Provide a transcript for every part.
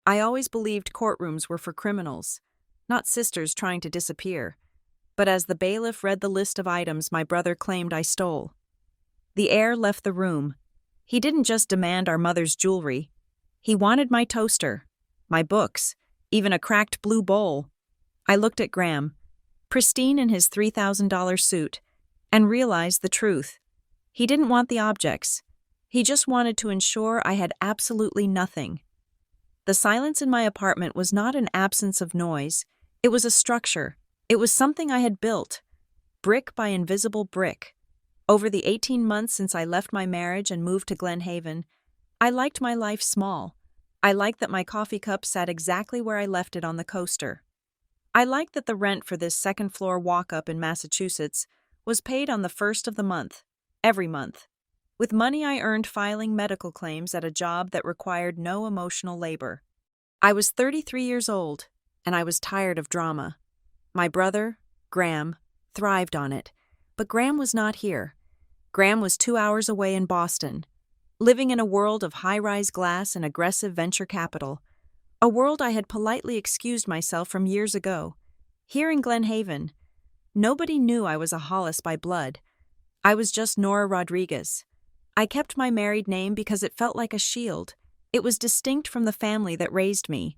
I always believed courtrooms were for criminals, not sisters trying to disappear. But as the bailiff read the list of items my brother claimed I stole, the heir left the room. He didn't just demand our mother's jewelry. He wanted my toaster, my books, even a cracked blue bowl. I looked at Graham, pristine in his $3,000 suit, and realized the truth. He didn't want the objects. He just wanted to ensure I had absolutely nothing. The silence in my apartment was not an absence of noise. It was a structure. It was something I had built, brick by invisible brick. Over the 18 months since I left my marriage and moved to Glen Haven, I liked my life small. I liked that my coffee cup sat exactly where I left it on the coaster. I liked that the rent for this second-floor walk-up in Massachusetts was paid on the first of the month, every month, with money I earned filing medical claims at a job that required no emotional labor. I was 33 years old, and I was tired of drama. My brother, Graham, thrived on it, but Graham was not here. Graham was 2 hours away in Boston, living in a world of high-rise glass and aggressive venture capital, a world I had politely excused myself from years ago. Here in Glen Haven, nobody knew I was a Hollis by blood. I was just Nora Rodriguez. I kept my married name because it felt like a shield. It was distinct from the family that raised me,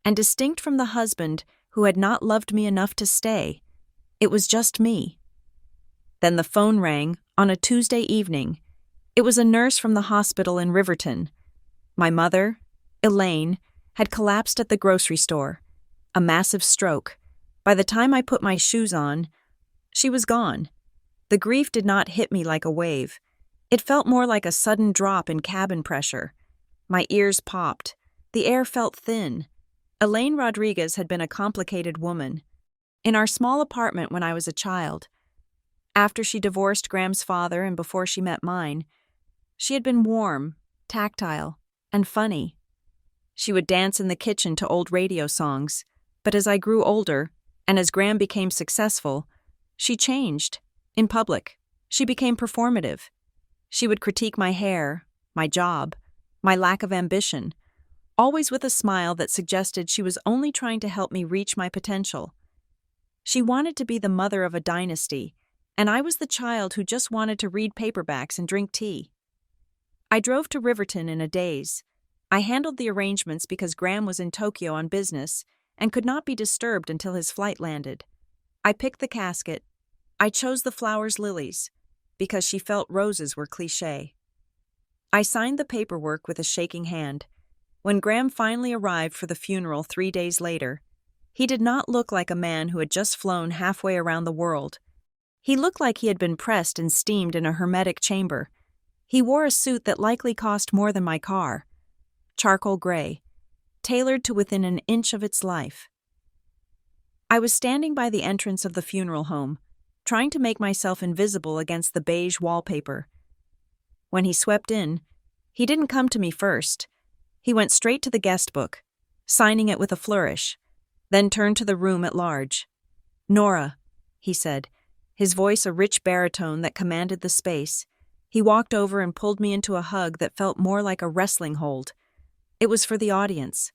and distinct from the husband who had not loved me enough to stay. It was just me. Then the phone rang on a Tuesday evening. It was a nurse from the hospital in Riverton. My mother, Elaine, had collapsed at the grocery store. A massive stroke. By the time I put my shoes on, she was gone. The grief did not hit me like a wave. It felt more like a sudden drop in cabin pressure. My ears popped. The air felt thin. Elaine Rodriguez had been a complicated woman. In our small apartment when I was a child, after she divorced Graham's father and before she met mine, she had been warm, tactile, and funny. She would dance in the kitchen to old radio songs, but as I grew older, and as Graham became successful, she changed. In public, she became performative. She would critique my hair, my job, my lack of ambition, always with a smile that suggested she was only trying to help me reach my potential. She wanted to be the mother of a dynasty, and I was the child who just wanted to read paperbacks and drink tea. I drove to Riverton in a daze. I handled the arrangements because Graham was in Tokyo on business and could not be disturbed until his flight landed. I picked the casket. I chose the flowers lilies, because she felt roses were cliché. I signed the paperwork with a shaking hand. When Graham finally arrived for the funeral 3 days later, he did not look like a man who had just flown halfway around the world. He looked like he had been pressed and steamed in a hermetic chamber. He wore a suit that likely cost more than my car. Charcoal gray, tailored to within an inch of its life. I was standing by the entrance of the funeral home, trying to make myself invisible against the beige wallpaper. When he swept in, he didn't come to me first. He went straight to the guest book, signing it with a flourish, then turned to the room at large. "Nora," he said, his voice a rich baritone that commanded the space. He walked over and pulled me into a hug that felt more like a wrestling hold. It was for the audience.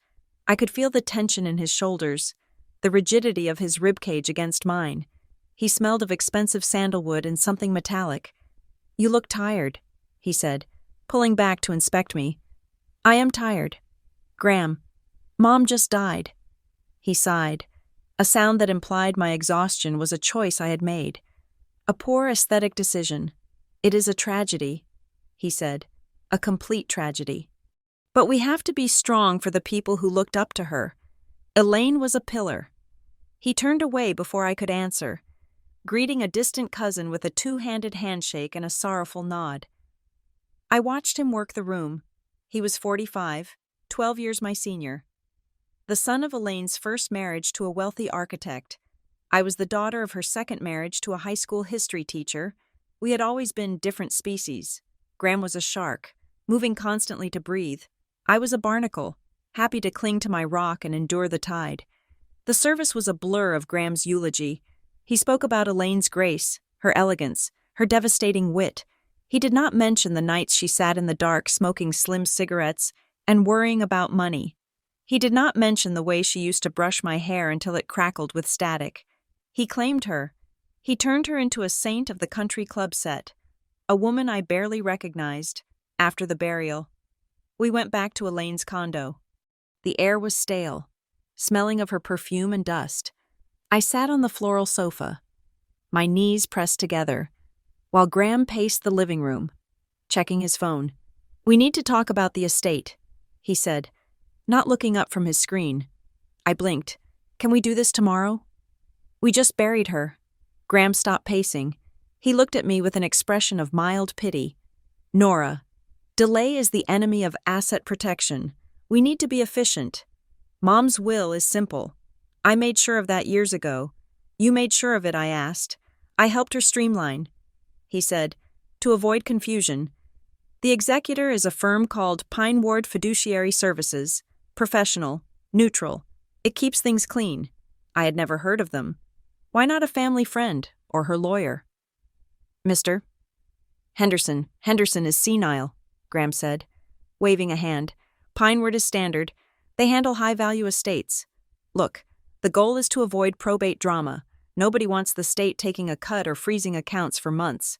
I could feel the tension in his shoulders, the rigidity of his ribcage against mine. He smelled of expensive sandalwood and something metallic. "You look tired," he said, pulling back to inspect me. "I am tired. Graham, Mom just died." He sighed. A sound that implied my exhaustion was a choice I had made. A poor aesthetic decision. "It is a tragedy," he said. "A complete tragedy. But we have to be strong for the people who looked up to her. Elaine was a pillar." He turned away before I could answer, greeting a distant cousin with a two-handed handshake and a sorrowful nod. I watched him work the room. He was 45, 12 years my senior. The son of Elaine's first marriage to a wealthy architect. I was the daughter of her second marriage to a high school history teacher. We had always been different species. Graham was a shark, moving constantly to breathe. I was a barnacle, happy to cling to my rock and endure the tide. The service was a blur of Graham's eulogy. He spoke about Elaine's grace, her elegance, her devastating wit. He did not mention the nights she sat in the dark smoking slim cigarettes and worrying about money. He did not mention the way she used to brush my hair until it crackled with static. He claimed her. He turned her into a saint of the country club set, a woman I barely recognized, after the burial. We went back to Elaine's condo. The air was stale, smelling of her perfume and dust. I sat on the floral sofa, my knees pressed together, while Graham paced the living room, checking his phone. "We need to talk about the estate," he said, not looking up from his screen. I blinked. "Can we do this tomorrow?" "We just buried her." Graham stopped pacing. He looked at me with an expression of mild pity. "Nora, delay is the enemy of asset protection. We need to be efficient. Mom's will is simple. I made sure of that years ago. You made sure of it, I asked. I helped her streamline," he said, to avoid confusion. "The executor is a firm called Pine Ward Fiduciary Services. Professional, neutral. It keeps things clean." I had never heard of them. Why not a family friend or her lawyer? "Mr. Henderson. Henderson is senile," Graham said, waving a hand. "Pineward is standard. They handle high-value estates. Look, the goal is to avoid probate drama. Nobody wants the state taking a cut or freezing accounts for months.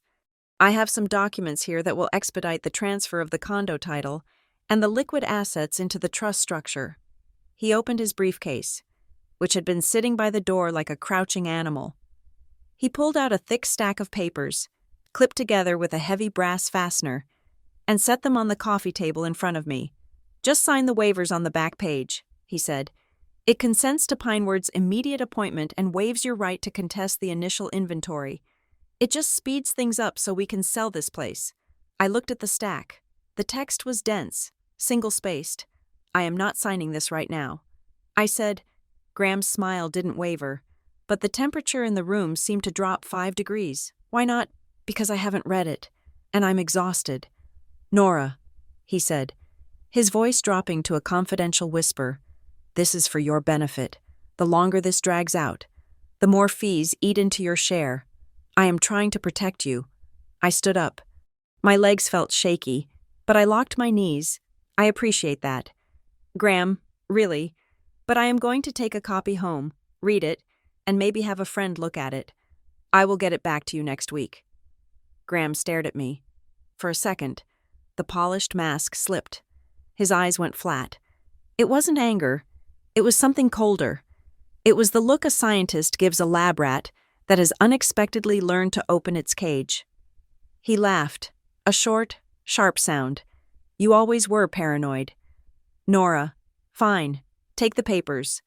I have some documents here that will expedite the transfer of the condo title and the liquid assets into the trust structure." He opened his briefcase, which had been sitting by the door like a crouching animal. He pulled out a thick stack of papers, clipped together with a heavy brass fastener, and set them on the coffee table in front of me. "Just sign the waivers on the back page," he said. "It consents to Pineward's immediate appointment and waives your right to contest the initial inventory. It just speeds things up so we can sell this place." I looked at the stack. The text was dense, single-spaced. "I am not signing this right now," I said. Graham's smile didn't waver, but the temperature in the room seemed to drop 5 degrees. "Why not?" "Because I haven't read it, and I'm exhausted." "Nora," he said, his voice dropping to a confidential whisper, "this is for your benefit. The longer this drags out, the more fees eat into your share. I am trying to protect you." I stood up. My legs felt shaky, but I locked my knees. "I appreciate that, Graham, really, but I am going to take a copy home, read it, and maybe have a friend look at it. I will get it back to you next week." Graham stared at me. For a second, the polished mask slipped. His eyes went flat. It wasn't anger. It was something colder. It was the look a scientist gives a lab rat that has unexpectedly learned to open its cage. He laughed, a short, sharp sound. "You always were paranoid." "Nora, fine, take the papers.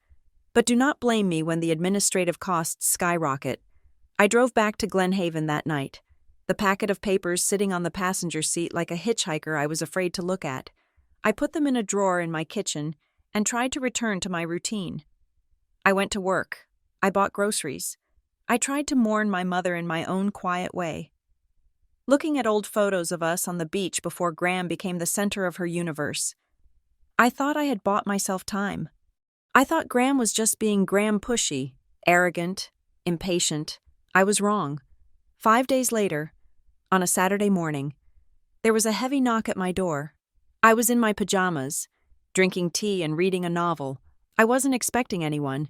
But do not blame me when the administrative costs skyrocket." I drove back to Glen Haven that night, the packet of papers sitting on the passenger seat like a hitchhiker I was afraid to look at. I put them in a drawer in my kitchen and tried to return to my routine. I went to work. I bought groceries. I tried to mourn my mother in my own quiet way. Looking at old photos of us on the beach before Graham became the center of her universe, I thought I had bought myself time. I thought Graham was just being Graham pushy, arrogant, impatient. I was wrong. 5 days later, on a Saturday morning, there was a heavy knock at my door. I was in my pajamas, drinking tea and reading a novel. I wasn't expecting anyone.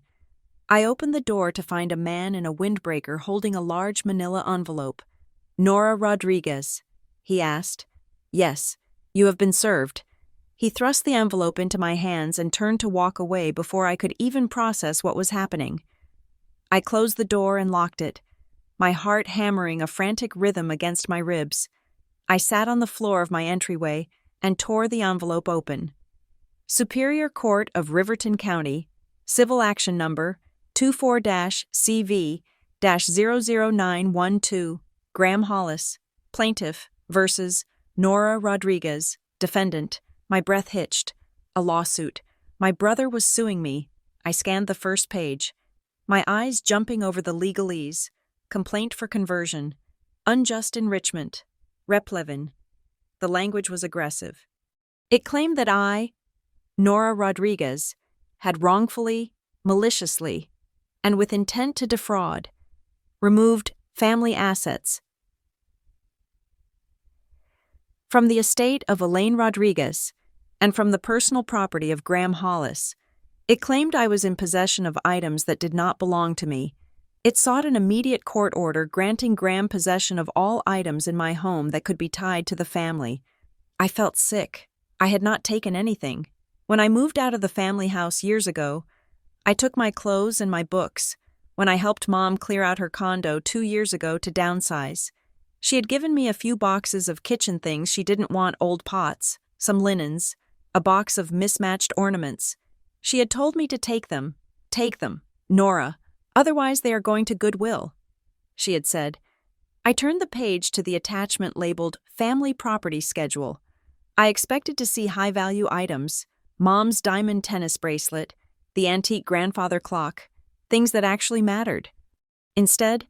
I opened the door to find a man in a windbreaker holding a large manila envelope. "Nora Rodriguez?" he asked. "Yes, you have been served." He thrust the envelope into my hands and turned to walk away before I could even process what was happening. I closed the door and locked it, my heart hammering a frantic rhythm against my ribs. I sat on the floor of my entryway and tore the envelope open. Superior Court of Riverton County, Civil Action Number 24-CV-00912, Graham Hollis, Plaintiff versus Nora Rodriguez, Defendant. My breath hitched. A lawsuit. My brother was suing me. I scanned the first page, my eyes jumping over the legalese. Complaint for conversion. Unjust enrichment. Replevin. The language was aggressive. It claimed that I, Nora Rodriguez, had wrongfully, maliciously, and with intent to defraud, removed family assets from the estate of Elaine Rodriguez and from the personal property of Graham Hollis, It claimed I was in possession of items that did not belong to me. It sought an immediate court order granting Graham possession of all items in my home that could be tied to the family. I felt sick. I had not taken anything. When I moved out of the family house years ago, I took my clothes and my books. When I helped Mom clear out her condo 2 years ago to downsize, she had given me a few boxes of kitchen things she didn't want: old pots, some linens, a box of mismatched ornaments. She had told me to take them. Take them, Nora. Otherwise they are going to Goodwill, she had said. I turned the page to the attachment labeled Family Property Schedule. I expected to see high-value items: Mom's diamond tennis bracelet, the antique grandfather clock, things that actually mattered. Instead,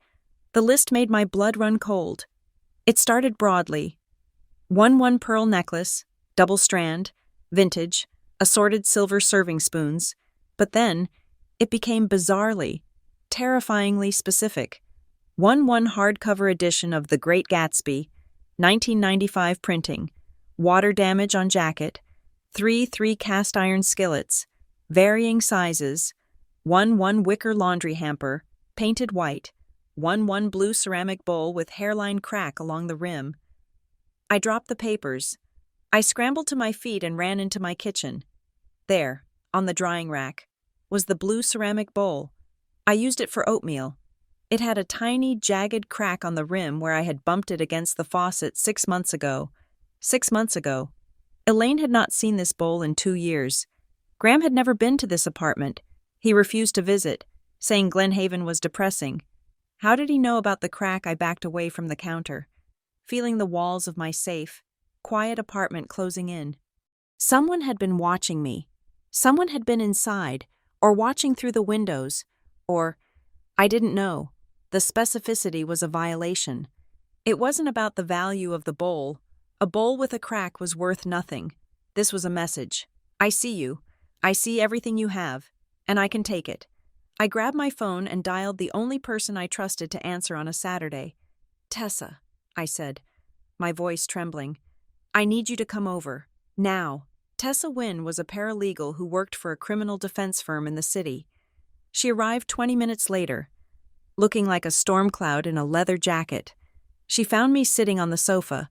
the list made my blood run cold. It started broadly. 1 pearl necklace, double strand, vintage, assorted silver serving spoons. But then, it became bizarrely, terrifyingly specific. 1 hardcover edition of The Great Gatsby, 1995 printing, water damage on jacket, 3 cast iron skillets, varying sizes, 1 wicker laundry hamper, painted white, 1 blue ceramic bowl with hairline crack along the rim. I dropped the papers. I scrambled to my feet and ran into my kitchen. There, on the drying rack, was the blue ceramic bowl. I used it for oatmeal. It had a tiny, jagged crack on the rim where I had bumped it against the faucet 6 months ago. 6 months ago. Elaine had not seen this bowl in 2 years. Graham had never been to this apartment. He refused to visit, saying Glenhaven was depressing. How did he know about the crack? I backed away from the counter, feeling the walls of my safe, quiet apartment closing in. Someone had been watching me. Someone had been inside, or watching through the windows, or, I didn't know. The specificity was a violation. It wasn't about the value of the bowl. A bowl with a crack was worth nothing. This was a message. I see you. I see everything you have, and I can take it. I grabbed my phone and dialed the only person I trusted to answer on a Saturday. Tessa, I said, my voice trembling. I need you to come over. Now. Tessa Wynne was a paralegal who worked for a criminal defense firm in the city. She arrived 20 minutes later, looking like a storm cloud in a leather jacket. She found me sitting on the sofa,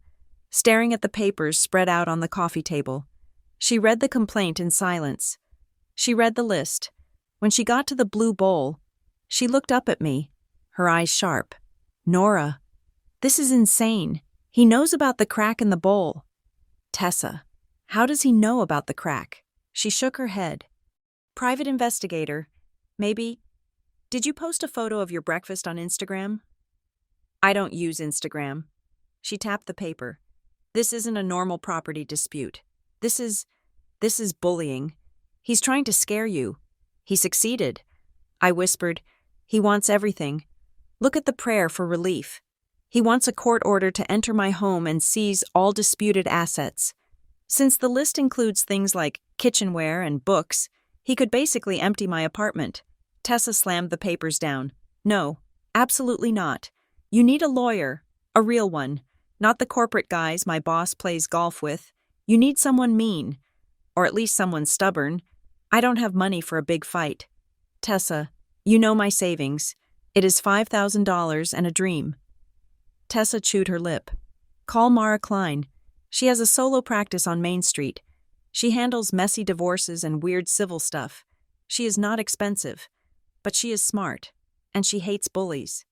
staring at the papers spread out on the coffee table. She read the complaint in silence. She read the list. When she got to the blue bowl, she looked up at me, her eyes sharp. Nora, this is insane. He knows about the crack in the bowl. Tessa, how does he know about the crack? She shook her head. Private investigator. Maybe. Did you post a photo of your breakfast on Instagram? I don't use Instagram. She tapped the paper. This isn't a normal property dispute. This is bullying. He's trying to scare you. He succeeded. I whispered. He wants everything. Look at the prayer for relief. He wants a court order to enter my home and seize all disputed assets. Since the list includes things like kitchenware and books, he could basically empty my apartment. Tessa slammed the papers down. No, absolutely not. You need a lawyer, a real one, not the corporate guys my boss plays golf with. You need someone mean, or at least someone stubborn. I don't have money for a big fight. Tessa, you know my savings. It is $5,000 and a dream. Tessa chewed her lip. Call Mara Klein. She has a solo practice on Main Street. She handles messy divorces and weird civil stuff. She is not expensive, but she is smart, and she hates bullies.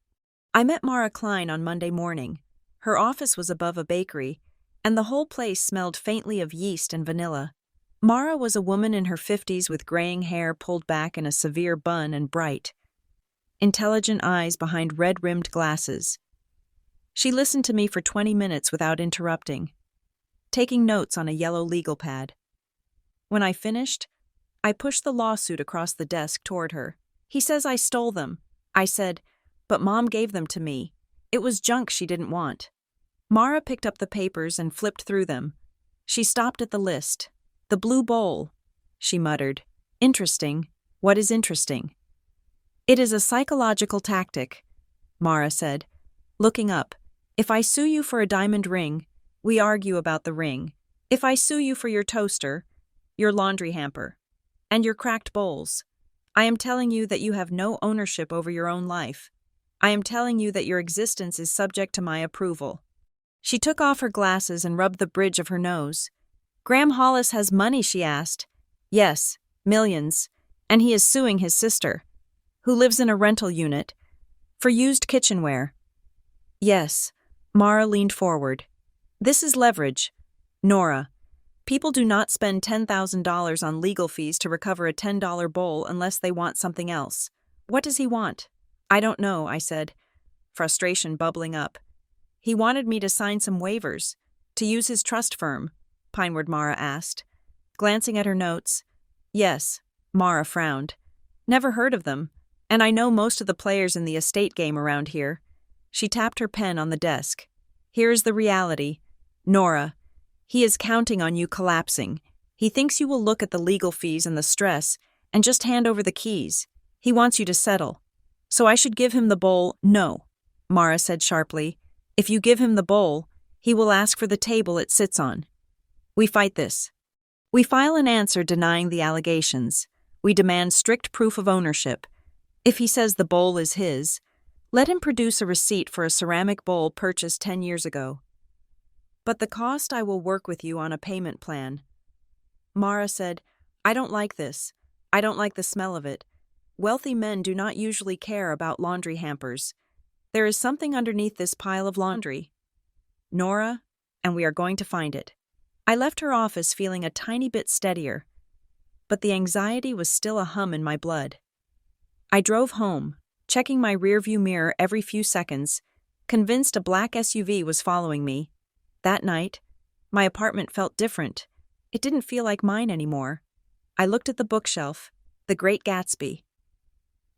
I met Mara Klein on Monday morning. Her office was above a bakery, and the whole place smelled faintly of yeast and vanilla. Mara was a woman in her 50s with graying hair pulled back in a severe bun and bright, intelligent eyes behind red-rimmed glasses. She listened to me for 20 minutes without interrupting, taking notes on a yellow legal pad. When I finished, I pushed the lawsuit across the desk toward her. He says I stole them. I said, but Mom gave them to me. It was junk she didn't want. Mara picked up the papers and flipped through them. She stopped at the list. The blue bowl, she muttered. Interesting. What is interesting? It is a psychological tactic, Mara said, looking up. If I sue you for a diamond ring, we argue about the ring. If I sue you for your toaster, your laundry hamper, And your cracked bowls. I am telling you that you have no ownership over your own life. I am telling you that your existence is subject to my approval." She took off her glasses and rubbed the bridge of her nose. "Graham Hollis has money," she asked. "Yes, millions. And he is suing his sister, who lives in a rental unit, for used kitchenware." "Yes." Mara leaned forward. "This is leverage. Nora, people do not spend $10,000 on legal fees to recover a $10 bowl unless they want something else. What does he want?" "I don't know," I said, frustration bubbling up. "He wanted me to sign some waivers, to use his trust firm," Pineward Mara asked. Glancing at her notes, "Yes," Mara frowned. "Never heard of them, and I know most of the players in the estate game around here." She tapped her pen on the desk. "Here is the reality. Nora, he is counting on you collapsing. He thinks you will look at the legal fees and the stress and just hand over the keys. He wants you to settle. So I should give him the bowl?" "No," Mara said sharply. "If you give him the bowl, he will ask for the table it sits on. We fight this. We file an answer denying the allegations. We demand strict proof of ownership. If he says the bowl is his, let him produce a receipt for a ceramic bowl purchased 10 years ago. But the cost, I will work with you on a payment plan." Mara said, "I don't like this. I don't like the smell of it. Wealthy men do not usually care about laundry hampers. There is something underneath this pile of laundry, Nora, and we are going to find it." I left her office feeling a tiny bit steadier, but the anxiety was still a hum in my blood. I drove home, checking my rearview mirror every few seconds, convinced a black SUV was following me. That night, my apartment felt different. It didn't feel like mine anymore. I looked at the bookshelf, The Great Gatsby.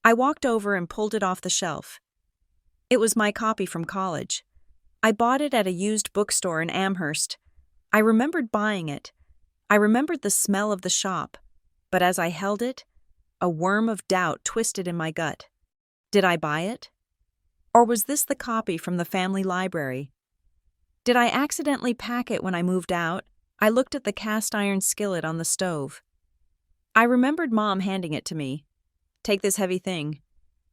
I walked over and pulled it off the shelf. It was my copy from college. I bought it at a used bookstore in Amherst. I remembered buying it. I remembered the smell of the shop. But as I held it, a worm of doubt twisted in my gut. Did I buy it? Or was this the copy from the family library? Did I accidentally pack it when I moved out? I looked at the cast iron skillet on the stove. I remembered Mom handing it to me. "Take this heavy thing.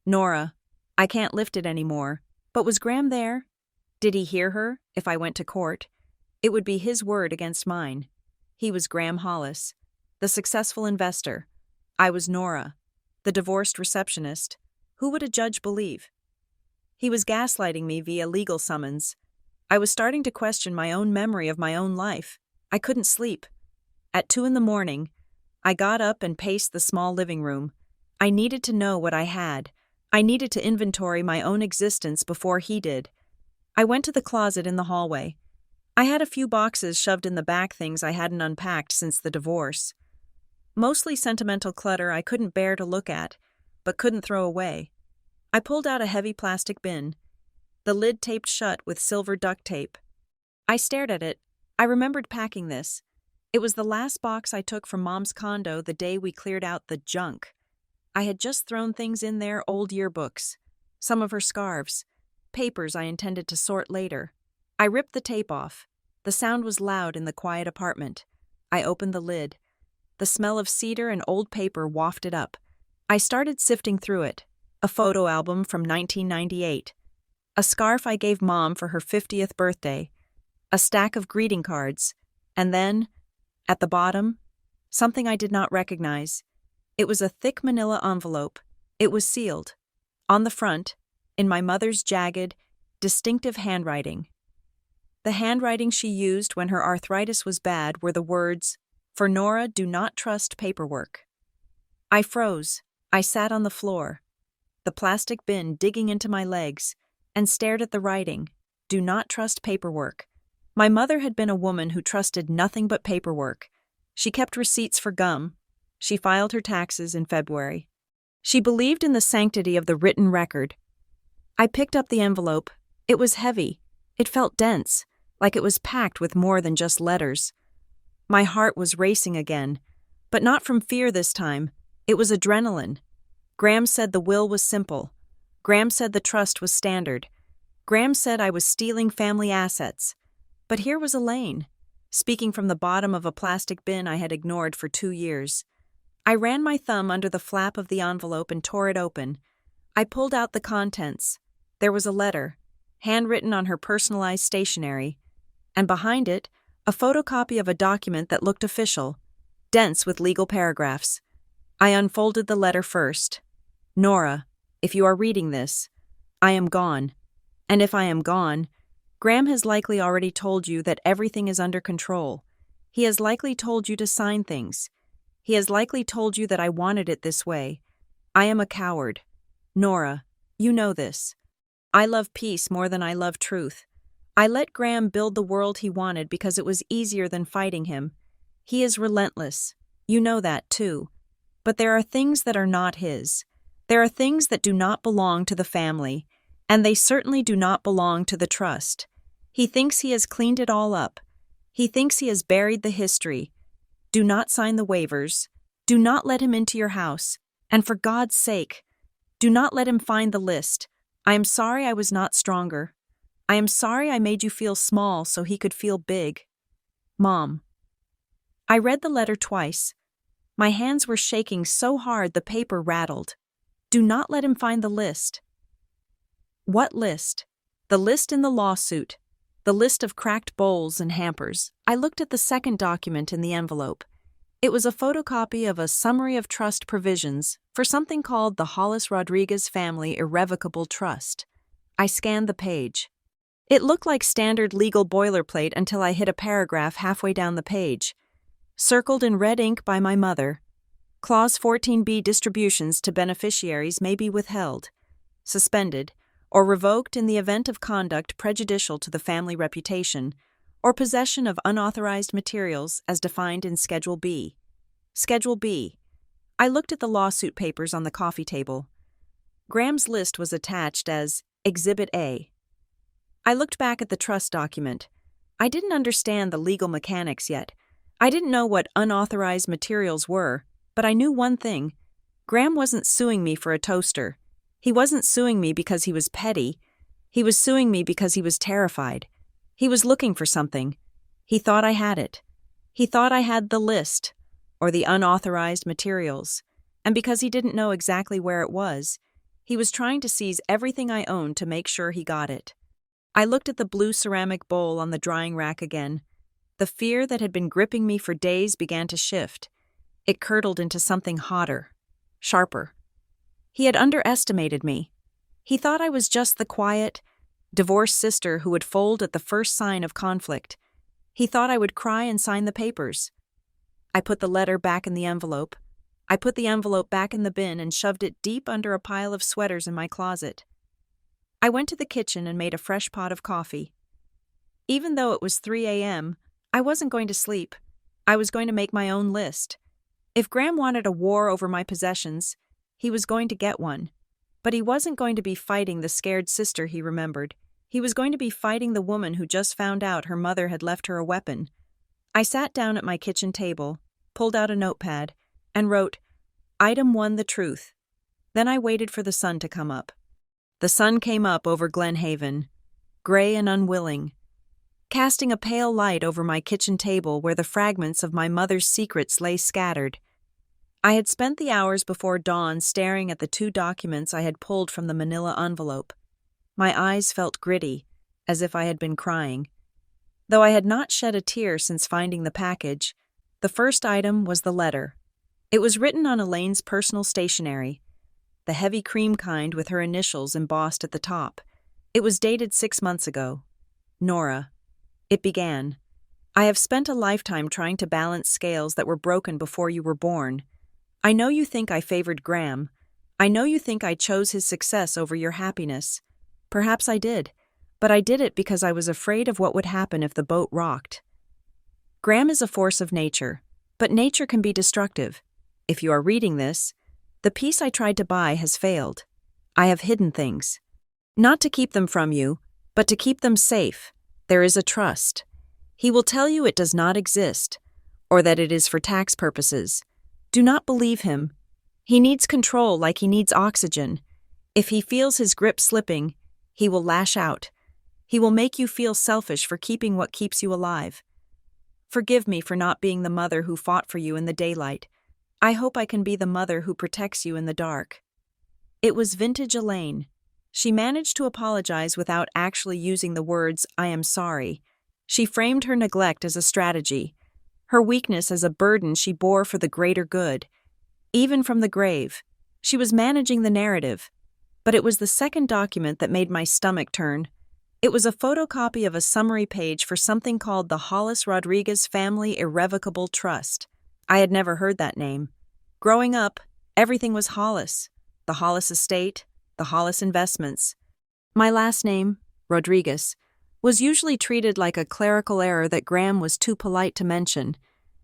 Nora, I can't lift it anymore." But was Graham there? Did he hear her if I went to court? It would be his word against mine. He was Graham Hollis, the successful investor. I was Nora, the divorced receptionist. Who would a judge believe? He was gaslighting me via legal summons. I was starting to question my own memory of my own life. I couldn't sleep. At 2 a.m, I got up and paced the small living room. I needed to know what I had. I needed to inventory my own existence before he did. I went to the closet in the hallway. I had a few boxes shoved in the back, things I hadn't unpacked since the divorce. Mostly sentimental clutter I couldn't bear to look at, but couldn't throw away. I pulled out a heavy plastic bin, the lid taped shut with silver duct tape. I stared at it. I remembered packing this. It was the last box I took from Mom's condo the day we cleared out the junk. I had just thrown things in there, old yearbooks, some of her scarves, papers I intended to sort later. I ripped the tape off. The sound was loud in the quiet apartment. I opened the lid. The smell of cedar and old paper wafted up. I started sifting through it. A photo album from 1998. A scarf I gave Mom for her 50th birthday. A stack of greeting cards. And then, at the bottom, something I did not recognize. It was a thick manila envelope. It was sealed. On the front, in my mother's jagged, distinctive handwriting. The handwriting she used when her arthritis was bad were the words, "For Nora, do not trust paperwork." I froze. I sat on the floor, the plastic bin digging into my legs, and stared at the writing, "Do not trust paperwork." My mother had been a woman who trusted nothing but paperwork. She kept receipts for gum. She filed her taxes in February. She believed in the sanctity of the written record. I picked up the envelope. It was heavy. It felt dense, like it was packed with more than just letters. My heart was racing again, but not from fear this time. It was adrenaline. Graham said the will was simple. Graham said the trust was standard. Graham said I was stealing family assets. But here was Elaine, speaking from the bottom of a plastic bin I had ignored for 2 years. I ran my thumb under the flap of the envelope and tore it open. I pulled out the contents. There was a letter, handwritten on her personalized stationery, and behind it, a photocopy of a document that looked official, dense with legal paragraphs. I unfolded the letter first. Nora, if you are reading this, I am gone. And if I am gone, Graham has likely already told you that everything is under control. He has likely told you to sign things. He has likely told you that I wanted it this way. I am a coward. Nora, you know this. I love peace more than I love truth. I let Graham build the world he wanted because it was easier than fighting him. He is relentless. You know that too. But there are things that are not his. There are things that do not belong to the family, and they certainly do not belong to the trust. He thinks he has cleaned it all up. He thinks he has buried the history. Do not sign the waivers. Do not let him into your house. And for God's sake, do not let him find the list. I am sorry I was not stronger. I am sorry I made you feel small so he could feel big. Mom. I read the letter twice. My hands were shaking so hard the paper rattled. Do not let him find the list. What list? The list in the lawsuit. The list of cracked bowls and hampers. I looked at the second document in the envelope. It was a photocopy of a summary of trust provisions for something called the Hollis Rodriguez Family Irrevocable Trust. I scanned the page. It looked like standard legal boilerplate until I hit a paragraph halfway down the page. Circled in red ink by my mother. Clause 14B distributions to beneficiaries may be withheld, suspended, or revoked in the event of conduct prejudicial to the family reputation, or possession of unauthorized materials as defined in Schedule B. Schedule B. I looked at the lawsuit papers on the coffee table. Graham's list was attached as Exhibit A. I looked back at the trust document. I didn't understand the legal mechanics yet. I didn't know what unauthorized materials were, but I knew one thing. Graham wasn't suing me for a toaster. He wasn't suing me because he was petty. He was suing me because he was terrified. He was looking for something. He thought I had it. He thought I had the list, or the unauthorized materials, and because he didn't know exactly where it was, he was trying to seize everything I owned to make sure he got it. I looked at the blue ceramic bowl on the drying rack again. The fear that had been gripping me for days began to shift. It curdled into something hotter, sharper. He had underestimated me. He thought I was just the quiet, divorced sister who would fold at the first sign of conflict. He thought I would cry and sign the papers. I put the letter back in the envelope. I put the envelope back in the bin and shoved it deep under a pile of sweaters in my closet. I went to the kitchen and made a fresh pot of coffee. Even though it was 3 a.m., I wasn't going to sleep. I was going to make my own list. If Graham wanted a war over my possessions, he was going to get one. But he wasn't going to be fighting the scared sister he remembered. He was going to be fighting the woman who just found out her mother had left her a weapon. I sat down at my kitchen table, pulled out a notepad, and wrote, Item 1, the truth. Then I waited for the sun to come up. The sun came up over Glen Haven, gray and unwilling, casting a pale light over my kitchen table where the fragments of my mother's secrets lay scattered. I had spent the hours before dawn staring at the 2 documents I had pulled from the manila envelope. My eyes felt gritty, as if I had been crying. Though I had not shed a tear since finding the package, the first item was the letter. It was written on Elaine's personal stationery, the heavy cream kind with her initials embossed at the top. It was dated 6 months ago. Nora. It began, I have spent a lifetime trying to balance scales that were broken before you were born. I know you think I favored Graham. I know you think I chose his success over your happiness. Perhaps I did, but I did it because I was afraid of what would happen if the boat rocked. Graham is a force of nature, but nature can be destructive. If you are reading this, the peace I tried to buy has failed. I have hidden things. Not to keep them from you, but to keep them safe. There is a trust. He will tell you it does not exist, or that it is for tax purposes. Do not believe him. He needs control like he needs oxygen. If he feels his grip slipping, he will lash out. He will make you feel selfish for keeping what keeps you alive. Forgive me for not being the mother who fought for you in the daylight. I hope I can be the mother who protects you in the dark." It was vintage Elaine. She managed to apologize without actually using the words, "I am sorry." She framed her neglect as a strategy, her weakness as a burden she bore for the greater good. Even from the grave, she was managing the narrative. But it was the second document that made my stomach turn. It was a photocopy of a summary page for something called the Hollis Rodriguez Family Irrevocable Trust. I had never heard that name. Growing up, everything was Hollis. The Hollis estate, the Hollis investments. My last name, Rodriguez, was usually treated like a clerical error that Graham was too polite to mention.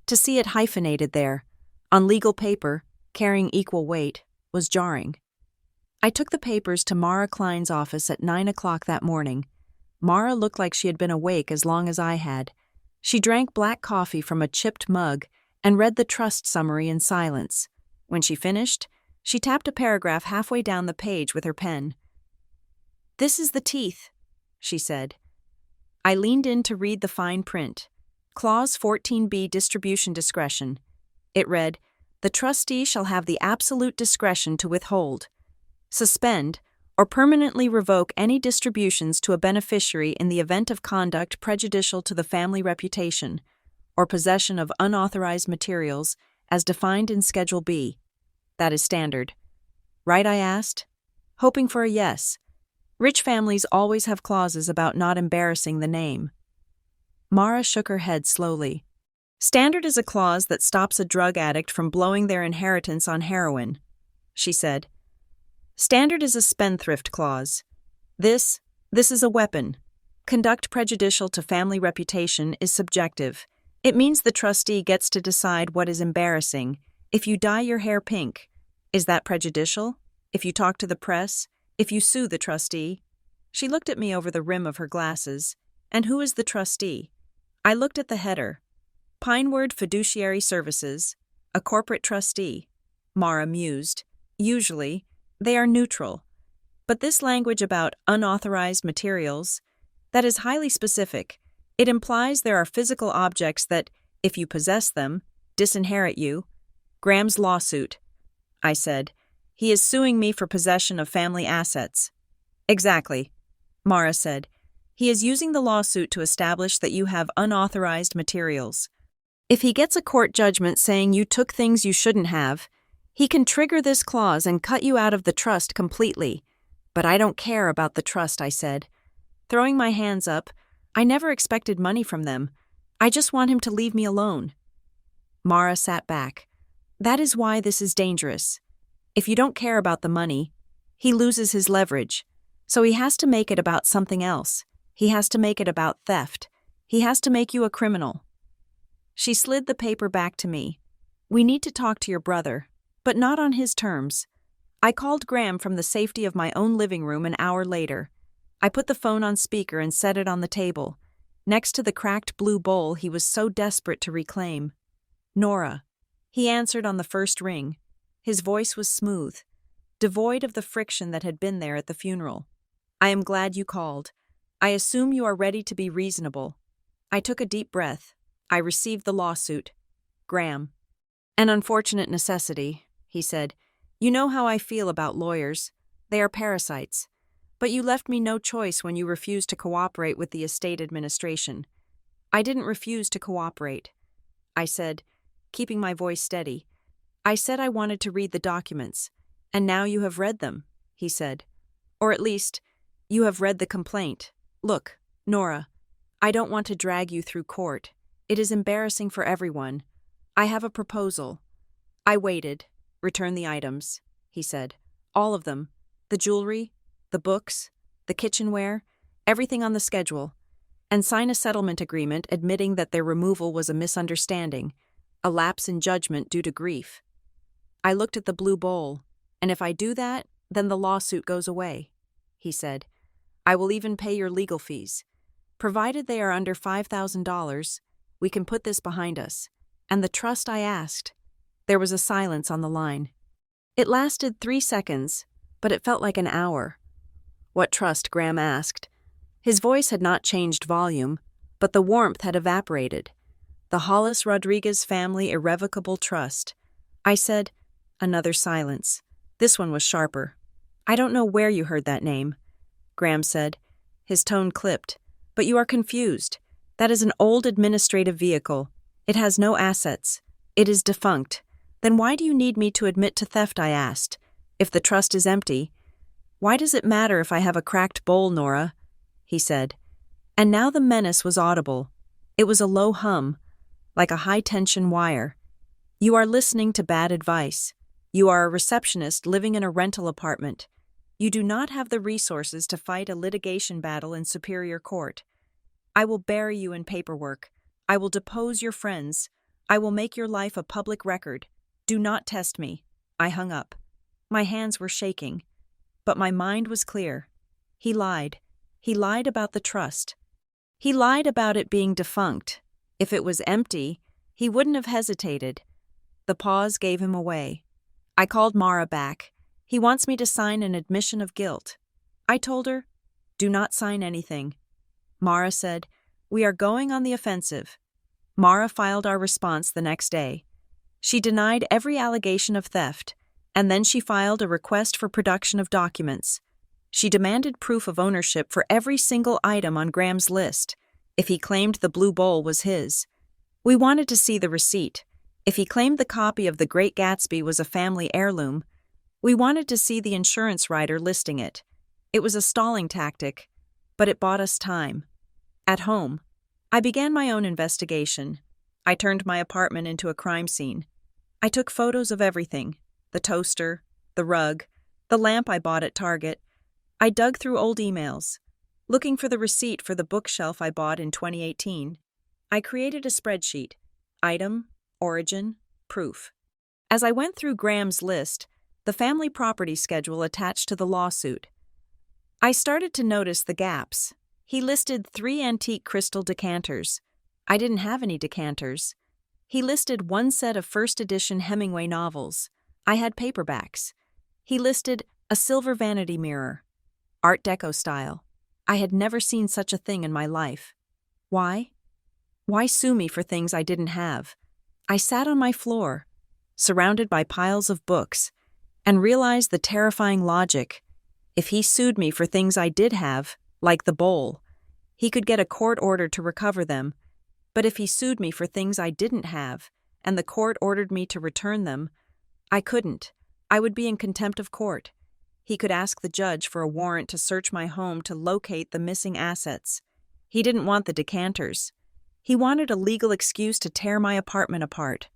To see it hyphenated there, on legal paper, carrying equal weight, was jarring. I took the papers to Mara Klein's office at 9 o'clock that morning. Mara looked like she had been awake as long as I had. She drank black coffee from a chipped mug and read the trust summary in silence. When she finished, she tapped a paragraph halfway down the page with her pen. "This is the teeth," she said. I leaned in to read the fine print. Clause 14B, distribution discretion. It read, "The trustee shall have the absolute discretion to withhold, suspend, or permanently revoke any distributions to a beneficiary in the event of conduct prejudicial to the family reputation, or possession of unauthorized materials as defined in Schedule B." That is standard. Right, I asked, hoping for a yes. Rich families always have clauses about not embarrassing the name. Mara shook her head slowly. "Standard is a clause that stops a drug addict from blowing their inheritance on heroin," she said. "Standard is a spendthrift clause. This is a weapon. Conduct prejudicial to family reputation is subjective. It means the trustee gets to decide what is embarrassing. If you dye your hair pink, is that prejudicial? If you talk to the press? If you sue the trustee?" She looked at me over the rim of her glasses. "And who is the trustee?" I looked at the header. "Pineward Fiduciary Services, a corporate trustee." Mara mused. "Usually, they are neutral. But this language about unauthorized materials, that is highly specific. It implies there are physical objects that, if you possess them, disinherit you." "Graham's lawsuit," I said. "He is suing me for possession of family assets." "Exactly," Mara said. "He is using the lawsuit to establish that you have unauthorized materials. If he gets a court judgment saying you took things you shouldn't have, he can trigger this clause and cut you out of the trust completely. But I don't care about the trust," I said. Throwing my hands up, "I never expected money from them. I just want him to leave me alone." Mara sat back. "That is why this is dangerous. If you don't care about the money, he loses his leverage. So he has to make it about something else. He has to make it about theft. He has to make you a criminal." She slid the paper back to me. "We need to talk to your brother, but not on his terms." I called Graham from the safety of my own living room an hour later. I put the phone on speaker and set it on the table, next to the cracked blue bowl he was so desperate to reclaim. "Nora." He answered on the first ring. His voice was smooth, devoid of the friction that had been there at the funeral. "I am glad you called. I assume you are ready to be reasonable." I took a deep breath. "I received the lawsuit. Graham." "An unfortunate necessity," he said. "You know how I feel about lawyers. They are parasites. But you left me no choice when you refused to cooperate with the estate administration." "I didn't refuse to cooperate," I said, keeping my voice steady. "I said I wanted to read the documents, and now you have read them," he said. "Or at least, you have read the complaint. Look, Nora, I don't want to drag you through court. It is embarrassing for everyone. I have a proposal." I waited. "Return the items," he said. "All of them. The jewelry, the books, the kitchenware, everything on the schedule. And sign a settlement agreement admitting that their removal was a misunderstanding, a lapse in judgment due to grief." I looked at the blue bowl. "And if I do that, then the lawsuit goes away," he said. "I will even pay your legal fees. Provided they are under $5,000, we can put this behind us. And the trust I asked." There was a silence on the line. It lasted 3 seconds, but it felt like an hour. "What trust?" Graham asked. His voice had not changed volume, but the warmth had evaporated. "The Hollis Rodriguez Family Irrevocable Trust. I said. Another silence. This one was sharper. I don't know where you heard that name, Graham said. His tone clipped. But you are confused. That is an old administrative vehicle. It has no assets. It is defunct. Then why do you need me to admit to theft, I asked. If the trust is empty. Why does it matter if I have a cracked bowl, Nora? He said. And now the menace was audible. It was a low hum, like a high-tension wire. You are listening to bad advice. You are a receptionist living in a rental apartment. You do not have the resources to fight a litigation battle in Superior Court. I will bury you in paperwork. I will depose your friends. I will make your life a public record. Do not test me. I hung up. My hands were shaking, but my mind was clear. He lied. He lied about the trust. He lied about it being defunct. If it was empty, he wouldn't have hesitated. The pause gave him away. I called Mara back. He wants me to sign an admission of guilt. I told her, do not sign anything. Mara said, we are going on the offensive. Mara filed our response the next day. She denied every allegation of theft, and then she filed a request for production of documents. She demanded proof of ownership for every single item on Graham's list, if he claimed the blue bowl was his. We wanted to see the receipt. If he claimed the copy of The Great Gatsby was a family heirloom, we wanted to see the insurance rider listing it. It was a stalling tactic, but it bought us time. At home, I began my own investigation. I turned my apartment into a crime scene. I took photos of everything, the toaster, the rug, the lamp I bought at Target. I dug through old emails, looking for the receipt for the bookshelf I bought in 2018. I created a spreadsheet, item, origin, proof. As I went through Graham's list, the family property schedule attached to the lawsuit, I started to notice the gaps. He listed 3 antique crystal decanters. I didn't have any decanters. He listed 1 set of first edition Hemingway novels. I had paperbacks. He listed a silver vanity mirror, Art Deco style. I had never seen such a thing in my life. Why? Why sue me for things I didn't have? I sat on my floor, surrounded by piles of books, and realized the terrifying logic. If he sued me for things I did have, like the bowl, he could get a court order to recover them. But if he sued me for things I didn't have, and the court ordered me to return them, I couldn't. I would be in contempt of court. He could ask the judge for a warrant to search my home to locate the missing assets. He didn't want the decanters. He wanted a legal excuse to tear my apartment apart.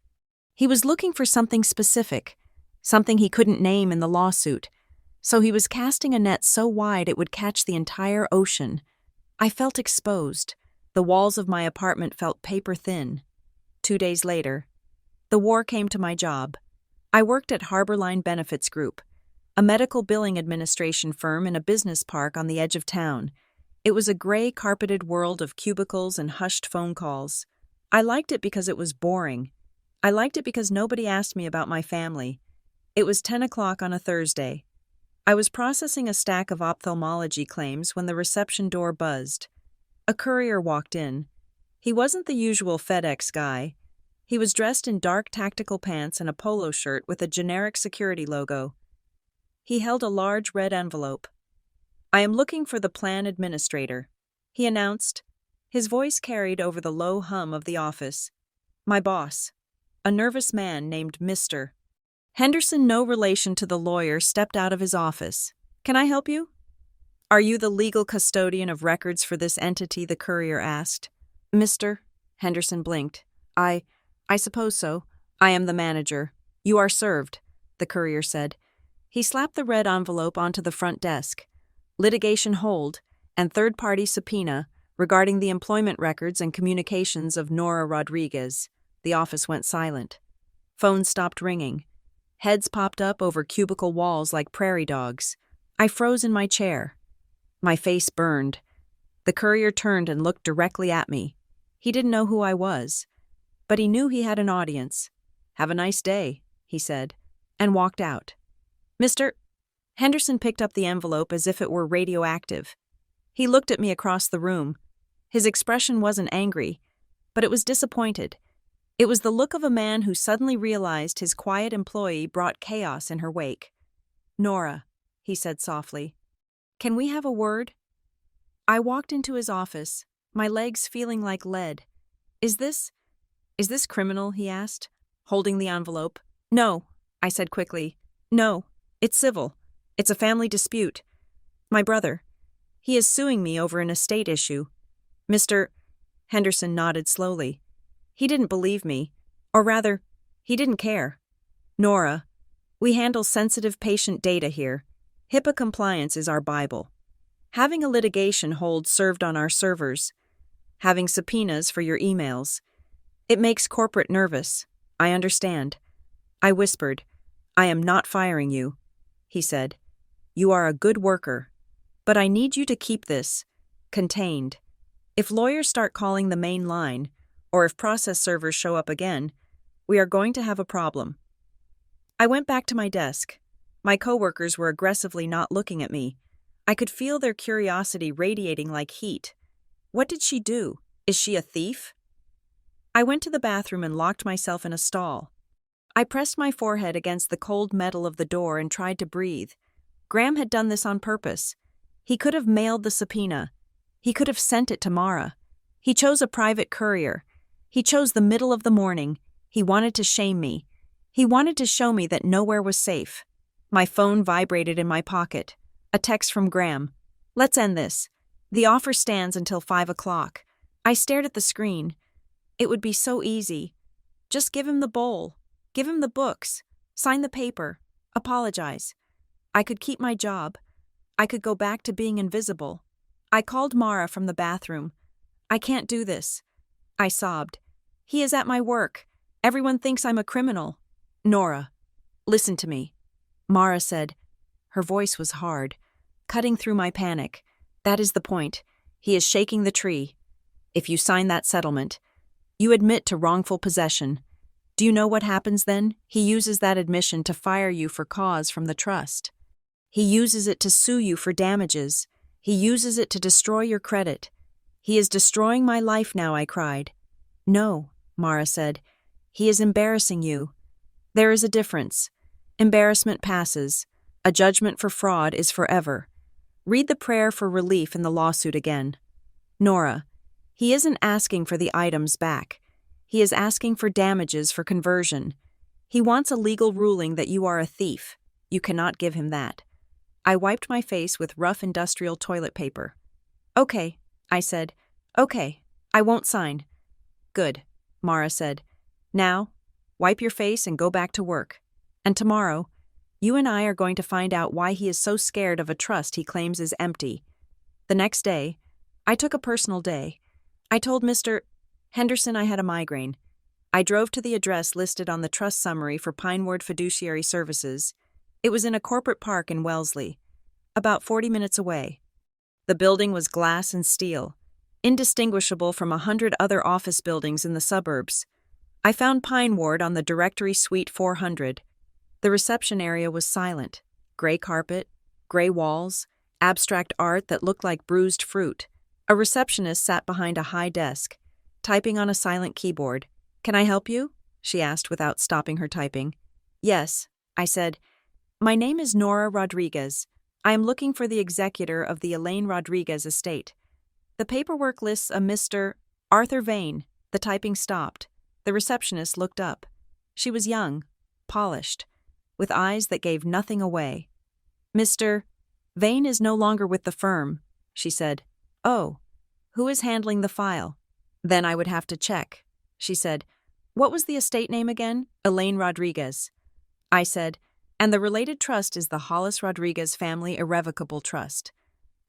He was looking for something specific, something he couldn't name in the lawsuit. So he was casting a net so wide it would catch the entire ocean. I felt exposed. The walls of my apartment felt paper thin. 2 days later, the war came to my job. I worked at Harborline Benefits Group, a medical billing administration firm in a business park on the edge of town. It was a gray carpeted world of cubicles and hushed phone calls. I liked it because it was boring. I liked it because nobody asked me about my family. It was 10 o'clock on a Thursday. I was processing a stack of ophthalmology claims when the reception door buzzed. A courier walked in. He wasn't the usual FedEx guy. He was dressed in dark tactical pants and a polo shirt with a generic security logo. He held a large red envelope. I am looking for the plan administrator, he announced. His voice carried over the low hum of the office. My boss, a nervous man named Mr. Henderson, no relation to the lawyer, stepped out of his office. Can I help you? Are you the legal custodian of records for this entity? The courier asked. Mr. Henderson blinked. I suppose so. I am the manager. You are served, the courier said. He slapped the red envelope onto the front desk. Litigation hold and third-party subpoena regarding the employment records and communications of Nora Rodriguez. The office went silent. Phones stopped ringing. Heads popped up over cubicle walls like prairie dogs. I froze in my chair. My face burned. The courier turned and looked directly at me. He didn't know who I was, but he knew he had an audience. Have a nice day, he said, and walked out. Mr. Henderson picked up the envelope as if it were radioactive. He looked at me across the room. His expression wasn't angry, but it was disappointed. It was the look of a man who suddenly realized his quiet employee brought chaos in her wake. "Nora," he said softly, "can we have a word?" I walked into his office, my legs feeling like lead. Is this criminal?" he asked, holding the envelope. "No," I said quickly. "No, it's civil. It's a family dispute. My brother. He is suing me over an estate issue." Mr. Henderson nodded slowly. He didn't believe me, or rather, he didn't care. "Nora, we handle sensitive patient data here. HIPAA compliance is our Bible. Having a litigation hold served on our servers, having subpoenas for your emails. It makes corporate nervous. I understand." I whispered, "I am not firing you," he said. "You are a good worker. But I need you to keep this contained. If lawyers start calling the main line, or if process servers show up again, we are going to have a problem." I went back to my desk. My coworkers were aggressively not looking at me. I could feel their curiosity radiating like heat. What did she do? Is she a thief? I went to the bathroom and locked myself in a stall. I pressed my forehead against the cold metal of the door and tried to breathe. Graham had done this on purpose. He could have mailed the subpoena. He could have sent it to Mara. He chose a private courier. He chose the middle of the morning. He wanted to shame me. He wanted to show me that nowhere was safe. My phone vibrated in my pocket. A text from Graham. "Let's end this. The offer stands until 5 o'clock. I stared at the screen. It would be so easy. Just give him the bowl. Give him the books. Sign the paper. Apologize. I could keep my job. I could go back to being invisible. I called Mara from the bathroom. "I can't do this," I sobbed. "He is at my work. Everyone thinks I'm a criminal." "Nora, listen to me," Mara said. Her voice was hard, cutting through my panic. "That is the point. He is shaking the tree. If you sign that settlement, you admit to wrongful possession. Do you know what happens then? He uses that admission to fire you for cause from the trust. He uses it to sue you for damages. He uses it to destroy your credit. He is destroying my life now," I cried. "No," Mara said. "He is embarrassing you. There is a difference. Embarrassment passes. A judgment for fraud is forever. Read the prayer for relief in the lawsuit again. Nora, he isn't asking for the items back. He is asking for damages for conversion. He wants a legal ruling that you are a thief. You cannot give him that." I wiped my face with rough industrial toilet paper. "Okay," I said. "Okay, I won't sign." "Good," Mara said. "Now, wipe your face and go back to work. And tomorrow, you and I are going to find out why he is so scared of a trust he claims is empty." The next day, I took a personal day. I told Mr. Henderson I had a migraine. I drove to the address listed on the trust summary for Pineward Fiduciary Services. It was in a corporate park in Wellesley, about 40 minutes away. The building was glass and steel, indistinguishable from 100 other office buildings in the suburbs. I found Pineward on the directory suite 400. The reception area was silent. Gray carpet, gray walls, abstract art that looked like bruised fruit. A receptionist sat behind a high desk, typing on a silent keyboard. "Can I help you?" she asked without stopping her typing. "Yes," I said. "My name is Nora Rodriguez. I am looking for the executor of the Elaine Rodriguez estate. The paperwork lists a Mr. Arthur Vane." The typing stopped. The receptionist looked up. She was young, polished, with eyes that gave nothing away. "Mr. Vane is no longer with the firm," she said. "Oh, who is handling the file?" "Then I would have to check," she said. "What was the estate name again?" "Elaine Rodriguez." I said, "And the related trust is the Hollis Rodriguez Family Irrevocable Trust."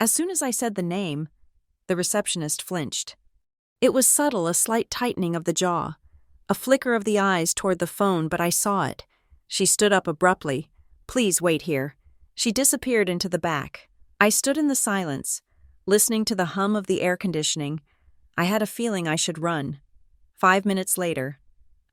As soon as I said the name, the receptionist flinched. It was subtle, a slight tightening of the jaw, a flicker of the eyes toward the phone, but I saw it. She stood up abruptly. "Please wait here." She disappeared into the back. I stood in the silence, listening to the hum of the air conditioning. I had a feeling I should run. 5 minutes later,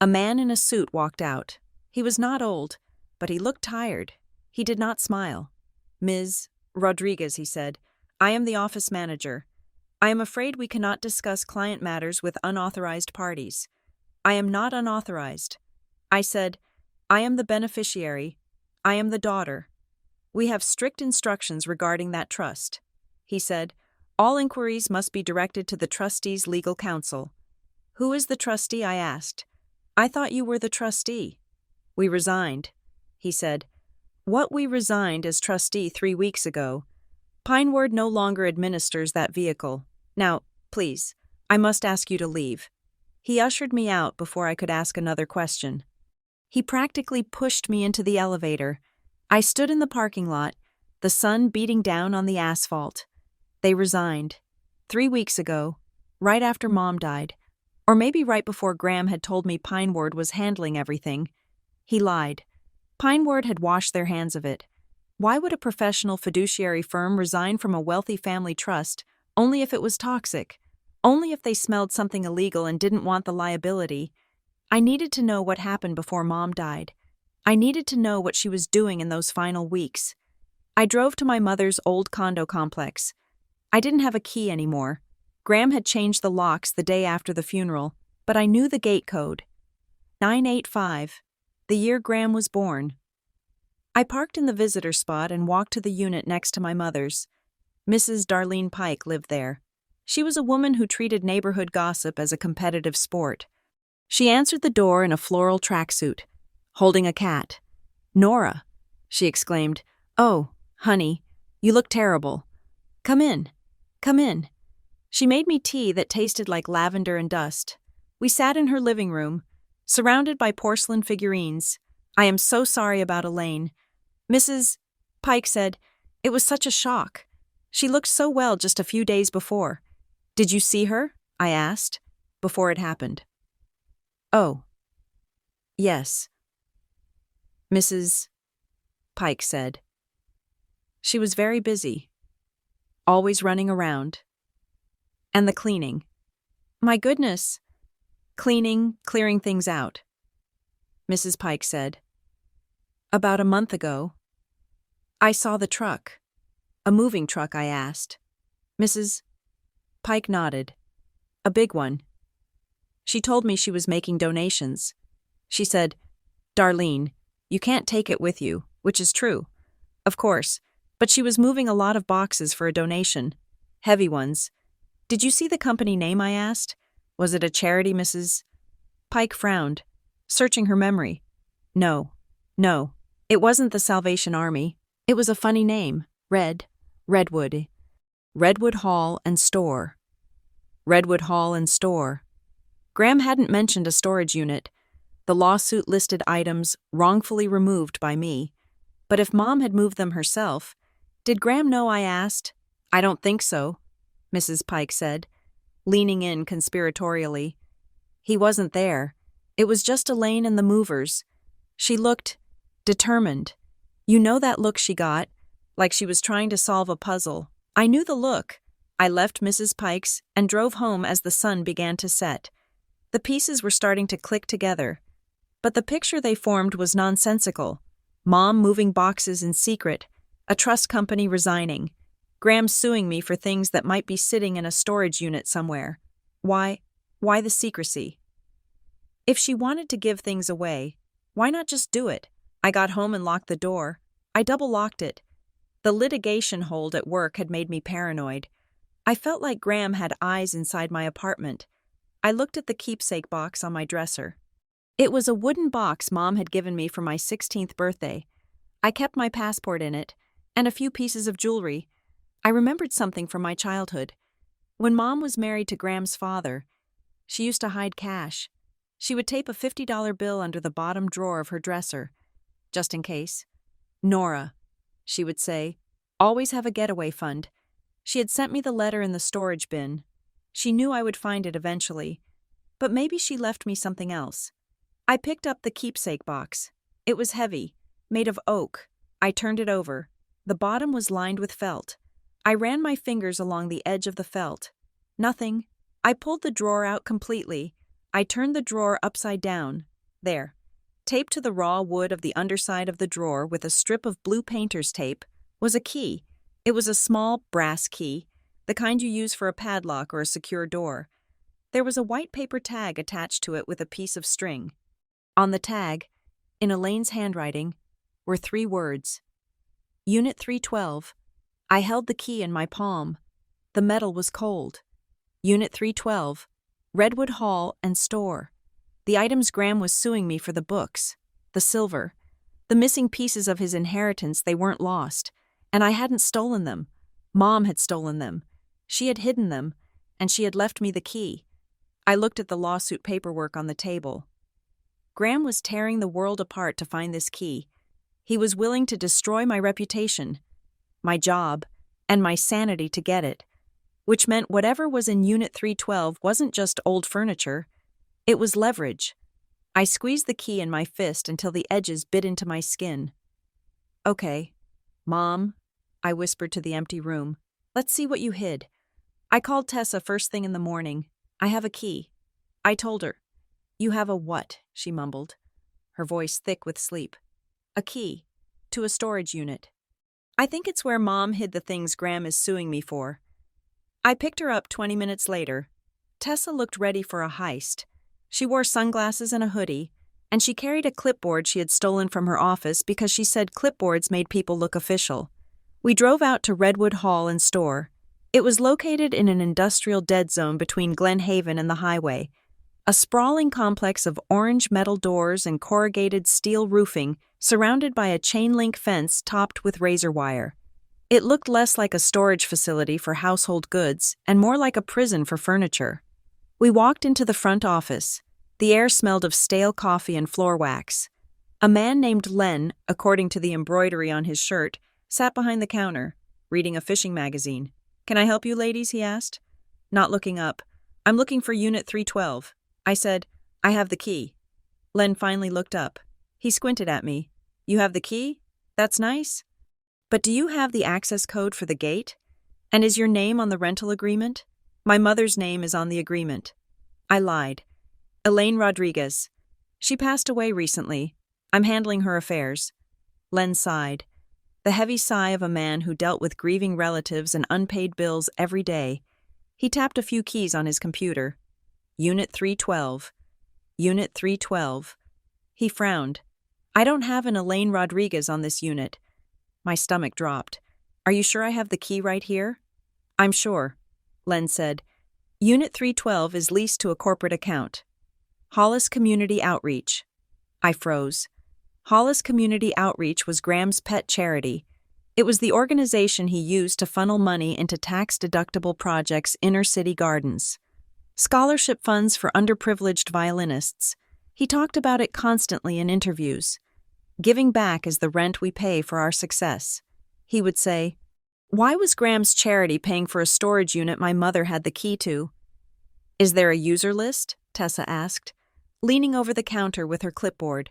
a man in a suit walked out. He was not old, but he looked tired. He did not smile. "Ms. Rodriguez," he said, "I am the office manager. I am afraid we cannot discuss client matters with unauthorized parties." I am not unauthorized. I said, I am the beneficiary. I am the daughter. We have strict instructions regarding that trust. He said, all inquiries must be directed to the trustee's legal counsel. Who is the trustee? I asked. I thought you were the trustee. We resigned. He said, what, we resigned as trustee 3 weeks ago. Pineward no longer administers that vehicle. Now, please, I must ask you to leave. He ushered me out before I could ask another question. He practically pushed me into the elevator. I stood in the parking lot, the sun beating down on the asphalt. They resigned. 3 weeks ago, right after Mom died. Or maybe right before Graham had told me Pineward was handling everything. He lied. Pineward had washed their hands of it. Why would a professional fiduciary firm resign from a wealthy family trust only if it was toxic? Only if they smelled something illegal and didn't want the liability? I needed to know what happened before Mom died. I needed to know what she was doing in those final weeks. I drove to my mother's old condo complex. I didn't have a key anymore. Graham had changed the locks the day after the funeral, but I knew the gate code. 985, the year Graham was born. I parked in the visitor spot and walked to the unit next to my mother's. Mrs. Darlene Pike lived there. She was a woman who treated neighborhood gossip as a competitive sport. She answered the door in a floral tracksuit, holding a cat. Nora, she exclaimed. Oh, honey, you look terrible. Come in. Come in. She made me tea that tasted like lavender and dust. We sat in her living room, surrounded by porcelain figurines. I am so sorry about Elaine. Mrs. Pike said, it was such a shock. She looked so well just a few days before. Did you see her? I asked, before it happened. Oh. Yes. Mrs. Pike said. She was very busy, always running around. And the cleaning. My goodness. Cleaning, clearing things out. Mrs. Pike said. About a month ago, I saw the truck. A moving truck, I asked. Mrs. Pike nodded. A big one. She told me she was making donations. She said, Darlene, you can't take it with you, which is true. Of course, but she was moving a lot of boxes for a donation. Heavy ones. Did you see the company name? I asked. Was it a charity? Mrs. Pike frowned, searching her memory. No. It wasn't the Salvation Army. It was a funny name. Redwood. Redwood Hall and Store. Redwood Hall and Store. Graham hadn't mentioned a storage unit. The lawsuit listed items wrongfully removed by me. But if Mom had moved them herself, did Graham know? I asked. I don't think so, Mrs. Pike said, leaning in conspiratorially. He wasn't there. It was just Elaine and the movers. She looked determined. You know that look she got, like she was trying to solve a puzzle. I knew the look. I left Mrs. Pike's and drove home as the sun began to set. The pieces were starting to click together. But the picture they formed was nonsensical. Mom moving boxes in secret, a trust company resigning, Graham suing me for things that might be sitting in a storage unit somewhere. Why the secrecy? If she wanted to give things away, why not just do it? I got home and locked the door. I double-locked it. The litigation hold at work had made me paranoid. I felt like Graham had eyes inside my apartment. I looked at the keepsake box on my dresser. It was a wooden box Mom had given me for my 16th birthday. I kept my passport in it, and a few pieces of jewelry. I remembered something from my childhood. When Mom was married to Graham's father, she used to hide cash. She would tape a $50 bill under the bottom drawer of her dresser, just in case. Nora, she would say, always have a getaway fund. She had sent me the letter in the storage bin. She knew I would find it eventually, but maybe she left me something else. I picked up the keepsake box. It was heavy, made of oak. I turned it over. The bottom was lined with felt. I ran my fingers along the edge of the felt. Nothing. I pulled the drawer out completely. I turned the drawer upside down. There. Taped to the raw wood of the underside of the drawer with a strip of blue painter's tape was a key. It was a small brass key, the kind you use for a padlock or a secure door. There was a white paper tag attached to it with a piece of string. On the tag, in Elaine's handwriting, were 3 words. Unit 312. I held the key in my palm. The metal was cold. Unit 312. Redwood Hall and Store. The items Graham was suing me for: the books, the silver, the missing pieces of his inheritance. They weren't lost, and I hadn't stolen them. Mom had stolen them. She had hidden them, and she had left me the key. I looked at the lawsuit paperwork on the table. Graham was tearing the world apart to find this key. He was willing to destroy my reputation, my job, and my sanity to get it, which meant whatever was in Unit 312 wasn't just old furniture. It was leverage. I squeezed the key in my fist until the edges bit into my skin. Okay, Mom, I whispered to the empty room. Let's see what you hid. I called Tessa first thing in the morning. I have a key. I told her. You have a what? She mumbled, her voice thick with sleep. A key. To a storage unit. I think it's where Mom hid the things Graham is suing me for. I picked her up 20 minutes later. Tessa looked ready for a heist. She wore sunglasses and a hoodie, and she carried a clipboard she had stolen from her office because she said clipboards made people look official. We drove out to Redwood Hall and Store. It was located in an industrial dead zone between Glen Haven and the highway, a sprawling complex of orange metal doors and corrugated steel roofing surrounded by a chain-link fence topped with razor wire. It looked less like a storage facility for household goods and more like a prison for furniture. We walked into the front office. The air smelled of stale coffee and floor wax. A man named Len, according to the embroidery on his shirt, sat behind the counter, reading a fishing magazine. Can I help you, ladies? He asked. Not looking up. I'm looking for Unit 312. I said, I have the key. Len finally looked up. He squinted at me. You have the key? That's nice. But do you have the access code for the gate? And is your name on the rental agreement? My mother's name is on the agreement. I lied. Elaine Rodriguez. She passed away recently. I'm handling her affairs. Len sighed. The heavy sigh of a man who dealt with grieving relatives and unpaid bills every day. He tapped a few keys on his computer. Unit 312. Unit 312. He frowned. I don't have an Elaine Rodriguez on this unit. My stomach dropped. Are you sure I have the key right here? I'm sure, Len said. Unit 312 is leased to a corporate account. Hollis Community Outreach. I froze. Hollis Community Outreach was Graham's pet charity. It was the organization he used to funnel money into tax-deductible projects inner-city gardens. Scholarship funds for underprivileged violinists. He talked about it constantly in interviews. Giving back is the rent we pay for our success. He would say, why was Graham's charity paying for a storage unit my mother had the key to? Is there a user list? Tessa asked, leaning over the counter with her clipboard.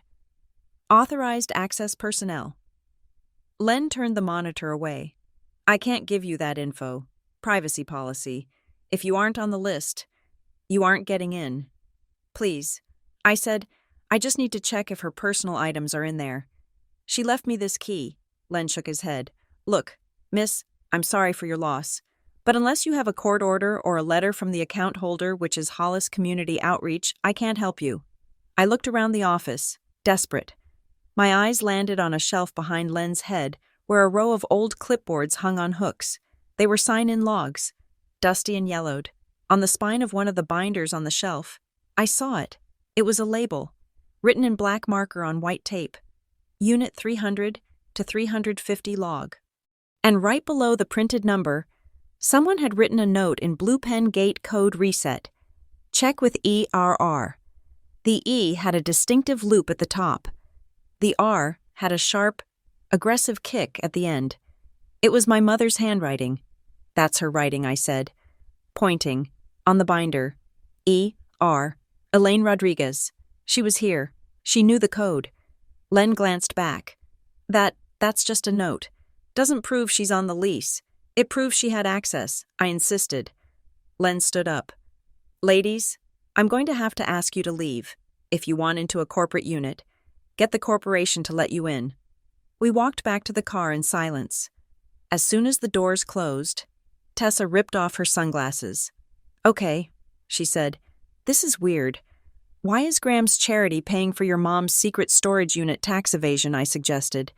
Authorized access personnel. Len turned the monitor away. I can't give you that info. Privacy policy. If you aren't on the list, you aren't getting in. Please. I said, I just need to check if her personal items are in there. She left me this key. Len shook his head. Look, miss, I'm sorry for your loss, but unless you have a court order or a letter from the account holder, which is Hollis Community Outreach, I can't help you. I looked around the office, desperate. My eyes landed on a shelf behind Len's head where a row of old clipboards hung on hooks. They were sign-in logs, dusty and yellowed. On the spine of one of the binders on the shelf, I saw it. It was a label, written in black marker on white tape. Unit 300 to 350 log. And right below the printed number, someone had written a note in blue pen gate code reset. Check with ERR. The E had a distinctive loop at the top. The R had a sharp, aggressive kick at the end. It was my mother's handwriting. That's her writing, I said, pointing, on the binder. E.R. Elaine Rodriguez. She was here. She knew the code. Len glanced back. That's just a note. Doesn't prove she's on the lease. It proves she had access, I insisted. Len stood up. Ladies, I'm going to have to ask you to leave, if you want into a corporate unit. Get the corporation to let you in. We walked back to the car in silence. As soon as the doors closed, Tessa ripped off her sunglasses. Okay, she said, This is weird. Why is Graham's charity paying for your mom's secret storage unit tax evasion? I suggested.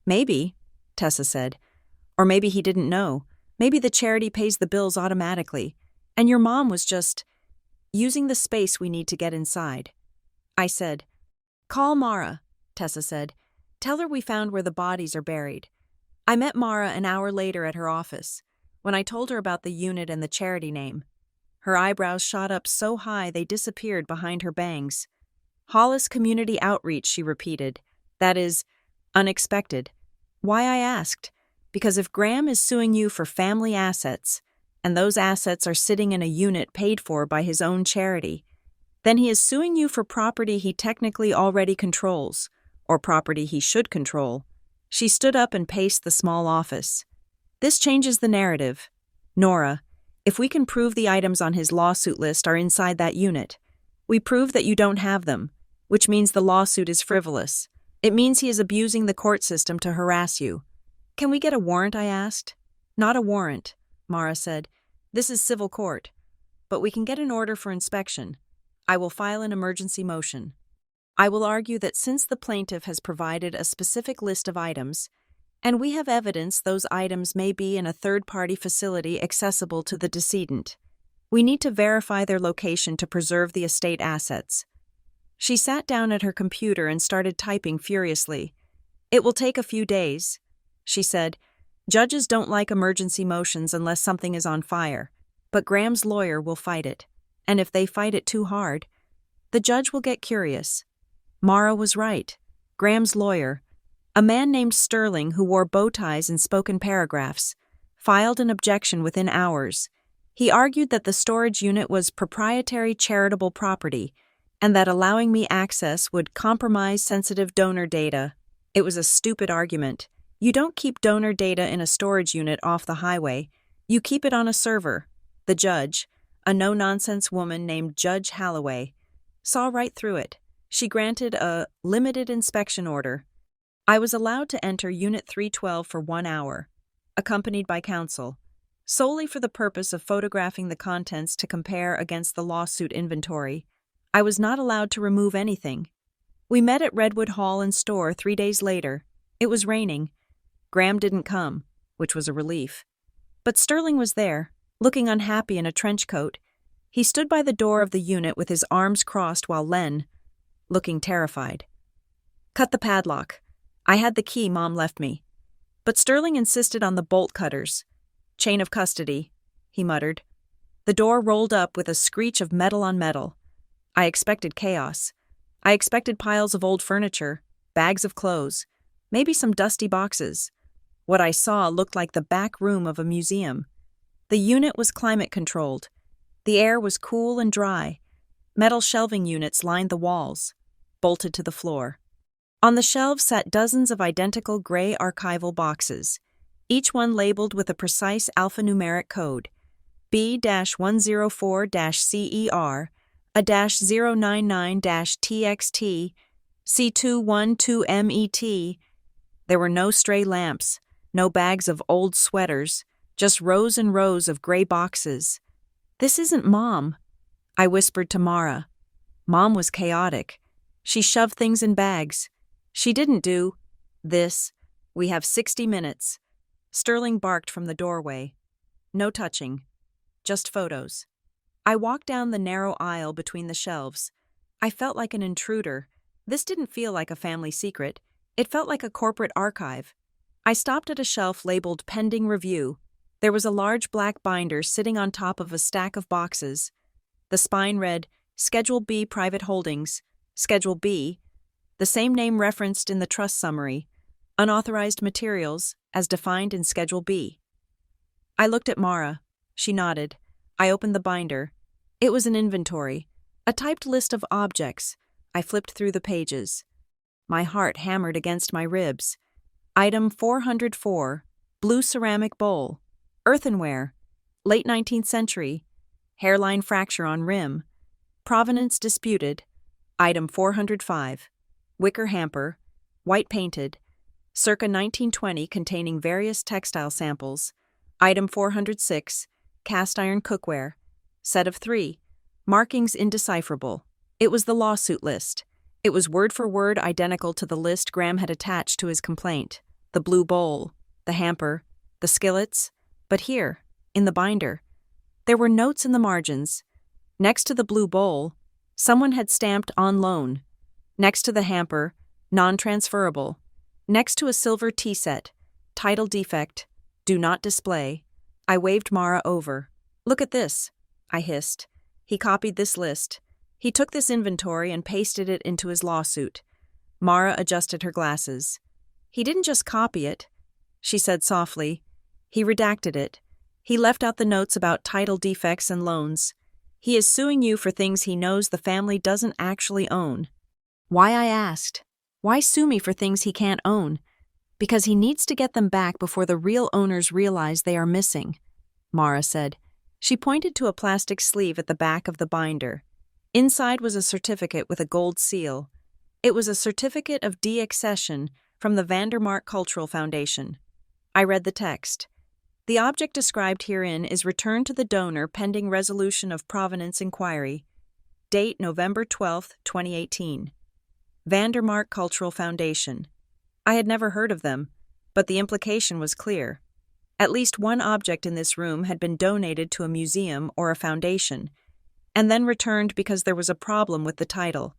Maybe, Tessa said. Or maybe he didn't know. Maybe the charity pays the bills automatically, and your mom was just using the space we need to get inside. I said, "Call Mara," Tessa said. "Tell her we found where the bodies are buried." I met Mara an hour later at her office, when I told her about the unit and the charity name. Her eyebrows shot up so high they disappeared behind her bangs. "Hollis Community Outreach," she repeated. "That is unexpected." Why, I asked. Because if Graham is suing you for family assets, and those assets are sitting in a unit paid for by his own charity, then he is suing you for property he technically already controls, or property he should control. She stood up and paced the small office. "This changes the narrative. Nora, if we can prove the items on his lawsuit list are inside that unit, we prove that you don't have them, which means the lawsuit is frivolous. It means he is abusing the court system to harass you." "Can we get a warrant?" I asked. "Not a warrant," Mara said. "This is civil court. But we can get an order for inspection. I will file an emergency motion. I will argue that since the plaintiff has provided a specific list of items, and we have evidence those items may be in a third-party facility accessible to the decedent, we need to verify their location to preserve the estate assets." She sat down at her computer and started typing furiously. "It will take a few days," she said. "Judges don't like emergency motions unless something is on fire, but Graham's lawyer will fight it. And if they fight it too hard, the judge will get curious." Mara was right. Graham's lawyer, a man named Sterling who wore bow ties and spoke in paragraphs, filed an objection within hours. He argued that the storage unit was proprietary charitable property and that allowing me access would compromise sensitive donor data. It was a stupid argument. You don't keep donor data in a storage unit off the highway. You keep it on a server. The judge, a no-nonsense woman named Judge Halloway, saw right through it. She granted a limited inspection order. I was allowed to enter Unit 312 for 1 hour, accompanied by counsel, solely for the purpose of photographing the contents to compare against the lawsuit inventory. I was not allowed to remove anything. We met at Redwood Hall and Store 3 days later. It was raining. Graham didn't come, which was a relief. But Sterling was there, looking unhappy in a trench coat. He stood by the door of the unit with his arms crossed while Len, looking terrified. "Cut the padlock. I had the key Mom left me." But Sterling insisted on the bolt cutters. "Chain of custody," he muttered. The door rolled up with a screech of metal on metal. I expected chaos. I expected piles of old furniture, bags of clothes, maybe some dusty boxes. What I saw looked like the back room of a museum. The unit was climate-controlled. The air was cool and dry. Metal shelving units lined the walls, bolted to the floor. On the shelves sat dozens of identical gray archival boxes, each one labeled with a precise alphanumeric code, B-104-CER, a -099-TXT, C212MET. There were no stray lamps, no bags of old sweaters, just rows and rows of gray boxes. "This isn't Mom," I whispered to Mara. Mom was chaotic. She shoved things in bags. "She didn't do this. We have 60 minutes. Sterling barked from the doorway. "No touching. Just photos." I walked down the narrow aisle between the shelves. I felt like an intruder. This didn't feel like a family secret. It felt like a corporate archive. I stopped at a shelf labeled Pending Review. There was a large black binder sitting on top of a stack of boxes. The spine read, Schedule B Private Holdings, Schedule B, the same name referenced in the trust summary, unauthorized materials, as defined in Schedule B. I looked at Mara. She nodded. I opened the binder. It was an inventory, a typed list of objects. I flipped through the pages. My heart hammered against my ribs. Item 404, blue ceramic bowl, earthenware, late 19th century, hairline fracture on rim, provenance disputed. Item 405, wicker hamper, white painted, circa 1920 containing various textile samples. Item 406, cast iron cookware, set of 3, Markings indecipherable. It was the lawsuit list. It was word for word identical to the list Graham had attached to his complaint. The blue bowl, the hamper, the skillets. But here, in the binder, there were notes in the margins. Next to the blue bowl, someone had stamped on loan. Next to the hamper, non-transferable. Next to a silver tea set, title defect, do not display. I waved Mara over. Look at this, I hissed. He copied this list. He took this inventory and pasted it into his lawsuit. Mara adjusted her glasses. He didn't just copy it, she said softly. He redacted it. He left out the notes about title defects and loans. He is suing you for things he knows the family doesn't actually own. Why, I asked. Why sue me for things he can't own? Because he needs to get them back before the real owners realize they are missing, Mara said. She pointed to a plastic sleeve at the back of the binder. Inside was a certificate with a gold seal. It was a certificate of de-accession from the Vandermark Cultural Foundation. I read the text. The object described herein is returned to the donor pending resolution of provenance inquiry. Date November 12, 2018. Vandermark Cultural Foundation. I had never heard of them, but the implication was clear. At least one object in this room had been donated to a museum or a foundation, and then returned because there was a problem with the title.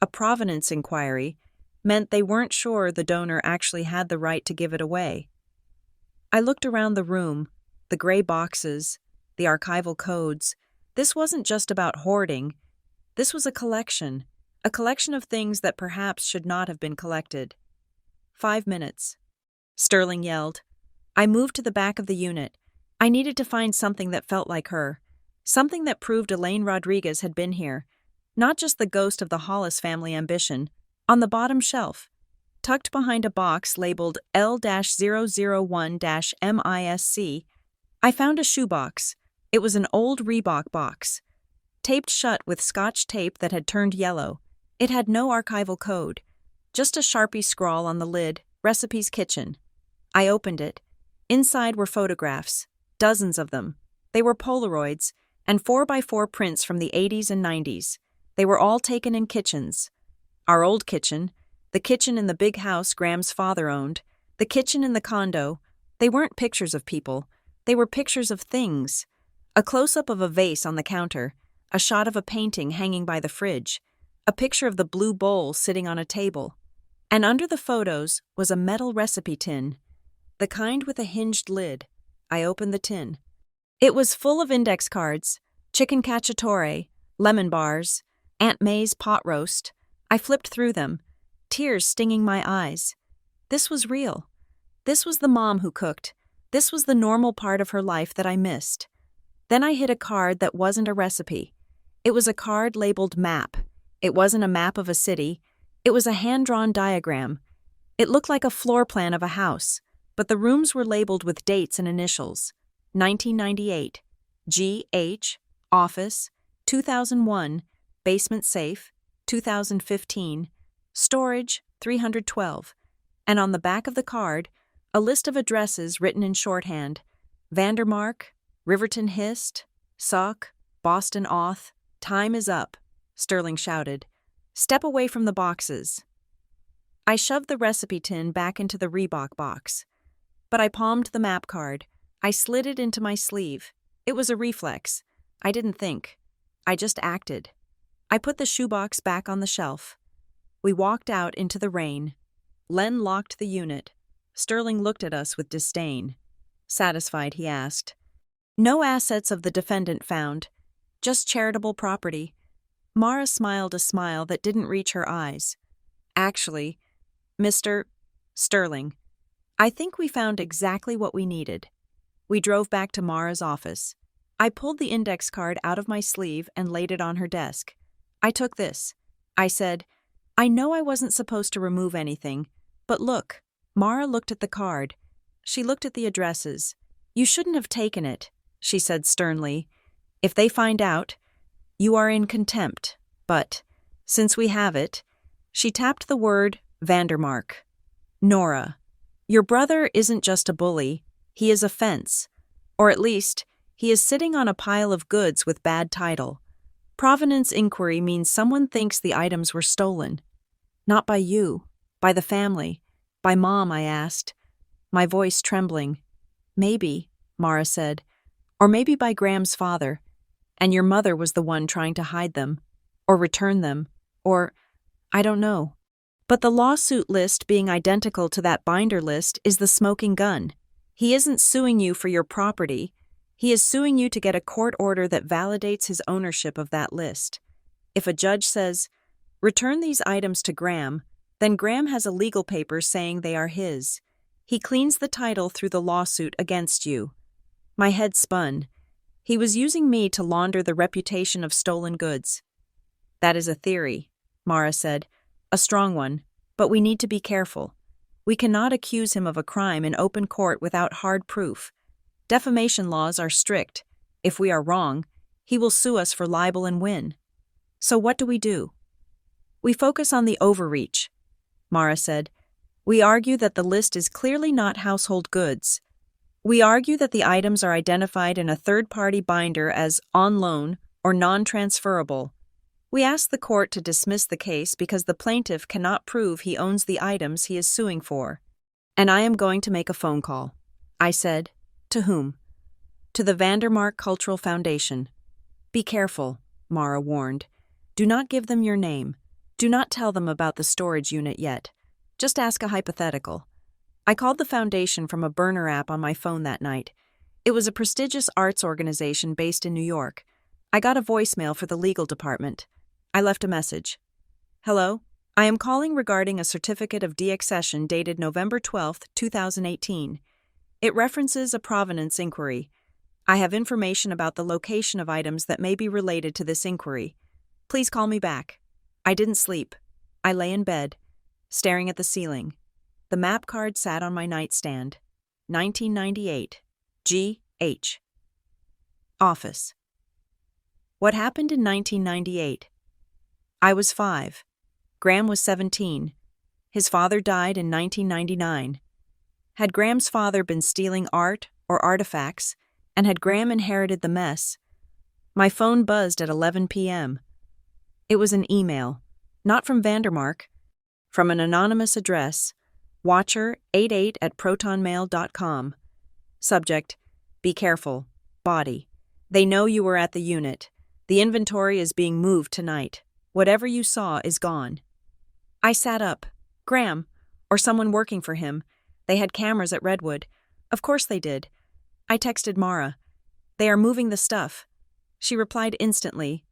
A provenance inquiry meant they weren't sure the donor actually had the right to give it away. I looked around the room, the gray boxes, the archival codes. This wasn't just about hoarding. This was a collection of things that perhaps should not have been collected. 5 minutes. Sterling yelled. I moved to the back of the unit. I needed to find something that felt like her. Something that proved Elaine Rodriguez had been here. Not just the ghost of the Hollis family ambition. On the bottom shelf, tucked behind a box labeled L-001-MISC, I found a shoebox. It was an old Reebok box, taped shut with Scotch tape that had turned yellow. It had no archival code, just a Sharpie scrawl on the lid, Recipes Kitchen. I opened it. Inside were photographs, dozens of them. They were Polaroids and 4x4 prints from the 80s and 90s. They were all taken in kitchens. Our old kitchen, the kitchen in the big house Graham's father owned, the kitchen in the condo. They weren't pictures of people. They were pictures of things. A close-up of a vase on the counter, a shot of a painting hanging by the fridge, a picture of the blue bowl sitting on a table. And under the photos was a metal recipe tin, the kind with a hinged lid. I opened the tin. It was full of index cards, chicken cacciatore, lemon bars, Aunt May's pot roast. I flipped through them, tears stinging my eyes. This was real. This was the mom who cooked. This was the normal part of her life that I missed. Then I hit a card that wasn't a recipe. It was a card labeled map. It wasn't a map of a city. It was a hand-drawn diagram. It looked like a floor plan of a house, but the rooms were labeled with dates and initials. 1998, G.H., office, 2001, basement safe, 2015, storage, 312, and on the back of the card, a list of addresses written in shorthand: Vandermark, Riverton Hist, Sauk, Boston Auth. Time is up, Sterling shouted. Step away from the boxes. I shoved the recipe tin back into the Reebok box. But I palmed the map card. I slid it into my sleeve. It was a reflex. I didn't think. I just acted. I put the shoebox back on the shelf. We walked out into the rain. Len locked the unit. Sterling looked at us with disdain. Satisfied, he asked. No assets of the defendant found. Just charitable property. Mara smiled a smile that didn't reach her eyes. Actually, Mr. Sterling, I think we found exactly what we needed. We drove back to Mara's office. I pulled the index card out of my sleeve and laid it on her desk. I took this. I said, I know I wasn't supposed to remove anything, but look. Mara looked at the card. She looked at the addresses. You shouldn't have taken it, she said sternly. If they find out, you are in contempt, but, since we have it, she tapped the word Vandermark. Nora, your brother isn't just a bully, he is a fence. Or at least, he is sitting on a pile of goods with bad title. Provenance inquiry means someone thinks the items were stolen. Not by you, by the family, by Mom, I asked, my voice trembling. Maybe, Mara said, or maybe by Graham's father, and your mother was the one trying to hide them, or return them, or, I don't know. But the lawsuit list being identical to that binder list is the smoking gun. He isn't suing you for your property. He is suing you to get a court order that validates his ownership of that list. If a judge says, return these items to Graham, then Graham has a legal paper saying they are his. He cleans the title through the lawsuit against you. My head spun. He was using me to launder the reputation of stolen goods. That is a theory, Mara said. A strong one, but we need to be careful. We cannot accuse him of a crime in open court without hard proof. Defamation laws are strict. If we are wrong, he will sue us for libel and win. So what do? We focus on the overreach, Mara said. We argue that the list is clearly not household goods. We argue that the items are identified in a third-party binder as on loan or non-transferable. We ask the court to dismiss the case because the plaintiff cannot prove he owns the items he is suing for. And I am going to make a phone call. I said, to whom? To the Vandermark Cultural Foundation. Be careful, Mara warned. Do not give them your name. Do not tell them about the storage unit yet. Just ask a hypothetical. I called the foundation from a burner app on my phone that night. It was a prestigious arts organization based in New York. I got a voicemail for the legal department. I left a message. Hello? I am calling regarding a certificate of deaccession dated November 12, 2018. It references a provenance inquiry. I have information about the location of items that may be related to this inquiry. Please call me back. I didn't sleep. I lay in bed, staring at the ceiling. The map card sat on my nightstand. 1998. G.H. Office. What happened in 1998? I was 5. Graham was 17. His father died in 1999. Had Graham's father been stealing art or artifacts, and had Graham inherited the mess? My phone buzzed at 11 p.m. It was an email, not from Vandermark, from an anonymous address, watcher88@protonmail.com. Subject, be careful, body. They know you were at the unit. The inventory is being moved tonight. Whatever you saw is gone. I sat up. Graham, or someone working for him. They had cameras at Redwood. Of course they did. I texted Mara. They are moving the stuff. She replied instantly.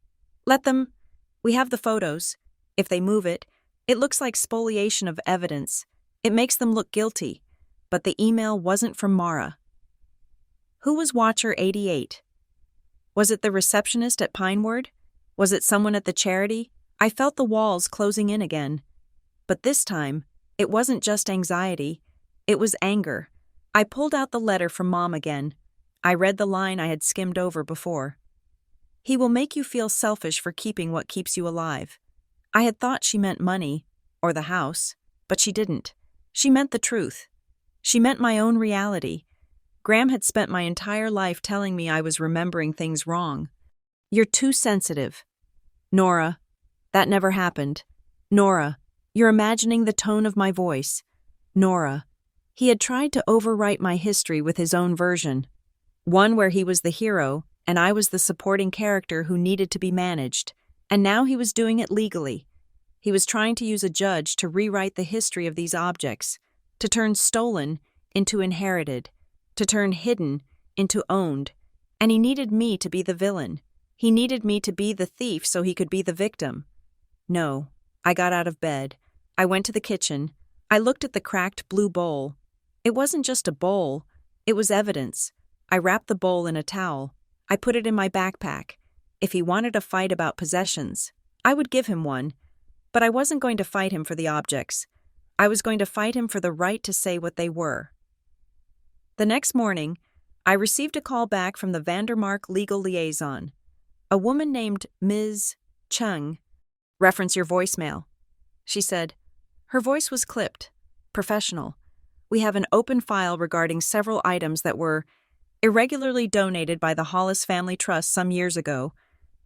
Let them. We have the photos. If they move it, it looks like spoliation of evidence. It makes them look guilty. But the email wasn't from Mara. Who was Watcher 88? Was it the receptionist at Pineward? Was it someone at the charity? I felt the walls closing in again. But this time, it wasn't just anxiety. It was anger. I pulled out the letter from Mom again. I read the line I had skimmed over before. He will make you feel selfish for keeping what keeps you alive. I had thought she meant money, or the house, but she didn't. She meant the truth. She meant my own reality. Graham had spent my entire life telling me I was remembering things wrong. You're too sensitive. Nora, that never happened. Nora, you're imagining the tone of my voice. Nora. He had tried to overwrite my history with his own version. One where he was the hero, and I was the supporting character who needed to be managed. And now he was doing it legally. He was trying to use a judge to rewrite the history of these objects, to turn stolen into inherited, to turn hidden into owned. And he needed me to be the villain. He needed me to be the thief so he could be the victim. No, I got out of bed. I went to the kitchen. I looked at the cracked blue bowl. It wasn't just a bowl. It was evidence. I wrapped the bowl in a towel. I put it in my backpack. If he wanted a fight about possessions, I would give him one. But I wasn't going to fight him for the objects. I was going to fight him for the right to say what they were. The next morning, I received a call back from the Vandermark legal liaison. A woman named Ms. Chung. Reference your voicemail, she said. Her voice was clipped, professional. We have an open file regarding several items that were irregularly donated by the Hollis Family Trust some years ago.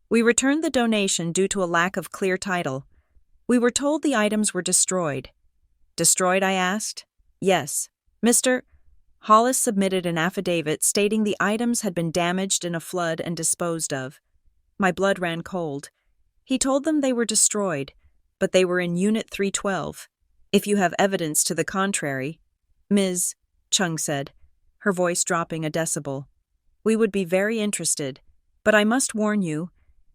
We returned the donation due to a lack of clear title. We were told the items were destroyed. Destroyed, I asked. Yes. Mr. Hollis submitted an affidavit stating the items had been damaged in a flood and disposed of. My blood ran cold. He told them they were destroyed, but they were in Unit 312. If you have evidence to the contrary, Ms. Chung said, her voice dropping a decibel. We would be very interested, but I must warn you,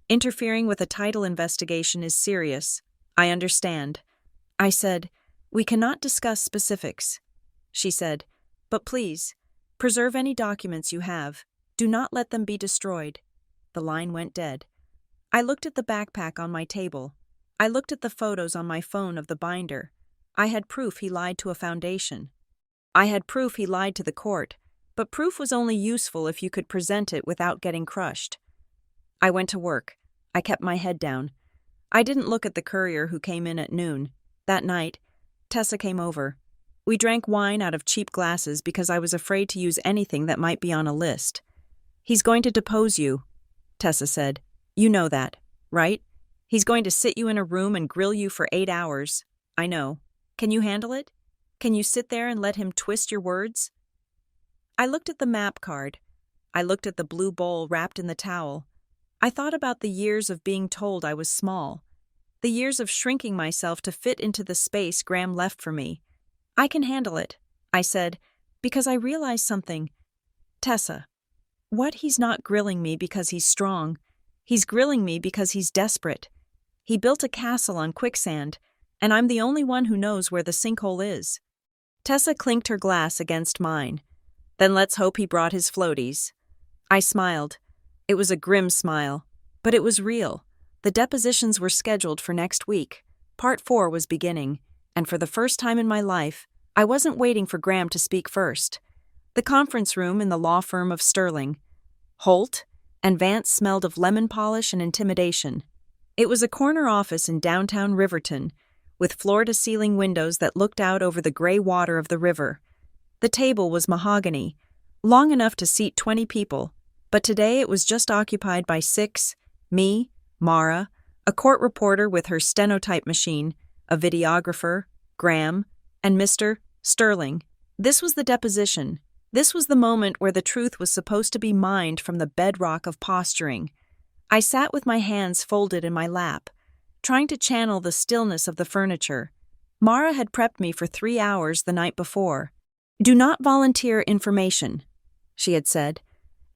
interfering with a title investigation is serious. I understand. I said, we cannot discuss specifics. She said, but please, preserve any documents you have. Do not let them be destroyed. The line went dead. I looked at the backpack on my table. I looked at the photos on my phone of the binder. I had proof he lied to a foundation. I had proof he lied to the court, but proof was only useful if you could present it without getting crushed. I went to work. I kept my head down. I didn't look at the courier who came in at noon. That night, Tessa came over. We drank wine out of cheap glasses because I was afraid to use anything that might be on a list. He's going to depose you, Tessa said. You know that, right? He's going to sit you in a room and grill you for 8 hours. I know. Can you handle it? Can you sit there and let him twist your words? I looked at the map card. I looked at the blue bowl wrapped in the towel. I thought about the years of being told I was small, the years of shrinking myself to fit into the space Graham left for me. I can handle it, I said, because I realized something. Tessa, what he's not grilling me because he's strong. He's grilling me because he's desperate. He built a castle on quicksand, and I'm the only one who knows where the sinkhole is. Tessa clinked her glass against mine. Then let's hope he brought his floaties. I smiled. It was a grim smile, but it was real. The depositions were scheduled for next week. Part 4 was beginning, and for the first time in my life, I wasn't waiting for Graham to speak first. The conference room in the law firm of Sterling. Holt and Vance smelled of lemon polish and intimidation. It was a corner office in downtown Riverton, with floor-to-ceiling windows that looked out over the gray water of the river. The table was mahogany, long enough to seat 20 people, but today it was just occupied by 6, me, Mara, a court reporter with her stenotype machine, a videographer, Graham, and Mr. Sterling. This was the deposition. This was the moment where the truth was supposed to be mined from the bedrock of posturing. I sat with my hands folded in my lap, trying to channel the stillness of the furniture. Mara had prepped me for 3 hours the night before. Do not volunteer information, she had said.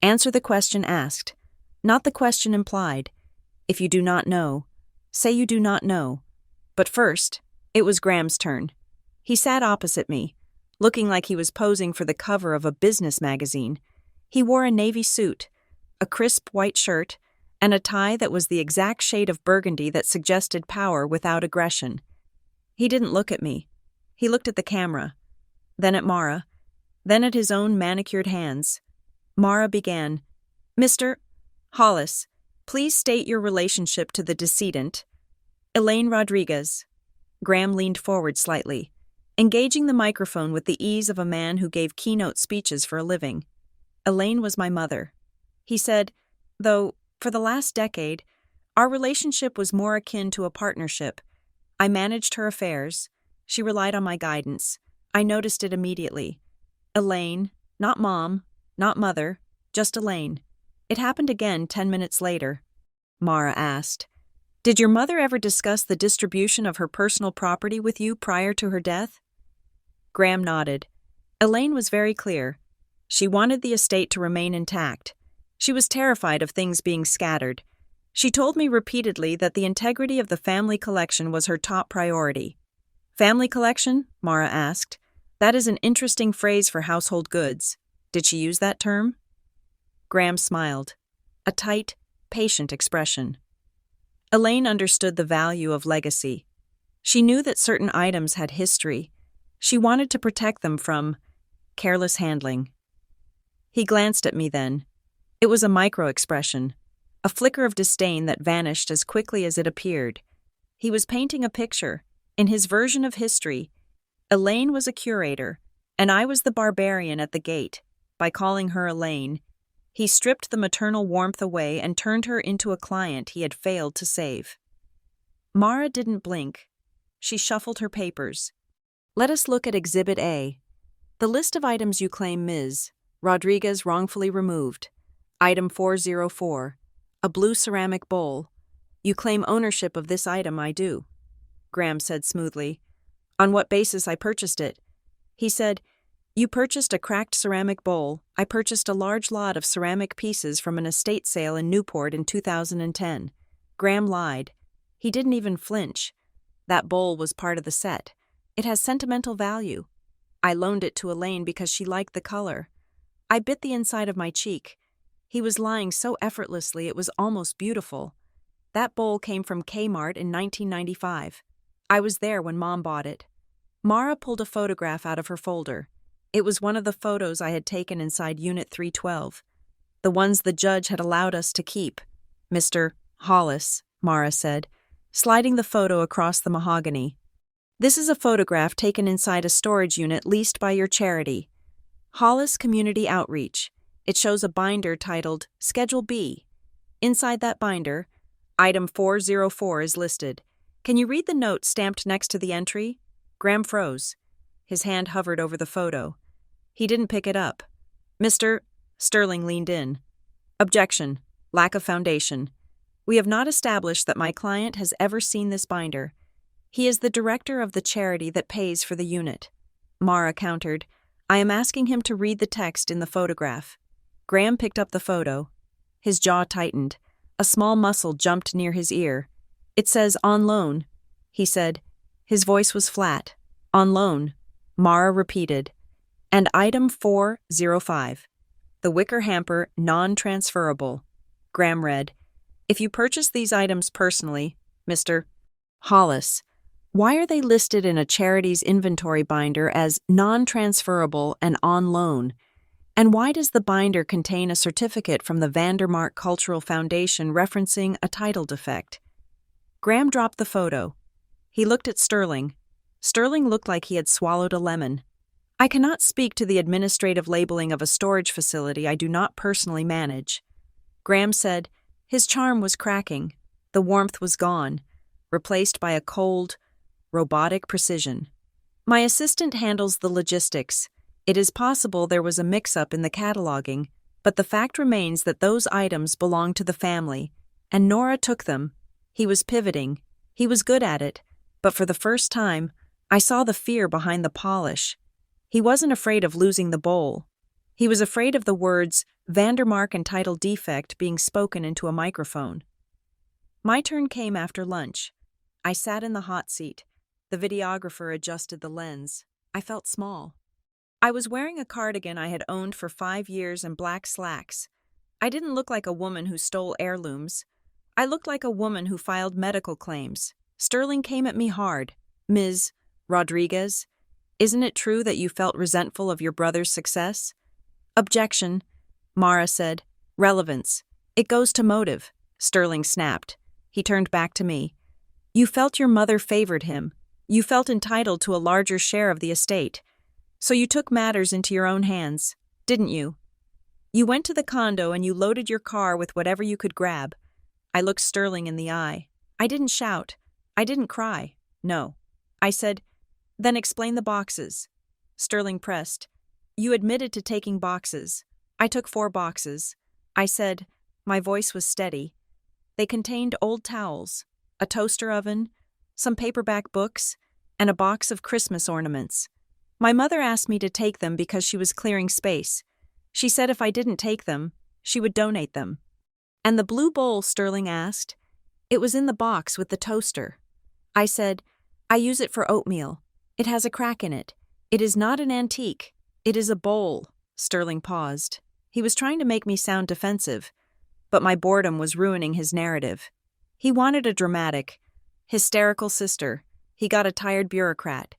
Answer the question asked, not the question implied. If you do not know, say you do not know. But first, it was Graham's turn. He sat opposite me, looking like he was posing for the cover of a business magazine. He wore a navy suit, a crisp white shirt, and a tie that was the exact shade of burgundy that suggested power without aggression. He didn't look at me. He looked at the camera, then at Mara, then at his own manicured hands. Mara began, Mr. Hollis, please state your relationship to the decedent. Elaine Rodriguez. Graham leaned forward slightly, engaging the microphone with the ease of a man who gave keynote speeches for a living. Elaine was my mother. He said, though, for the last decade, our relationship was more akin to a partnership. I managed her affairs. She relied on my guidance. I noticed it immediately. Elaine, not mom, not mother, just Elaine. It happened again 10 minutes later. Mara asked, did your mother ever discuss the distribution of her personal property with you prior to her death? Graham nodded. Elaine was very clear. She wanted the estate to remain intact. She was terrified of things being scattered. She told me repeatedly that the integrity of the family collection was her top priority. Family collection? Mara asked. That is an interesting phrase for household goods. Did she use that term? Graham smiled. A tight, patient expression. Elaine understood the value of legacy. She knew that certain items had history. She wanted to protect them from careless handling. He glanced at me then. It was a micro-expression, a flicker of disdain that vanished as quickly as it appeared. He was painting a picture. In his version of history, Elaine was a curator, and I was the barbarian at the gate. By calling her Elaine, He stripped the maternal warmth away and turned her into a client he had failed to save. Mara didn't blink. She shuffled her papers. Let us look at Exhibit A. The list of items you claim Ms. Rodriguez wrongfully removed. Item 404. A blue ceramic bowl. You claim ownership of this item, I do. Graham said smoothly. On what basis I purchased it? He said, You purchased a cracked ceramic bowl. I purchased a large lot of ceramic pieces from an estate sale in Newport in 2010. Graham lied. He didn't even flinch. That bowl was part of the set. It has sentimental value. I loaned it to Elaine because she liked the color. I bit the inside of my cheek. He was lying so effortlessly it was almost beautiful. That bowl came from Kmart in 1995. I was there when Mom bought it. Mara pulled a photograph out of her folder. It was one of the photos I had taken inside Unit 312. The ones the judge had allowed us to keep. Mr. Hollis, Mara said, sliding the photo across the mahogany. This is a photograph taken inside a storage unit leased by your charity. Hollis Community Outreach. It shows a binder titled Schedule B. Inside that binder, Item 404 is listed. Can you read the note stamped next to the entry? Graham froze. His hand hovered over the photo. He didn't pick it up. Mr. Sterling leaned in. Objection. Lack of foundation. We have not established that my client has ever seen this binder. He is the director of the charity that pays for the unit. Mara countered. I am asking him to read the text in the photograph. Graham picked up the photo. His jaw tightened. A small muscle jumped near his ear. It says on loan, he said. His voice was flat. On loan. Mara repeated. And item 405. The wicker hamper, non-transferable. Graham read. If you purchase these items personally, Mr. Hollis, why are they listed in a charity's inventory binder as non-transferable and on loan? And why does the binder contain a certificate from the Vandermark Cultural Foundation referencing a title defect? Graham dropped the photo. He looked at Sterling. Sterling looked like he had swallowed a lemon. I cannot speak to the administrative labeling of a storage facility I do not personally manage. Graham said his charm was cracking. The warmth was gone, replaced by a cold, robotic precision. My assistant handles the logistics. It is possible there was a mix-up in the cataloging, but the fact remains that those items belong to the family, and Nora took them. He was pivoting. He was good at it, but for the first time, I saw the fear behind the polish. He wasn't afraid of losing the bowl. He was afraid of the words Vandermark and title defect being spoken into a microphone. My turn came after lunch. I sat in the hot seat. The videographer adjusted the lens. I felt small. I was wearing a cardigan I had owned for 5 years and black slacks. I didn't look like a woman who stole heirlooms. I looked like a woman who filed medical claims. Sterling came at me hard. Ms. Rodriguez, isn't it true that you felt resentful of your brother's success? Objection, Mara said. Relevance. It goes to motive. Sterling snapped. He turned back to me. You felt your mother favored him. You felt entitled to a larger share of the estate. So you took matters into your own hands, didn't you? You went to the condo and you loaded your car with whatever you could grab. I looked Sterling in the eye. I didn't shout. I didn't cry. No. I said, then explain the boxes. Sterling pressed. You admitted to taking boxes. I took 4 boxes. I said, my voice was steady. They contained old towels, a toaster oven, some paperback books, and a box of Christmas ornaments. My mother asked me to take them because she was clearing space. She said if I didn't take them, she would donate them. And the blue bowl, Sterling asked. It was in the box with the toaster. I said, I use it for oatmeal. It has a crack in it. It is not an antique. It is a bowl. Sterling paused. He was trying to make me sound defensive, but my boredom was ruining his narrative. He wanted a dramatic, hysterical sister. He got a tired bureaucrat.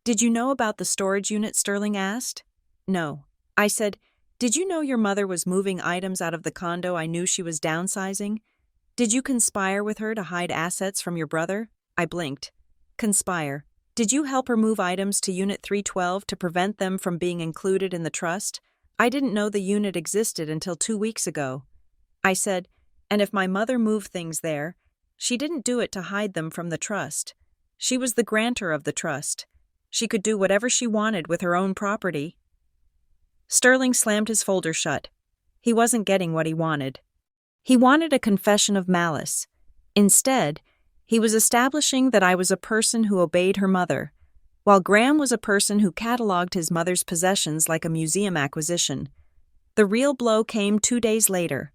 Did you know about the storage unit? Sterling asked. No. I said, did you know your mother was moving items out of the condo I knew she was downsizing? Did you conspire with her to hide assets from your brother? I blinked. Conspire. Did you help her move items to Unit 312 to prevent them from being included in the trust? I didn't know the unit existed until 2 weeks ago. I said, and if my mother moved things there, she didn't do it to hide them from the trust. She was the grantor of the trust. She could do whatever she wanted with her own property. Sterling slammed his folder shut. He wasn't getting what he wanted. He wanted a confession of malice. Instead, he was establishing that I was a person who obeyed her mother, while Graham was a person who cataloged his mother's possessions like a museum acquisition. The real blow came 2 days later.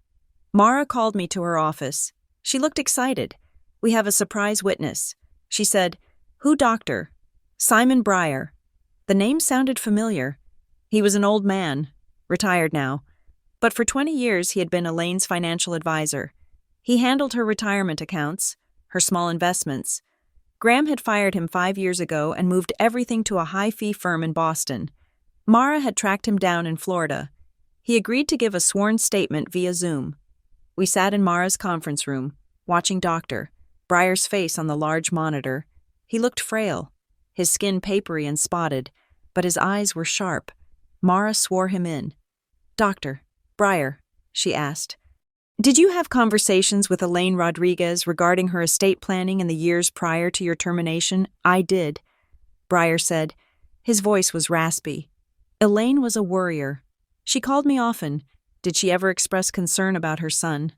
Mara called me to her office. She looked excited. "We have a surprise witness." She said, "Who, doctor?" "Simon Breyer." The name sounded familiar. He was an old man, retired now. But for 20 years he had been Elaine's financial advisor. He handled her retirement accounts, her small investments. Graham had fired him 5 years ago and moved everything to a high-fee firm in Boston. Mara had tracked him down in Florida. He agreed to give a sworn statement via Zoom. We sat in Mara's conference room, watching Dr. Breyer's face on the large monitor. He looked frail, his skin papery and spotted, but his eyes were sharp. Mara swore him in. "Dr. Breyer," she asked, "did you have conversations with Elaine Rodriguez regarding her estate planning in the years prior to your termination?" "I did," Breyer said. His voice was raspy. "Elaine was a worrier. She called me often. Did she ever express concern about her son?"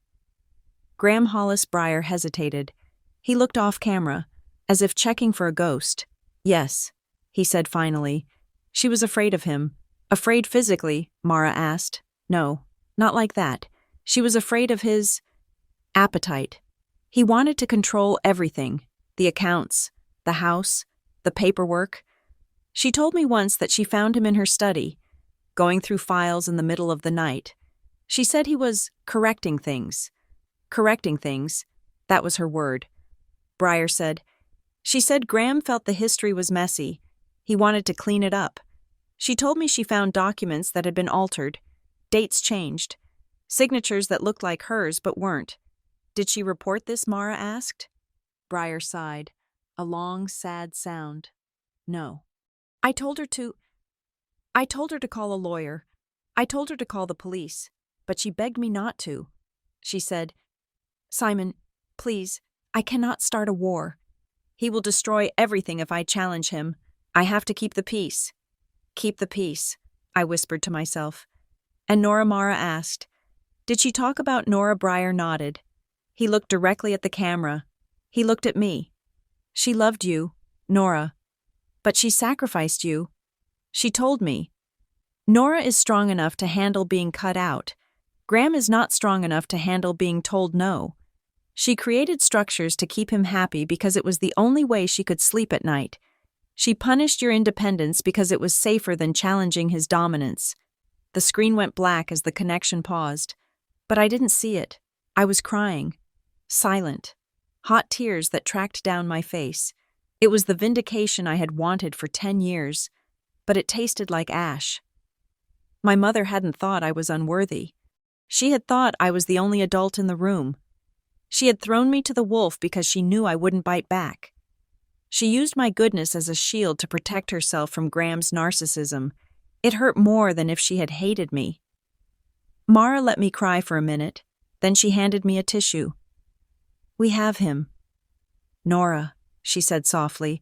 Graham Hollis Breyer hesitated. He looked off camera, as if checking for a ghost. "Yes," he said finally. "She was afraid of him." "Afraid physically?" Mara asked. "No, not like that. She was afraid of his appetite. He wanted to control everything, the accounts, the house, the paperwork. She told me once that she found him in her study, going through files in the middle of the night. She said he was correcting things. Correcting things, that was her word. Breyer said, "She said Graham felt the history was messy. He wanted to clean it up. She told me she found documents that had been altered, dates changed, signatures that looked like hers but weren't." "Did she report this?" Mara asked. Breyer sighed, a long, sad sound. "No. I told her to call a lawyer. I told her to call the police, but she begged me not to. She said, 'Simon, please, I cannot start a war. He will destroy everything if I challenge him. I have to keep the peace.'" "Keep the peace," I whispered to myself. And Nora Mara asked, "Did she talk about?" Nora Breyer nodded. He looked directly at the camera. He looked at me. "She loved you, Nora. But she sacrificed you. She told me. Nora is strong enough to handle being cut out. Graham is not strong enough to handle being told no. She created structures to keep him happy because it was the only way she could sleep at night. She punished your independence because it was safer than challenging his dominance." The screen went black as the connection paused. But I didn't see it. I was crying. Silent. Hot tears that tracked down my face. It was the vindication I had wanted for 10 years. But it tasted like ash. My mother hadn't thought I was unworthy. She had thought I was the only adult in the room. She had thrown me to the wolf because she knew I wouldn't bite back. She used my goodness as a shield to protect herself from Graham's narcissism. It hurt more than if she had hated me. Mara let me cry for a minute, then she handed me a tissue. "We have him." "Nora," she said softly,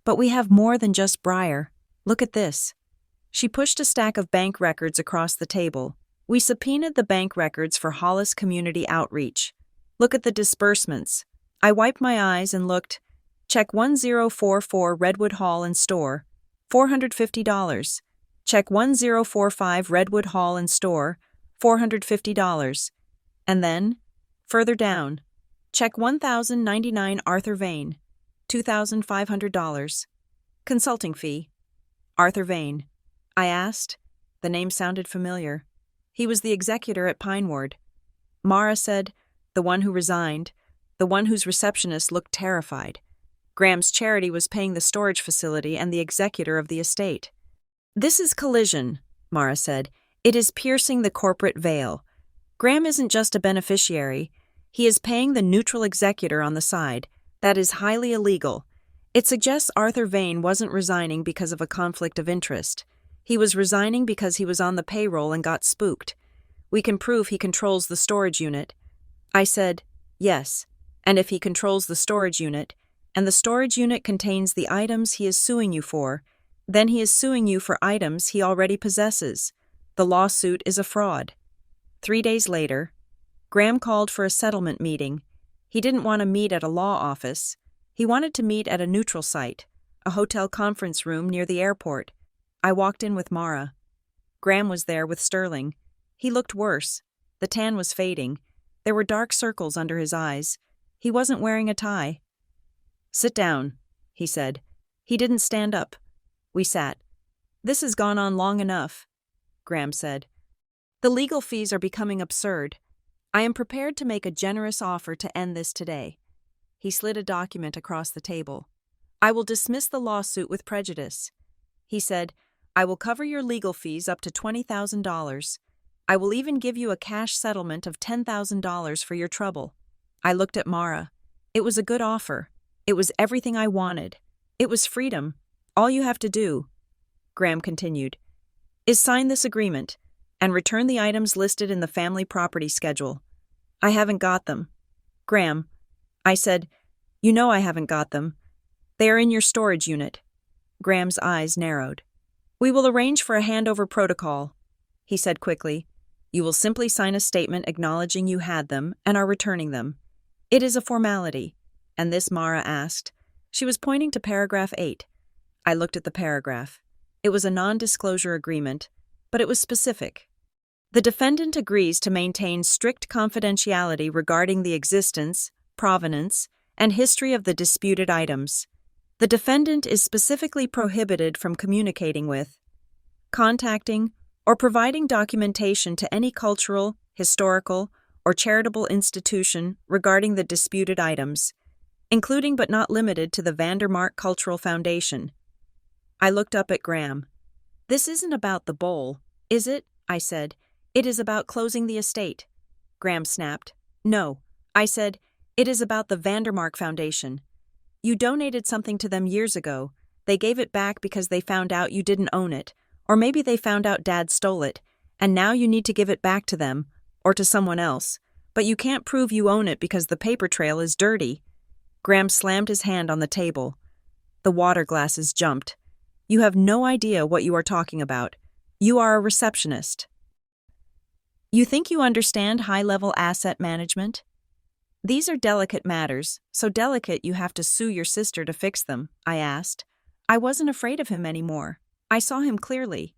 "but we have more than just Breyer. Look at this." She pushed a stack of bank records across the table. "We subpoenaed the bank records for Hollis Community Outreach. Look at the disbursements." I wiped my eyes and looked. Check 1044 Redwood Hall and Store, $450. Check 1045 Redwood Hall and Store, $450. And then, further down, check 1099 Arthur Vane, $2,500. Consulting fee. "Arthur Vane," I asked. The name sounded familiar. He was the executor at Pinewood. Mara said, "The one who resigned, the one whose receptionist looked terrified. Graham's charity was paying the storage facility and the executor of the estate." "This is collision," Mara said. "It is piercing the corporate veil. Graham isn't just a beneficiary. He is paying the neutral executor on the side. That is highly illegal. It suggests Arthur Vane wasn't resigning because of a conflict of interest. He was resigning because he was on the payroll and got spooked. We can prove he controls the storage unit. I said, yes, and if he controls the storage unit, and the storage unit contains the items he is suing you for, then he is suing you for items he already possesses. The lawsuit is a fraud. 3 days later, Graham called for a settlement meeting. He didn't want to meet at a law office. He wanted to meet at a neutral site, a hotel conference room near the airport. I walked in with Mara. Graham was there with Sterling. He looked worse. The tan was fading. There were dark circles under his eyes. He wasn't wearing a tie. "Sit down," he said. He didn't stand up. We sat. "This has gone on long enough," Graham said. "The legal fees are becoming absurd. I am prepared to make a generous offer to end this today." He slid a document across the table. "I will dismiss the lawsuit with prejudice." He said, "I will cover your legal fees up to $20,000. I will even give you a cash settlement of $10,000 for your trouble." I looked at Mara. It was a good offer. It was everything I wanted. It was freedom. "All you have to do," Graham continued, "is sign this agreement and return the items listed in the family property schedule." "I haven't got them." "Graham," I said, "you know I haven't got them. They are in your storage unit." Graham's eyes narrowed. "We will arrange for a handover protocol," he said quickly. "You will simply sign a statement acknowledging you had them and are returning them. It is a formality." "And this?" Mara asked. She was pointing to paragraph 8. I looked at the paragraph. It was a non-disclosure agreement, but it was specific. "The defendant agrees to maintain strict confidentiality regarding the existence, provenance, and history of the disputed items. The defendant is specifically prohibited from communicating with, contacting, or providing documentation to any cultural, historical, or charitable institution regarding the disputed items, including but not limited to the Vandermark Cultural Foundation." I looked up at Graham. "This isn't about the bowl, is it?" I said. "It is about closing the estate." Graham snapped. "No," I said, "it is about the Vandermark Foundation. You donated something to them years ago. They gave it back because they found out you didn't own it, or maybe they found out Dad stole it, and now you need to give it back to them, or to someone else. But you can't prove you own it because the paper trail is dirty." Graham slammed his hand on the table. The water glasses jumped. "You have no idea what you are talking about. You are a receptionist. You think you understand high-level asset management? These are delicate matters, so delicate you have to sue your sister to fix them," I asked. I wasn't afraid of him anymore. I saw him clearly.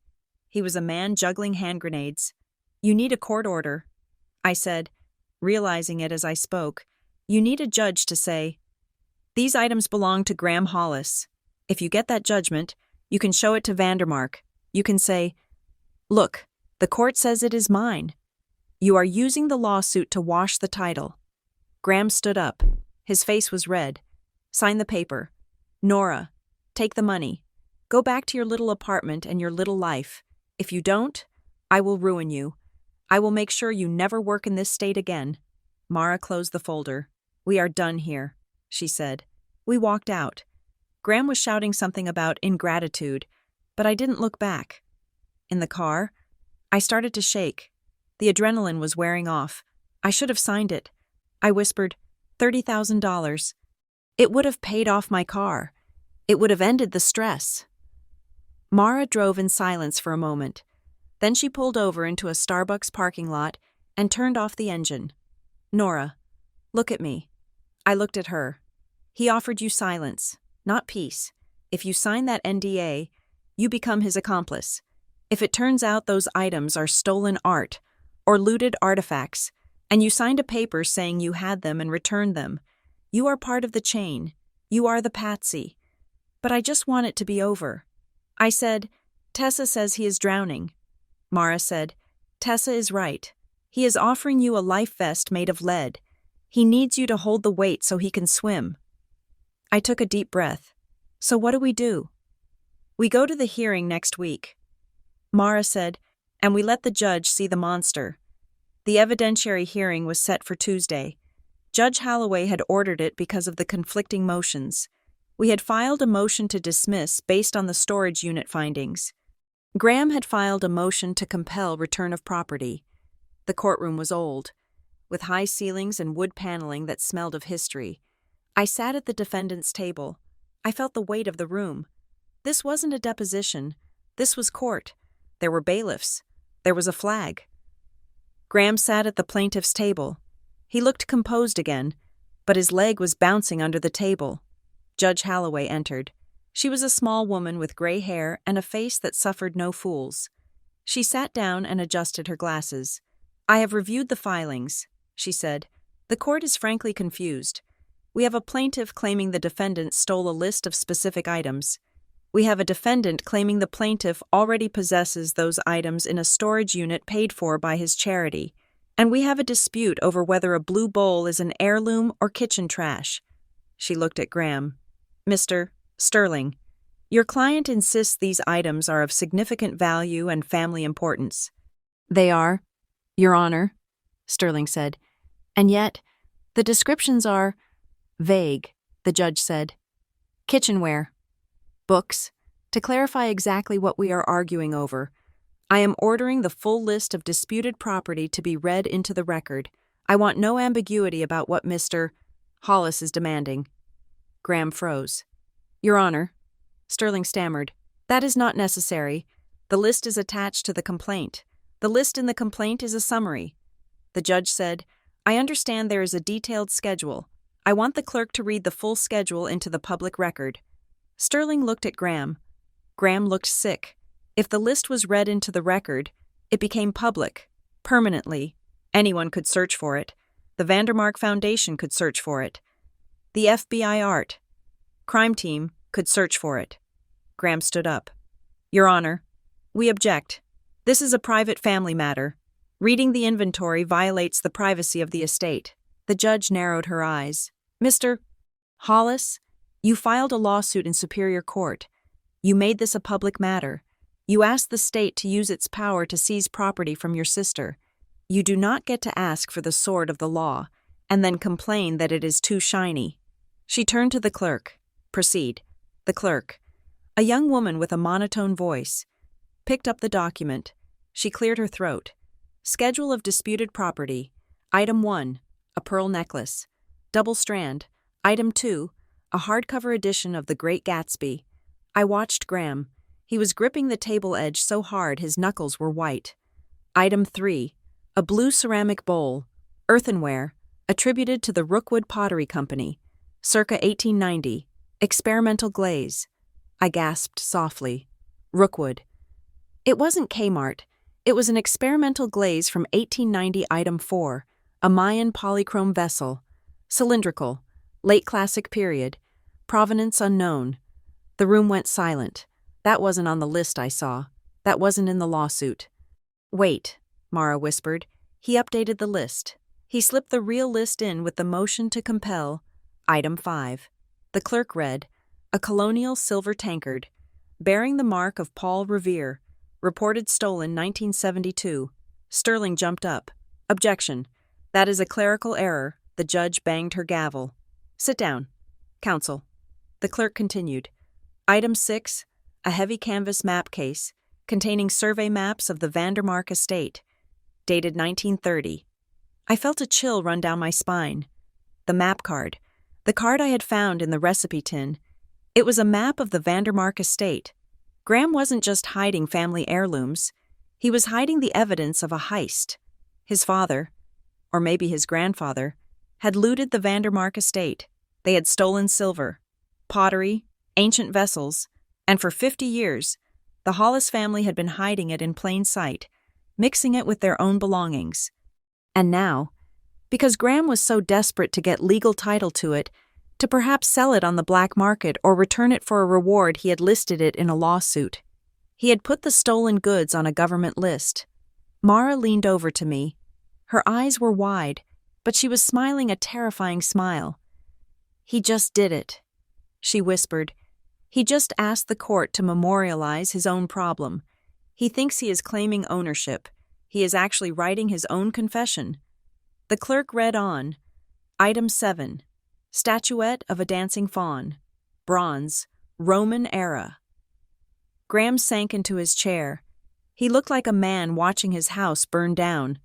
He was a man juggling hand grenades. "You need a court order," I said, realizing it as I spoke. "You need a judge to say, 'These items belong to Graham Hollis.' If you get that judgment, you can show it to Vandermark. You can say, 'Look, the court says it is mine.' You are using the lawsuit to wash the title." Graham stood up. His face was red. "Sign the paper. Nora, take the money. Go back to your little apartment and your little life. If you don't, I will ruin you. I will make sure you never work in this state again." Mara closed the folder. "We are done here," she said. We walked out. Graham was shouting something about ingratitude, but I didn't look back. In the car, I started to shake. The adrenaline was wearing off. I should have signed it. I whispered, $30,000. It would have paid off my car. It would have ended the stress. Mara drove in silence for a moment. Then she pulled over into a Starbucks parking lot and turned off the engine. "Nora, look at me." I looked at her. "He offered you silence, not peace. If you sign that NDA, you become his accomplice. If it turns out those items are stolen art or looted artifacts, and you signed a paper saying you had them and returned them, you are part of the chain. You are the patsy. But I just want it to be over." I said, "Tessa says he is drowning." Mara said, "Tessa is right. He is offering you a life vest made of lead. He needs you to hold the weight so he can swim." I took a deep breath. "So what do we do?" "We go to the hearing next week." Mara said, "And we let the judge see the monster." The evidentiary hearing was set for Tuesday. Judge Holloway had ordered it because of the conflicting motions. We had filed a motion to dismiss based on the storage unit findings. Graham had filed a motion to compel return of property. The courtroom was old, with high ceilings and wood paneling that smelled of history. I sat at the defendant's table. I felt the weight of the room. This wasn't a deposition. This was court. There were bailiffs. There was a flag. Graham sat at the plaintiff's table. He looked composed again, but his leg was bouncing under the table. Judge Holloway entered. She was a small woman with gray hair and a face that suffered no fools. She sat down and adjusted her glasses. "I have reviewed the filings," she said. "The court is frankly confused. We have a plaintiff claiming the defendant stole a list of specific items. We have a defendant claiming the plaintiff already possesses those items in a storage unit paid for by his charity. And we have a dispute over whether a blue bowl is an heirloom or kitchen trash." She looked at Graham. "Mr. Sterling, your client insists these items are of significant value and family importance." "They are, Your Honor," Sterling said. "And yet, the descriptions are vague," the judge said. "Kitchenware. Books. To clarify exactly what we are arguing over, I am ordering the full list of disputed property to be read into the record. I want no ambiguity about what Mr. Hollis is demanding." Graham froze. "Your Honor," Sterling stammered, "that is not necessary. The list is attached to the complaint. The list in the complaint is a summary." The judge said, "I understand there is a detailed schedule. I want the clerk to read the full schedule into the public record." Sterling looked at Graham. Graham looked sick. If the list was read into the record, it became public, permanently. Anyone could search for it. The Vandermark Foundation could search for it. The FBI art crime team could search for it. Graham stood up. "Your Honor, we object. This is a private family matter. Reading the inventory violates the privacy of the estate." The judge narrowed her eyes. "Mr. Hollis, you filed a lawsuit in Superior Court. You made this a public matter. You asked the state to use its power to seize property from your sister. You do not get to ask for the sword of the law and then complain that it is too shiny." She turned to the clerk. "Proceed." The clerk, a young woman with a monotone voice, picked up the document. She cleared her throat. "Schedule of disputed property. Item 1, a pearl necklace. Double strand. Item 2, a hardcover edition of The Great Gatsby." I watched Graham. He was gripping the table edge so hard his knuckles were white. "Item 3, a blue ceramic bowl, earthenware, attributed to the Rookwood Pottery Company, circa 1890, experimental glaze." I gasped softly. Rookwood. It wasn't Kmart. It was an experimental glaze from 1890. Item 4, a Mayan polychrome vessel, cylindrical, late classic period, provenance unknown. The room went silent. That wasn't on the list I saw. That wasn't in the lawsuit. "Wait," Mara whispered. He updated the list. He slipped the real list in with the motion to compel. Item 5. The clerk read, "A colonial silver tankard, bearing the mark of Paul Revere, reported stolen 1972. Sterling jumped up. "Objection. That is a clerical error." The judge banged her gavel. "Sit down. Counsel." The clerk continued. Item 6, a heavy canvas map case containing survey maps of the Vandermark estate, dated 1930. I felt a chill run down my spine. The map card. The card I had found in the recipe tin. It was a map of the Vandermark estate. Graham wasn't just hiding family heirlooms. He was hiding the evidence of a heist. His father, or maybe his grandfather, had looted the Vandermark estate. They had stolen silver, pottery, ancient vessels, and for 50 years, the Hollis family had been hiding it in plain sight, mixing it with their own belongings. And now, because Graham was so desperate to get legal title to it, to perhaps sell it on the black market or return it for a reward, he had listed it in a lawsuit. He had put the stolen goods on a government list. Mara leaned over to me. Her eyes were wide, but she was smiling a terrifying smile. "He just did it," she whispered. "He just asked the court to memorialize his own problem. He thinks he is claiming ownership. He is actually writing his own confession." The clerk read on. Item 7. Statuette of a dancing faun. Bronze. Roman era. Graham sank into his chair. He looked like a man watching his house burn down,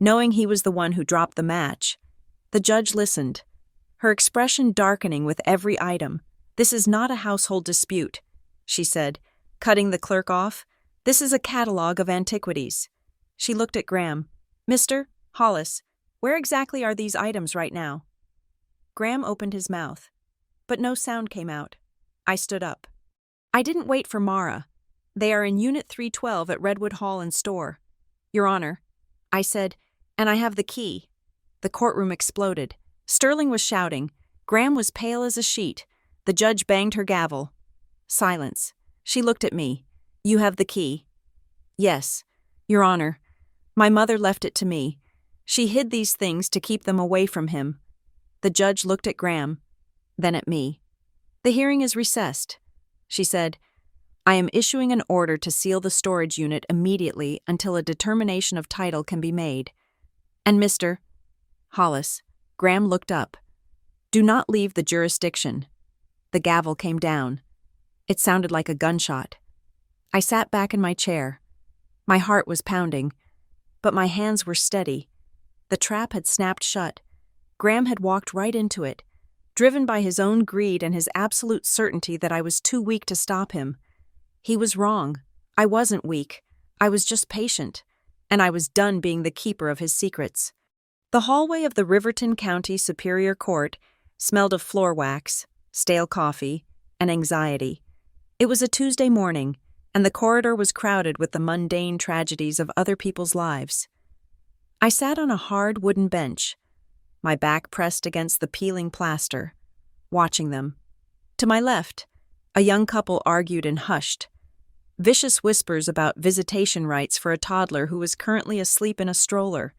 knowing he was the one who dropped the match. The judge listened, her expression darkening with every item. "This is not a household dispute," she said, cutting the clerk off. "This is a catalogue of antiquities." She looked at Graham. "Mr. Hollis, where exactly are these items right now?" Graham opened his mouth, but no sound came out. I stood up. "I didn't wait for Mara. They are in Unit 312 at Redwood Hall and Store." "Your Honor," I said, "and I have the key." The courtroom exploded. Sterling was shouting. Graham was pale as a sheet. The judge banged her gavel. Silence. She looked at me. "You have the key?" "Yes, Your Honor. My mother left it to me. She hid these things to keep them away from him." The judge looked at Graham, then at me. "The hearing is recessed," she said. "I am issuing an order to seal the storage unit immediately until a determination of title can be made. And Mr. Hollis," Graham looked up, "do not leave the jurisdiction." The gavel came down. It sounded like a gunshot. I sat back in my chair. My heart was pounding, but my hands were steady. The trap had snapped shut. Graham had walked right into it, driven by his own greed and his absolute certainty that I was too weak to stop him. He was wrong. I wasn't weak. I was just patient, and I was done being the keeper of his secrets. The hallway of the Riverton County Superior Court smelled of floor wax, stale coffee, and anxiety. It was a Tuesday morning, and the corridor was crowded with the mundane tragedies of other people's lives. I sat on a hard wooden bench, my back pressed against the peeling plaster, watching them. To my left, a young couple argued and hushed. Vicious whispers about visitation rights for a toddler who was currently asleep in a stroller,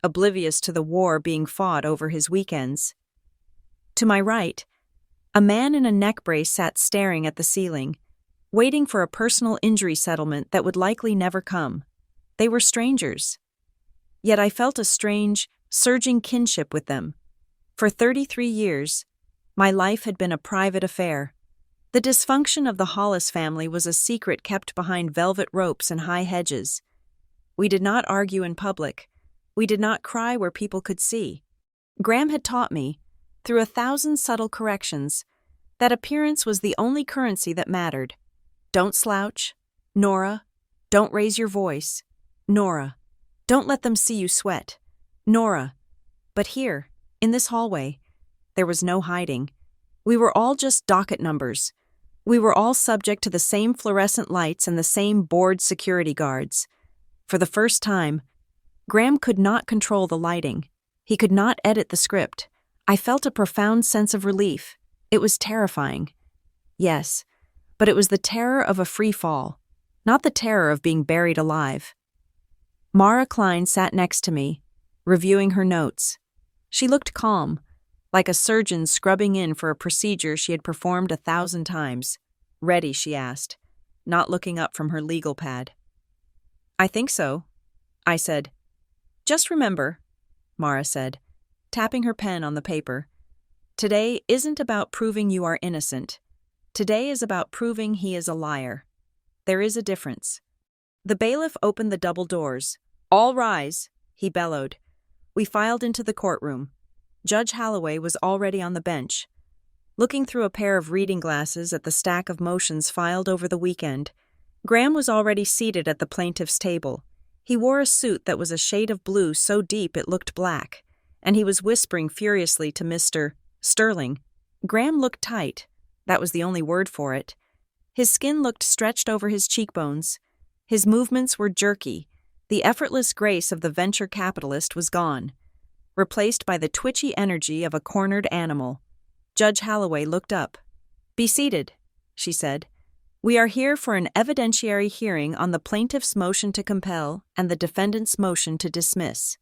oblivious to the war being fought over his weekends. To my right, a man in a neck brace sat staring at the ceiling, waiting for a personal injury settlement that would likely never come. They were strangers. Yet I felt a strange, surging kinship with them. For 33 years, my life had been a private affair. The dysfunction of the Hollis family was a secret kept behind velvet ropes and high hedges. We did not argue in public. We did not cry where people could see. Graham had taught me, through 1,000 subtle corrections, that appearance was the only currency that mattered. Don't slouch. Nora, don't raise your voice. Nora, don't let them see you sweat. Nora. But here, in this hallway, there was no hiding. We were all just docket numbers. We were all subject to the same fluorescent lights and the same bored security guards. For the first time, Graham could not control the lighting. He could not edit the script. I felt a profound sense of relief. It was terrifying. Yes, but it was the terror of a free fall, not the terror of being buried alive. Mara Klein sat next to me, reviewing her notes. She looked calm, like a surgeon scrubbing in for a procedure she had performed 1,000 times. "Ready?" she asked, not looking up from her legal pad. "I think so," I said. "Just remember," Mara said, tapping her pen on the paper, "today isn't about proving you are innocent. Today is about proving he is a liar. There is a difference." The bailiff opened the double doors. "All rise," he bellowed. We filed into the courtroom. Judge Holloway was already on the bench. Looking through a pair of reading glasses at the stack of motions filed over the weekend, Graham was already seated at the plaintiff's table. He wore a suit that was a shade of blue so deep it looked black, and he was whispering furiously to Mr. Sterling. Graham looked tight. That was the only word for it. His skin looked stretched over his cheekbones. His movements were jerky. The effortless grace of the venture capitalist was gone, replaced by the twitchy energy of a cornered animal. Judge Holloway looked up. "Be seated," she said. "We are here for an evidentiary hearing on the plaintiff's motion to compel and the defendant's motion to dismiss."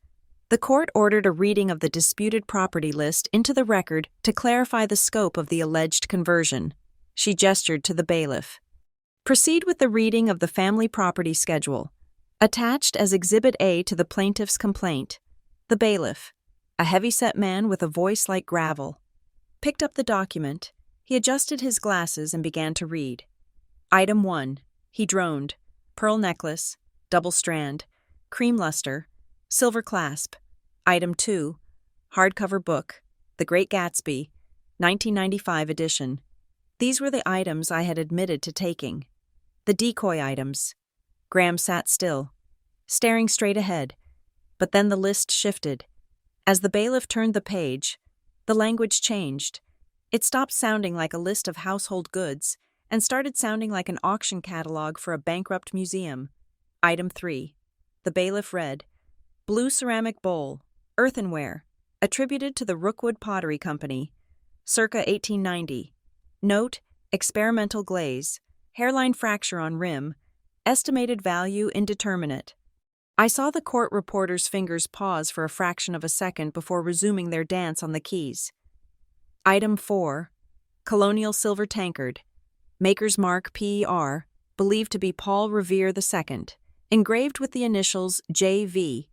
The court ordered a reading of the disputed property list into the record to clarify the scope of the alleged conversion. She gestured to the bailiff. "Proceed with the reading of the family property schedule, attached as Exhibit A to the plaintiff's complaint." The bailiff, a heavy-set man with a voice like gravel, picked up the document. He adjusted his glasses and began to read. Item 1. He droned. Pearl necklace, double strand, cream luster, silver clasp. Item 2, hardcover book, The Great Gatsby, 1995 edition. These were the items I had admitted to taking. The decoy items. Graham sat still, staring straight ahead, but then the list shifted. As the bailiff turned the page, the language changed. It stopped sounding like a list of household goods and started sounding like an auction catalog for a bankrupt museum. Item 3. The bailiff read, blue ceramic bowl, earthenware, attributed to the Rookwood Pottery Company, circa 1890. Note, experimental glaze, hairline fracture on rim, estimated value indeterminate. I saw the court reporter's fingers pause for a fraction of a second before resuming their dance on the keys. Item 4. Colonial silver tankard, maker's mark PER, believed to be Paul Revere II, engraved with the initials JV,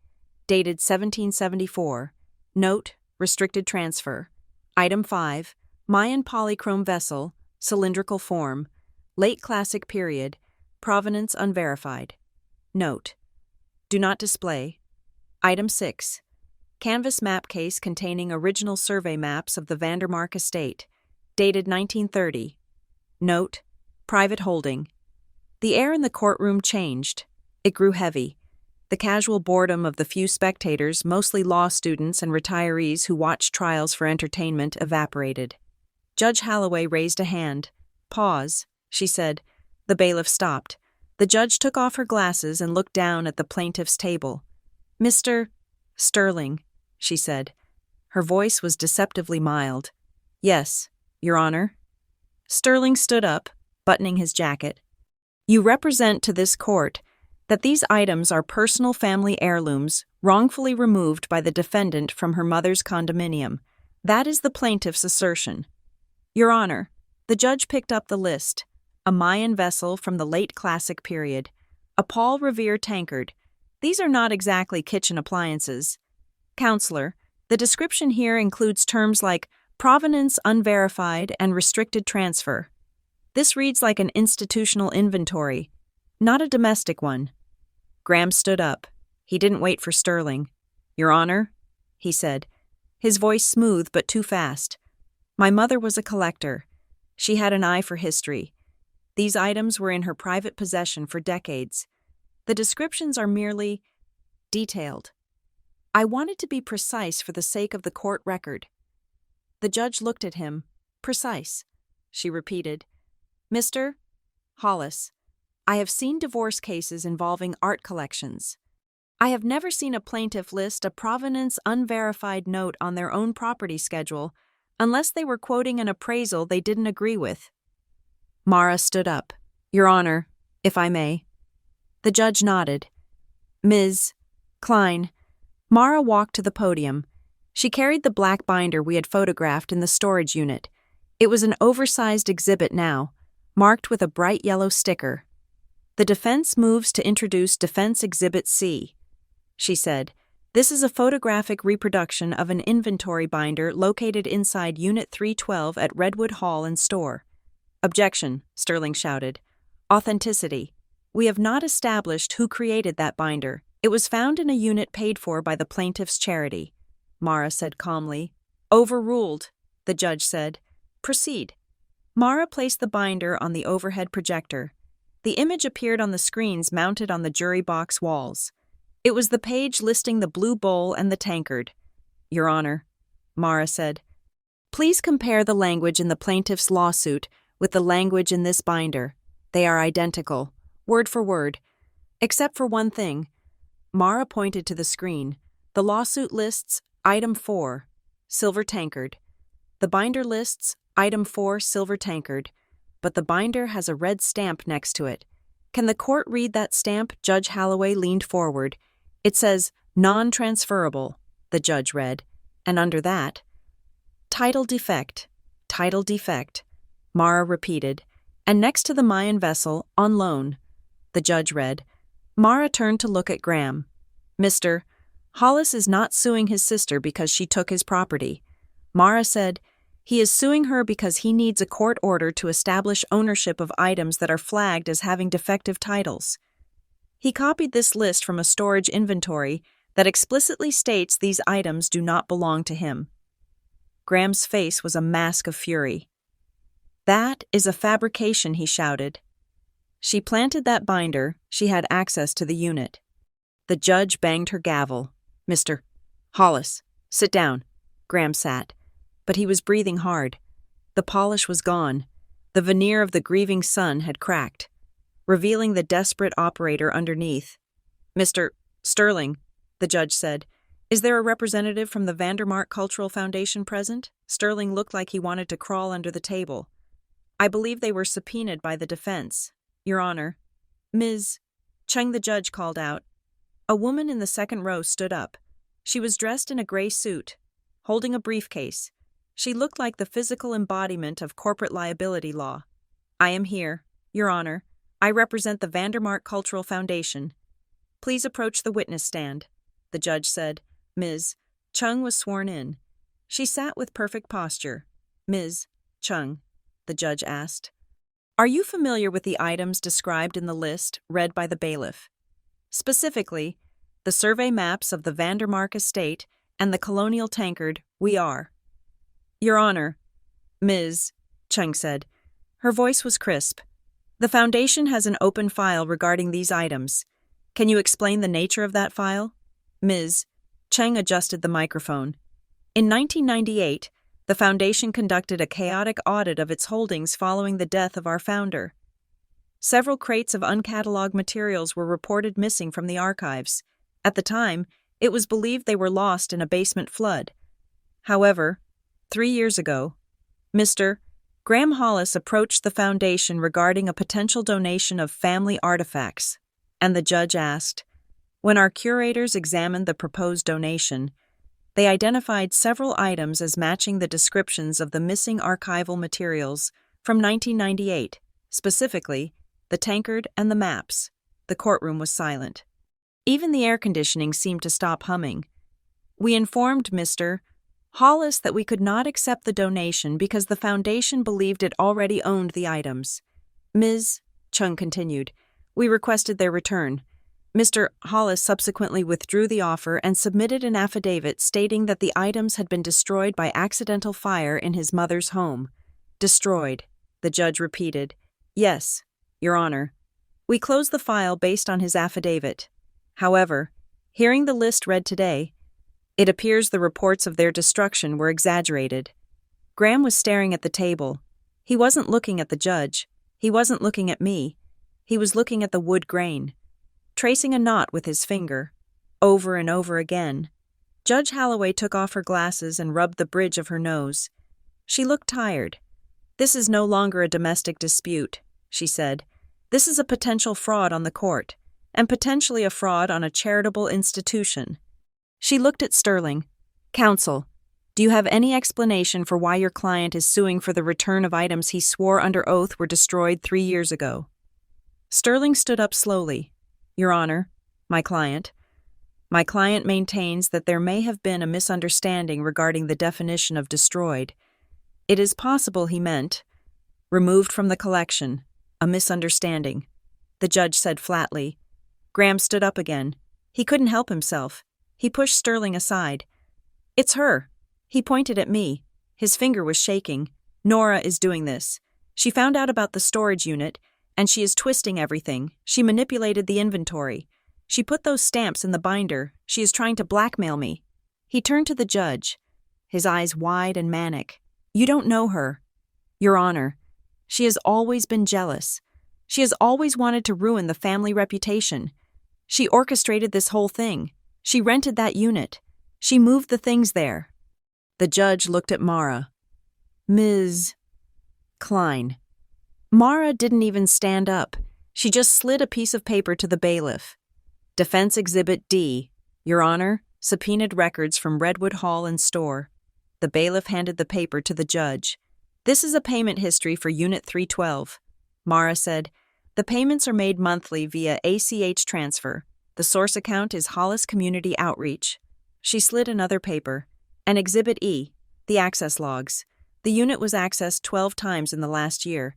dated 1774. Note, restricted transfer. Item 5. Mayan polychrome vessel, cylindrical form, late classic period, provenance unverified. Note, do not display. Item 6. Canvas map case containing original survey maps of the Vandermark estate, dated 1930. Note, private holding. The air in the courtroom changed. It grew heavy. The casual boredom of the few spectators, mostly law students and retirees who watched trials for entertainment, evaporated. Judge Holloway raised a hand. Pause, she said. The bailiff stopped. The judge took off her glasses and looked down at the plaintiff's table. Mr. Sterling, she said. Her voice was deceptively mild. Yes, Your Honor. Sterling stood up, buttoning his jacket. You represent to this court that these items are personal family heirlooms wrongfully removed by the defendant from her mother's condominium. That is the plaintiff's assertion. Your Honor, the judge picked up the list. A Mayan vessel from the late classic period. A Paul Revere tankard. These are not exactly kitchen appliances. Counselor, the description here includes terms like provenance unverified and restricted transfer. This reads like an institutional inventory, not a domestic one. Graham stood up. He didn't wait for Sterling. Your Honor, he said, his voice smooth but too fast. My mother was a collector. She had an eye for history. These items were in her private possession for decades. The descriptions are merely detailed. I wanted to be precise for the sake of the court record. The judge looked at him. Precise, she repeated. Mr. Hollis, I have seen divorce cases involving art collections. I have never seen a plaintiff list a provenance unverified note on their own property schedule unless they were quoting an appraisal they didn't agree with. Mara stood up. Your Honor, if I may. The judge nodded. Ms. Klein. Mara walked to the podium. She carried the black binder we had photographed in the storage unit. It was an oversized exhibit now, marked with a bright yellow sticker. The defense moves to introduce Defense Exhibit C, she said. This is a photographic reproduction of an inventory binder located inside Unit 312 at Redwood Hall and Store. Objection, Sterling shouted. Authenticity. We have not established who created that binder. It was found in a unit paid for by the plaintiff's charity. Mara said calmly. Overruled, the judge said. Proceed. Mara placed the binder on the overhead projector. The image appeared on the screens mounted on the jury box walls. It was the page listing the blue bowl and the tankard. Your Honor, Mara said. Please compare the language in the plaintiff's lawsuit with the language in this binder. They are identical, word for word. Except for one thing. Mara pointed to the screen. The lawsuit lists Item 4, silver tankard. The binder lists Item 4, silver tankard, but the binder has a red stamp next to it. Can the court read that stamp? Judge Holloway leaned forward. It says, non-transferable, the judge read, and under that, title defect, Mara repeated, and next to the Mayan vessel, on loan, the judge read. Mara turned to look at Graham. Mr. Hollis is not suing his sister because she took his property. Mara said, He is suing her because he needs a court order to establish ownership of items that are flagged as having defective titles. He copied this list from a storage inventory that explicitly states these items do not belong to him. Graham's face was a mask of fury. "That is a fabrication," he shouted. She planted that binder. She had access to the unit. The judge banged her gavel. "Mr. Hollis, sit down." Graham sat, but he was breathing hard. The polish was gone. The veneer of the grieving sun had cracked, revealing the desperate operator underneath. "Mr. Sterling," the judge said, "is there a representative from the Vandermark Cultural Foundation present?" Sterling looked like he wanted to crawl under the table. "I believe they were subpoenaed by the defense, Your Honor." "Ms. Chung," the judge called out. A woman in the second row stood up. She was dressed in a gray suit, holding a briefcase. She looked like the physical embodiment of corporate liability law. "I am here, Your Honor. I represent the Vandermark Cultural Foundation." "Please approach the witness stand," the judge said. Ms. Chung was sworn in. She sat with perfect posture. "Ms. Chung," the judge asked, "are you familiar with the items described in the list read by the bailiff? Specifically, the survey maps of the Vandermark estate and the colonial tankard, We Are?" "Your Honor," Ms. Chung said. Her voice was crisp. "The Foundation has an open file regarding these items. Can you explain the nature of that file?" Ms. Chung adjusted the microphone. "In 1998, the Foundation conducted a chaotic audit of its holdings following the death of our founder. Several crates of uncatalogued materials were reported missing from the archives. At the time, it was believed they were lost in a basement flood. However, 3 years ago, Mr. Graham Hollis approached the Foundation regarding a potential donation of family artifacts, and the judge asked. When our curators examined the proposed donation, they identified several items as matching the descriptions of the missing archival materials from 1998, specifically the tankard and the maps. The courtroom was silent. Even the air conditioning seemed to stop humming. We informed Mr. Hollis that we could not accept the donation because the Foundation believed it already owned the items. Ms. Chung continued. We requested their return. Mr. Hollis subsequently withdrew the offer and submitted an affidavit stating that the items had been destroyed by accidental fire in his mother's home. Destroyed, the judge repeated. Yes, Your Honor. We closed the file based on his affidavit. However, hearing the list read today, it appears the reports of their destruction were exaggerated. Graham was staring at the table. He wasn't looking at the judge. He wasn't looking at me. He was looking at the wood grain, tracing a knot with his finger, over and over again. Judge Holloway took off her glasses and rubbed the bridge of her nose. She looked tired. This is no longer a domestic dispute, she said. This is a potential fraud on the court, and potentially a fraud on a charitable institution. She looked at Sterling. Counsel, do you have any explanation for why your client is suing for the return of items he swore under oath were destroyed 3 years ago? Sterling stood up slowly. Your Honor, my client maintains that there may have been a misunderstanding regarding the definition of destroyed. It is possible he meant removed from the collection, a misunderstanding, the judge said flatly. Graham stood up again. He couldn't help himself. He pushed Sterling aside. It's her. He pointed at me. His finger was shaking. Nora is doing this. She found out about the storage unit, and she is twisting everything. She manipulated the inventory. She put those stamps in the binder. She is trying to blackmail me. He turned to the judge, his eyes wide and manic. You don't know her. Your Honor, she has always been jealous. She has always wanted to ruin the family reputation. She orchestrated this whole thing. She rented that unit. She moved the things there. The judge looked at Mara. Ms. Klein. Mara didn't even stand up. She just slid a piece of paper to the bailiff. Defense Exhibit D, Your Honor, subpoenaed records from Redwood Hall and Store. The bailiff handed the paper to the judge. This is a payment history for Unit 312. Mara said, the payments are made monthly via ACH transfer. The source account is Hollis Community Outreach. She slid another paper. And Exhibit E, the access logs. The unit was accessed 12 times in the last year.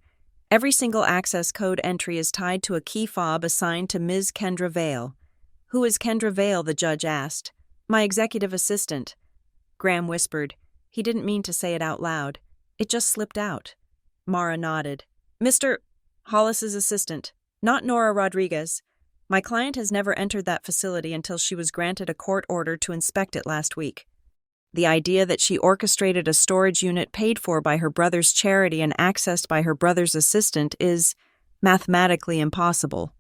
Every single access code entry is tied to a key fob assigned to Ms. Kendra Vale. Who is Kendra Vale? The judge asked. My executive assistant. Graham whispered. He didn't mean to say it out loud. It just slipped out. Mara nodded. Mr. Hollis's assistant, not Nora Rodriguez. My client has never entered that facility until she was granted a court order to inspect it last week. The idea that she orchestrated a storage unit paid for by her brother's charity and accessed by her brother's assistant is mathematically impossible.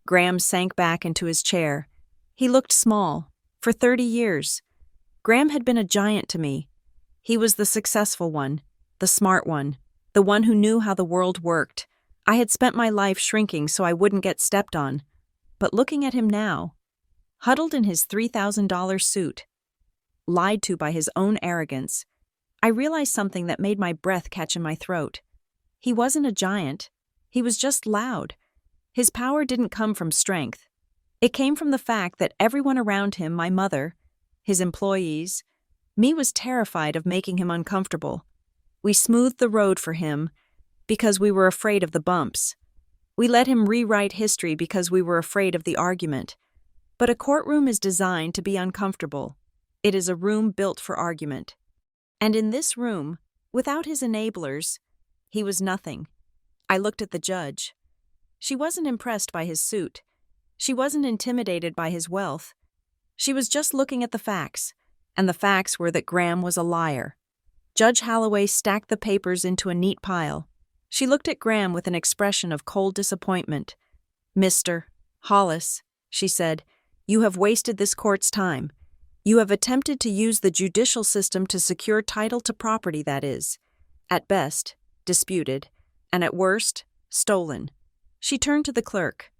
Graham sank back into his chair. He looked small. For 30 years. Graham had been a giant to me. He was the successful one, the smart one, the one who knew how the world worked. I had spent my life shrinking so I wouldn't get stepped on. But looking at him now, huddled in his $3,000 suit, lied to by his own arrogance, I realized something that made my breath catch in my throat. He wasn't a giant. He was just loud. His power didn't come from strength. It came from the fact that everyone around him, my mother, his employees, me, was terrified of making him uncomfortable. We smoothed the road for him because we were afraid of the bumps. We let him rewrite history because we were afraid of the argument. But a courtroom is designed to be uncomfortable. It is a room built for argument. And in this room, without his enablers, he was nothing. I looked at the judge. She wasn't impressed by his suit. She wasn't intimidated by his wealth. She was just looking at the facts, and the facts were that Graham was a liar. Judge Holloway stacked the papers into a neat pile. She looked at Graham with an expression of cold disappointment. Mr. Hollis, she said, you have wasted this court's time. You have attempted to use the judicial system to secure title to property that is, at best, disputed, and at worst, stolen. She turned to the clerk.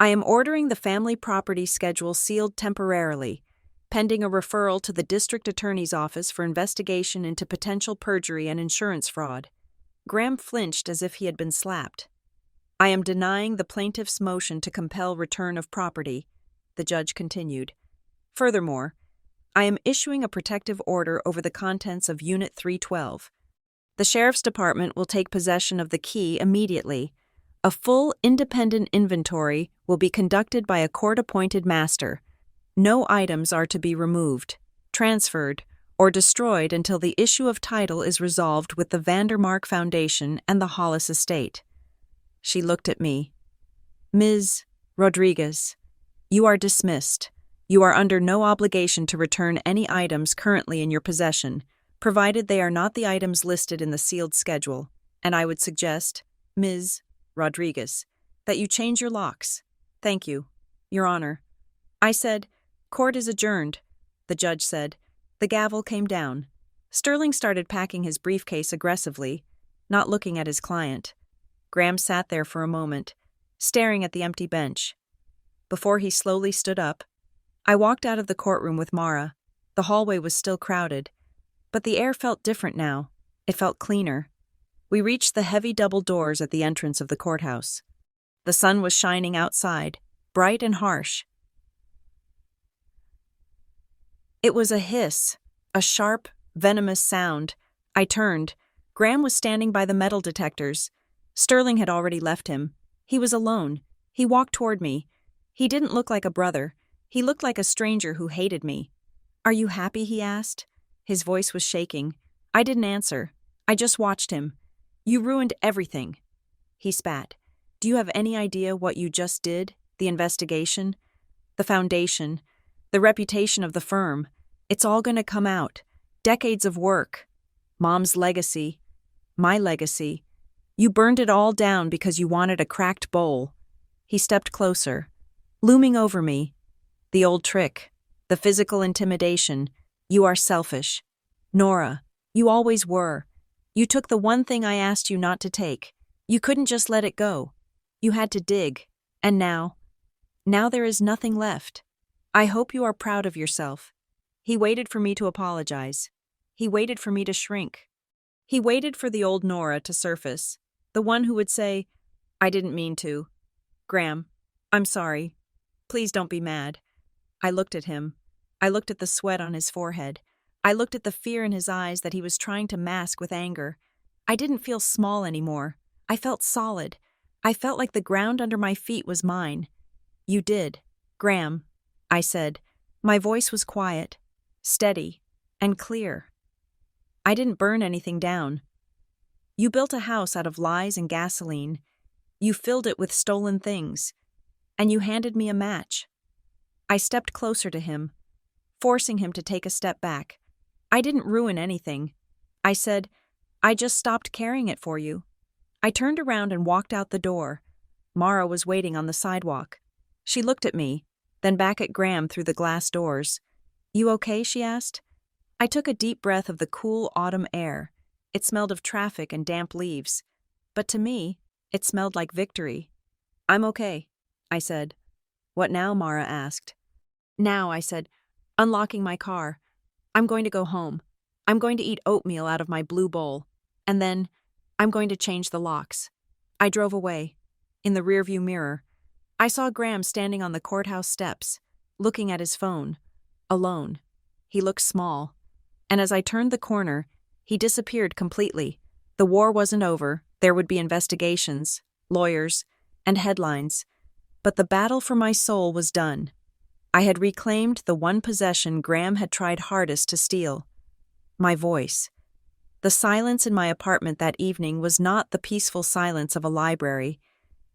I am ordering the family property schedule sealed temporarily, pending a referral to the district attorney's office for investigation into potential perjury and insurance fraud. Graham flinched as if he had been slapped. I am denying the plaintiff's motion to compel return of property, the judge continued. Furthermore, I am issuing a protective order over the contents of Unit 312. The Sheriff's Department will take possession of the key immediately. A full independent inventory will be conducted by a court-appointed master. No items are to be removed, transferred, or destroyed until the issue of title is resolved with the Vandermark Foundation and the Hollis estate. She looked at me. Ms. Rodriguez, you are dismissed. You are under no obligation to return any items currently in your possession, provided they are not the items listed in the sealed schedule, and I would suggest, Ms. Rodriguez, that you change your locks. Thank you, Your Honor. I said, court is adjourned, the judge said. The gavel came down. Sterling started packing his briefcase aggressively, not looking at his client. Graham sat there for a moment, staring at the empty bench. Before he slowly stood up, I walked out of the courtroom with Mara. The hallway was still crowded, but the air felt different now. It felt cleaner. We reached the heavy double doors at the entrance of the courthouse. The sun was shining outside, bright and harsh. It was a hiss, a sharp, venomous sound. I turned. Graham was standing by the metal detectors. Sterling had already left him. He was alone. He walked toward me. He didn't look like a brother. He looked like a stranger who hated me. Are you happy? He asked. His voice was shaking. I didn't answer. I just watched him. You ruined everything. He spat. Do you have any idea what you just did? The investigation? The foundation? The reputation of the firm? It's all going to come out. Decades of work. Mom's legacy. My legacy. You burned it all down because you wanted a cracked bowl. He stepped closer, looming over me. The old trick. The physical intimidation. You are selfish. Nora, you always were. You took the one thing I asked you not to take. You couldn't just let it go. You had to dig. And now there is nothing left. I hope you are proud of yourself. He waited for me to apologize. He waited for me to shrink. He waited for the old Nora to surface, the one who would say, I didn't mean to. Graham, I'm sorry. Please don't be mad. I looked at him. I looked at the sweat on his forehead. I looked at the fear in his eyes that he was trying to mask with anger. I didn't feel small anymore. I felt solid. I felt like the ground under my feet was mine. "You did, Graham," I said. My voice was quiet, steady, and clear. "I didn't burn anything down. You built a house out of lies and gasoline. You filled it with stolen things. And you handed me a match." I stepped closer to him, forcing him to take a step back. "I didn't ruin anything," I said. "I just stopped carrying it for you." I turned around and walked out the door. Mara was waiting on the sidewalk. She looked at me, then back at Graham through the glass doors. "You okay?" she asked. I took a deep breath of the cool autumn air. It smelled of traffic and damp leaves. But to me, it smelled like victory. "I'm okay," I said. "What now?" Mara asked. "Now," I said, unlocking my car. "I'm going to go home. I'm going to eat oatmeal out of my blue bowl. And then, I'm going to change the locks." I drove away. In the rearview mirror, I saw Graham standing on the courthouse steps, looking at his phone, alone. He looked small. And as I turned the corner, he disappeared completely. The war wasn't over. There would be investigations, lawyers, and headlines. But the battle for my soul was done. I had reclaimed the one possession Graham had tried hardest to steal: my voice. The silence in my apartment that evening was not the peaceful silence of a library.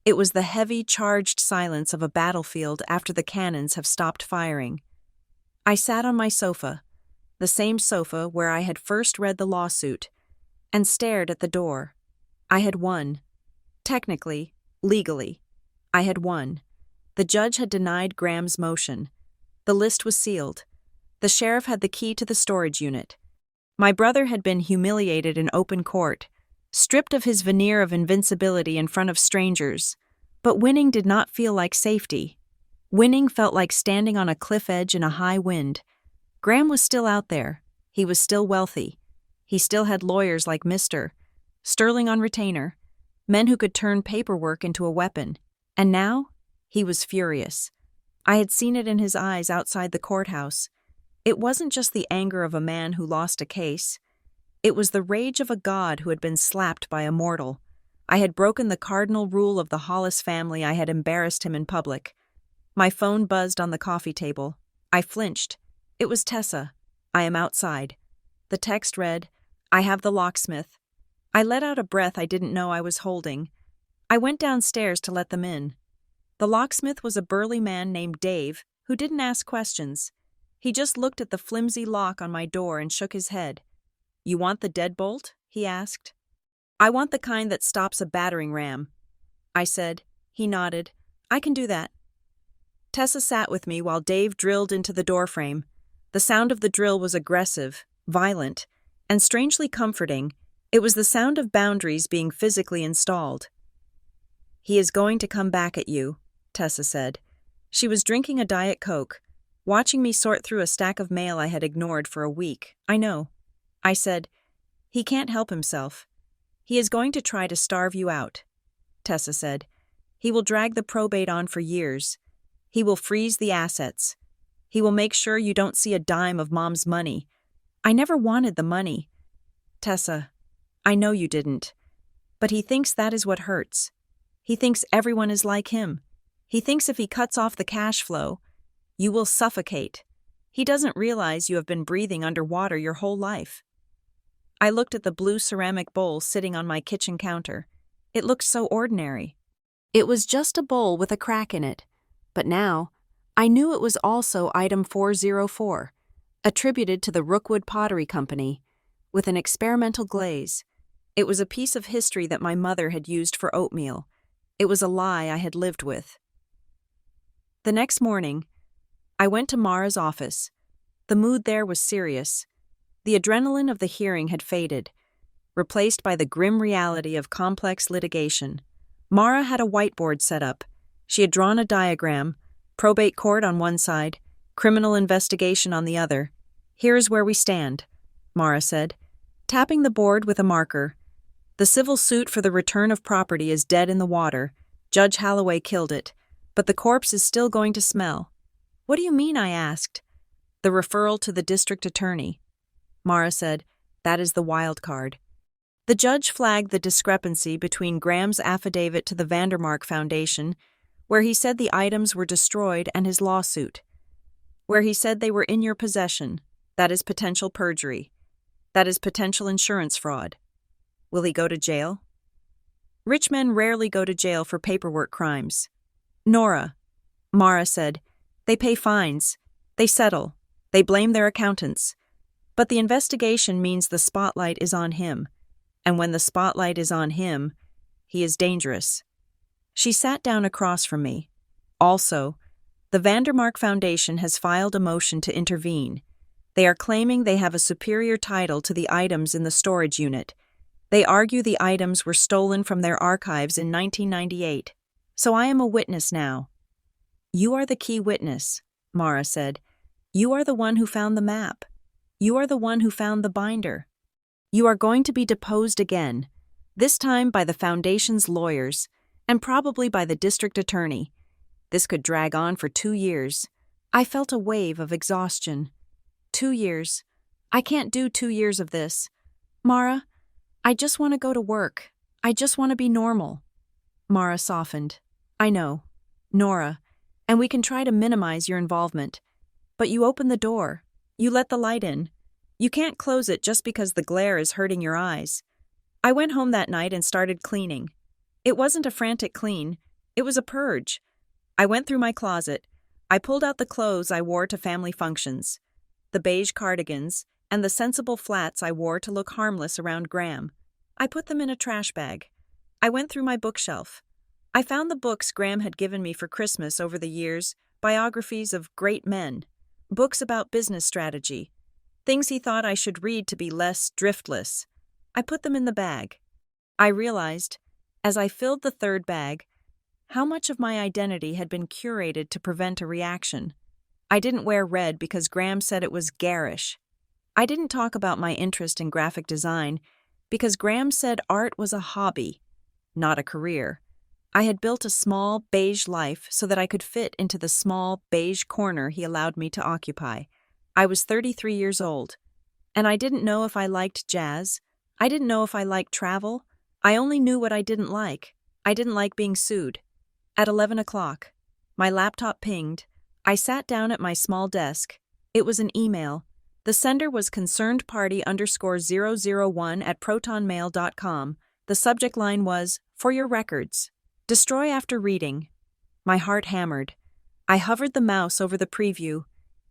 It was the heavy, charged silence of a battlefield after the cannons have stopped firing. I sat on my sofa, the same sofa where I had first read the lawsuit, and stared at the door. I had won. Technically, legally, I had won. The judge had denied Graham's motion. The list was sealed. The sheriff had the key to the storage unit. My brother had been humiliated in open court, stripped of his veneer of invincibility in front of strangers. But winning did not feel like safety. Winning felt like standing on a cliff edge in a high wind. Graham was still out there. He was still wealthy. He still had lawyers like Mr. Sterling on retainer, men who could turn paperwork into a weapon. And now, he was furious. I had seen it in his eyes outside the courthouse. It wasn't just the anger of a man who lost a case. It was the rage of a god who had been slapped by a mortal. I had broken the cardinal rule of the Hollis family. I had embarrassed him in public. My phone buzzed on the coffee table. I flinched. It was Tessa. "I am outside." The text read, "I have the locksmith." I let out a breath I didn't know I was holding. I went downstairs to let them in. The locksmith was a burly man named Dave who didn't ask questions. He just looked at the flimsy lock on my door and shook his head. "You want the deadbolt?" he asked. "I want the kind that stops a battering ram," I said. He nodded. "I can do that." Tessa sat with me while Dave drilled into the doorframe. The sound of the drill was aggressive, violent, and strangely comforting. It was the sound of boundaries being physically installed. "He is going to come back at you," Tessa said. She was drinking a Diet Coke, watching me sort through a stack of mail I had ignored for a week. "I know," I said. "He can't help himself. He is going to try to starve you out," Tessa said. "He will drag the probate on for years. He will freeze the assets. He will make sure you don't see a dime of Mom's money." "I never wanted the money." "Tessa, I know you didn't. But he thinks that is what hurts. He thinks everyone is like him. He thinks if he cuts off the cash flow, you will suffocate. He doesn't realize you have been breathing underwater your whole life." I looked at the blue ceramic bowl sitting on my kitchen counter. It looked so ordinary. It was just a bowl with a crack in it. But now, I knew it was also item 404, attributed to the Rookwood Pottery Company, with an experimental glaze. It was a piece of history that my mother had used for oatmeal. It was a lie I had lived with. The next morning, I went to Mara's office. The mood there was serious. The adrenaline of the hearing had faded, replaced by the grim reality of complex litigation. Mara had a whiteboard set up. She had drawn a diagram, probate court on one side, criminal investigation on the other. "Here's where we stand," Mara said, tapping the board with a marker. "The civil suit for the return of property is dead in the water. Judge Holloway killed it, but the corpse is still going to smell." "What do you mean?" I asked. "The referral to the district attorney. Mara said. That is the wild card. The judge flagged the discrepancy between Graham's affidavit to the Vandermark Foundation, where he said the items were destroyed, and his lawsuit, where he said they were in your possession. That is potential perjury. That is potential insurance fraud. Will he go to jail? Rich men rarely go to jail for paperwork crimes. Nora, Mara said, they pay fines. They settle. They blame their accountants. But the investigation means the spotlight is on him. And when the spotlight is on him, he is dangerous. She sat down across from me. Also, the Vandermark Foundation has filed a motion to intervene. They are claiming they have a superior title to the items in the storage unit. They argue the items were stolen from their archives in 1998. So I am a witness now. You are the key witness, Mara said. You are the one who found the map. You are the one who found the binder. You are going to be deposed again, this time by the Foundation's lawyers, and probably by the district attorney. This could drag on for 2 years. I felt a wave of exhaustion. 2 years. I can't do 2 years of this. Mara, I just want to go to work. I just want to be normal. Mara softened. I know, Nora, and we can try to minimize your involvement. But you open the door. You let the light in. You can't close it just because the glare is hurting your eyes. I went home that night and started cleaning. It wasn't a frantic clean. It was a purge. I went through my closet. I pulled out the clothes I wore to family functions, the beige cardigans, and the sensible flats I wore to look harmless around Graham. I put them in a trash bag. I went through my bookshelf. I found the books Graham had given me for Christmas over the years, biographies of great men, books about business strategy, things he thought I should read to be less driftless. I put them in the bag. I realized, as I filled the third bag, how much of my identity had been curated to prevent a reaction. I didn't wear red because Graham said it was garish. I didn't talk about my interest in graphic design because Graham said art was a hobby, not a career. I had built a small, beige life so that I could fit into the small, beige corner he allowed me to occupy. I was 33 years old, and I didn't know if I liked jazz. I didn't know if I liked travel. I only knew what I didn't like. I didn't like being sued. At 11 o'clock, my laptop pinged. I sat down at my small desk. It was an email. The sender was concernedparty_001@protonmail.com. The subject line was, "For your records. Destroy after reading." My heart hammered. I hovered the mouse over the preview.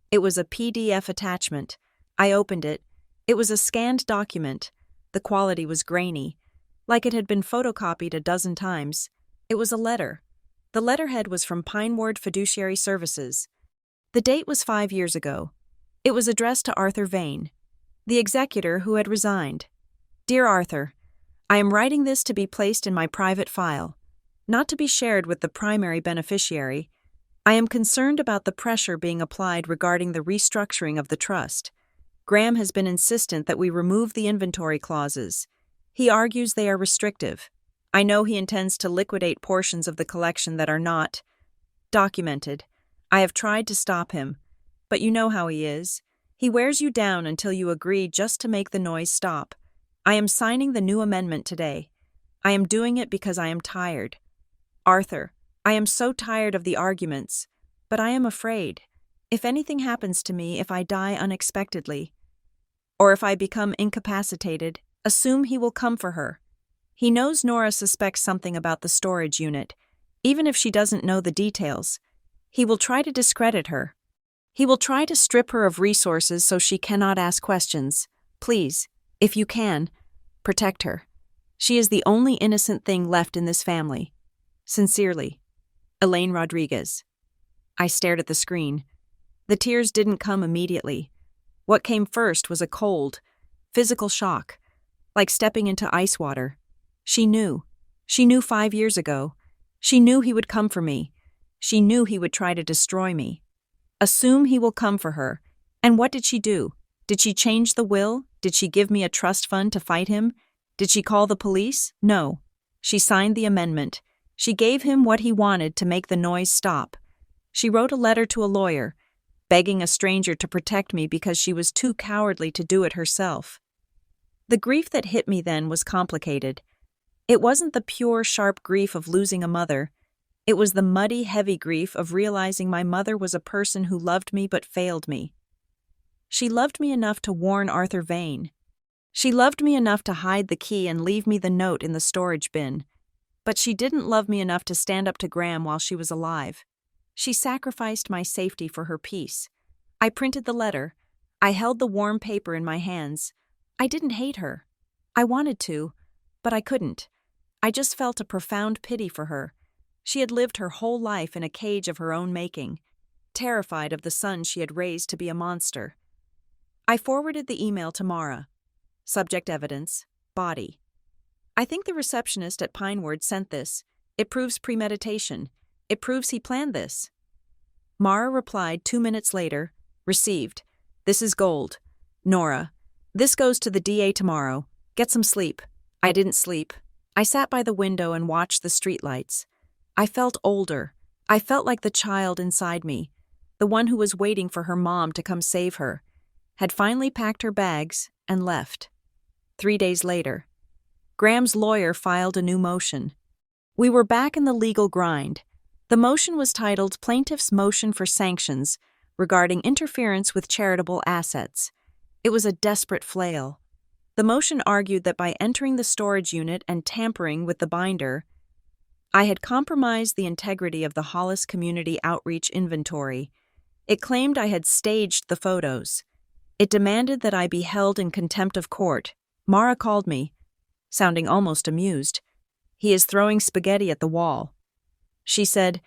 It was a PDF attachment. I opened it. It was a scanned document. The quality was grainy, like it had been photocopied a dozen times. It was a letter. The letterhead was from Pineward Fiduciary Services. The date was 5 years ago. It was addressed to Arthur Vane, the executor who had resigned. Dear Arthur, I am writing this to be placed in my private file, not to be shared with the primary beneficiary. I am concerned about the pressure being applied regarding the restructuring of the trust. Graham has been insistent that we remove the inventory clauses. He argues they are restrictive. I know he intends to liquidate portions of the collection that are not documented. I have tried to stop him, but you know how he is. He wears you down until you agree just to make the noise stop. I am signing the new amendment today. I am doing it because I am tired. Arthur, I am so tired of the arguments, but I am afraid. If anything happens to me, if I die unexpectedly, or if I become incapacitated, assume he will come for her. He knows Nora suspects something about the storage unit, even if she doesn't know the details. He will try to discredit her. He will try to strip her of resources so she cannot ask questions. Please, if you can, protect her. She is the only innocent thing left in this family. Sincerely, Elaine Rodriguez. I stared at the screen. The tears didn't come immediately. What came first was a cold, physical shock, like stepping into ice water. She knew. She knew 5 years ago. She knew he would come for me. She knew he would try to destroy me. Assume he will come for her. And what did she do? Did she change the will? Did she give me a trust fund to fight him? Did she call the police? No. She signed the amendment. She gave him what he wanted to make the noise stop. She wrote a letter to a lawyer. begging a stranger to protect me because she was too cowardly to do it herself. The grief that hit me then was complicated. It wasn't the pure, sharp grief of losing a mother. It was the muddy, heavy grief of realizing my mother was a person who loved me but failed me. She loved me enough to warn Arthur Vane. She loved me enough to hide the key and leave me the note in the storage bin. But she didn't love me enough to stand up to Graham while she was alive. She sacrificed my safety for her peace. I printed the letter. I held the warm paper in my hands. I didn't hate her. I wanted to, but I couldn't. I just felt a profound pity for her. She had lived her whole life in a cage of her own making, terrified of the son she had raised to be a monster. I forwarded the email to Mara. Subject evidence, body. I think the receptionist at Pinewood sent this. It proves premeditation. It proves he planned this. Mara replied 2 minutes later, received. This is gold. Nora. This goes to the DA tomorrow. Get some sleep. I didn't sleep. I sat by the window and watched the streetlights. I felt older. I felt like the child inside me, the one who was waiting for her mom to come save her, had finally packed her bags and left. 3 days later, Graham's lawyer filed a new motion. We were back in the legal grind. The motion was titled Plaintiff's Motion for Sanctions regarding interference with charitable assets. It was a desperate flail. The motion argued that by entering the storage unit and tampering with the binder, I had compromised the integrity of the Hollis Community Outreach Inventory. It claimed I had staged the photos. It demanded that I be held in contempt of court. Mara called me, sounding almost amused. He is throwing spaghetti at the wall. She said,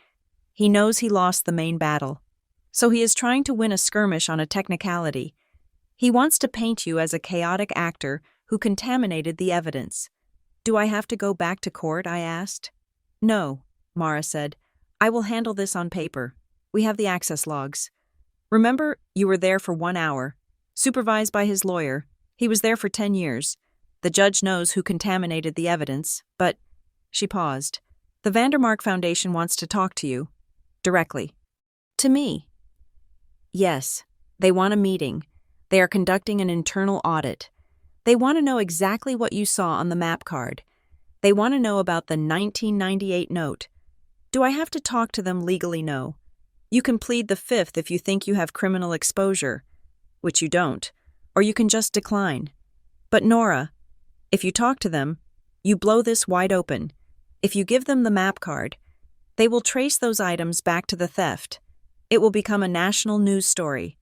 he knows he lost the main battle, so he is trying to win a skirmish on a technicality. He wants to paint you as a chaotic actor who contaminated the evidence. Do I have to go back to court? I asked. No, Mara said. I will handle this on paper. We have the access logs. Remember, you were there for 1 hour, supervised by his lawyer. He was there for 10 years. The judge knows who contaminated the evidence, but... She paused. The Vandermark Foundation wants to talk to you. Directly. To me. Yes, they want a meeting. They are conducting an internal audit. They want to know exactly what you saw on the map card. They want to know about the 1998 note. Do I have to talk to them legally? No. You can plead the fifth if you think you have criminal exposure, which you don't, or you can just decline. But Nora, if you talk to them, you blow this wide open. If you give them the map card, they will trace those items back to the theft. It will become a national news story.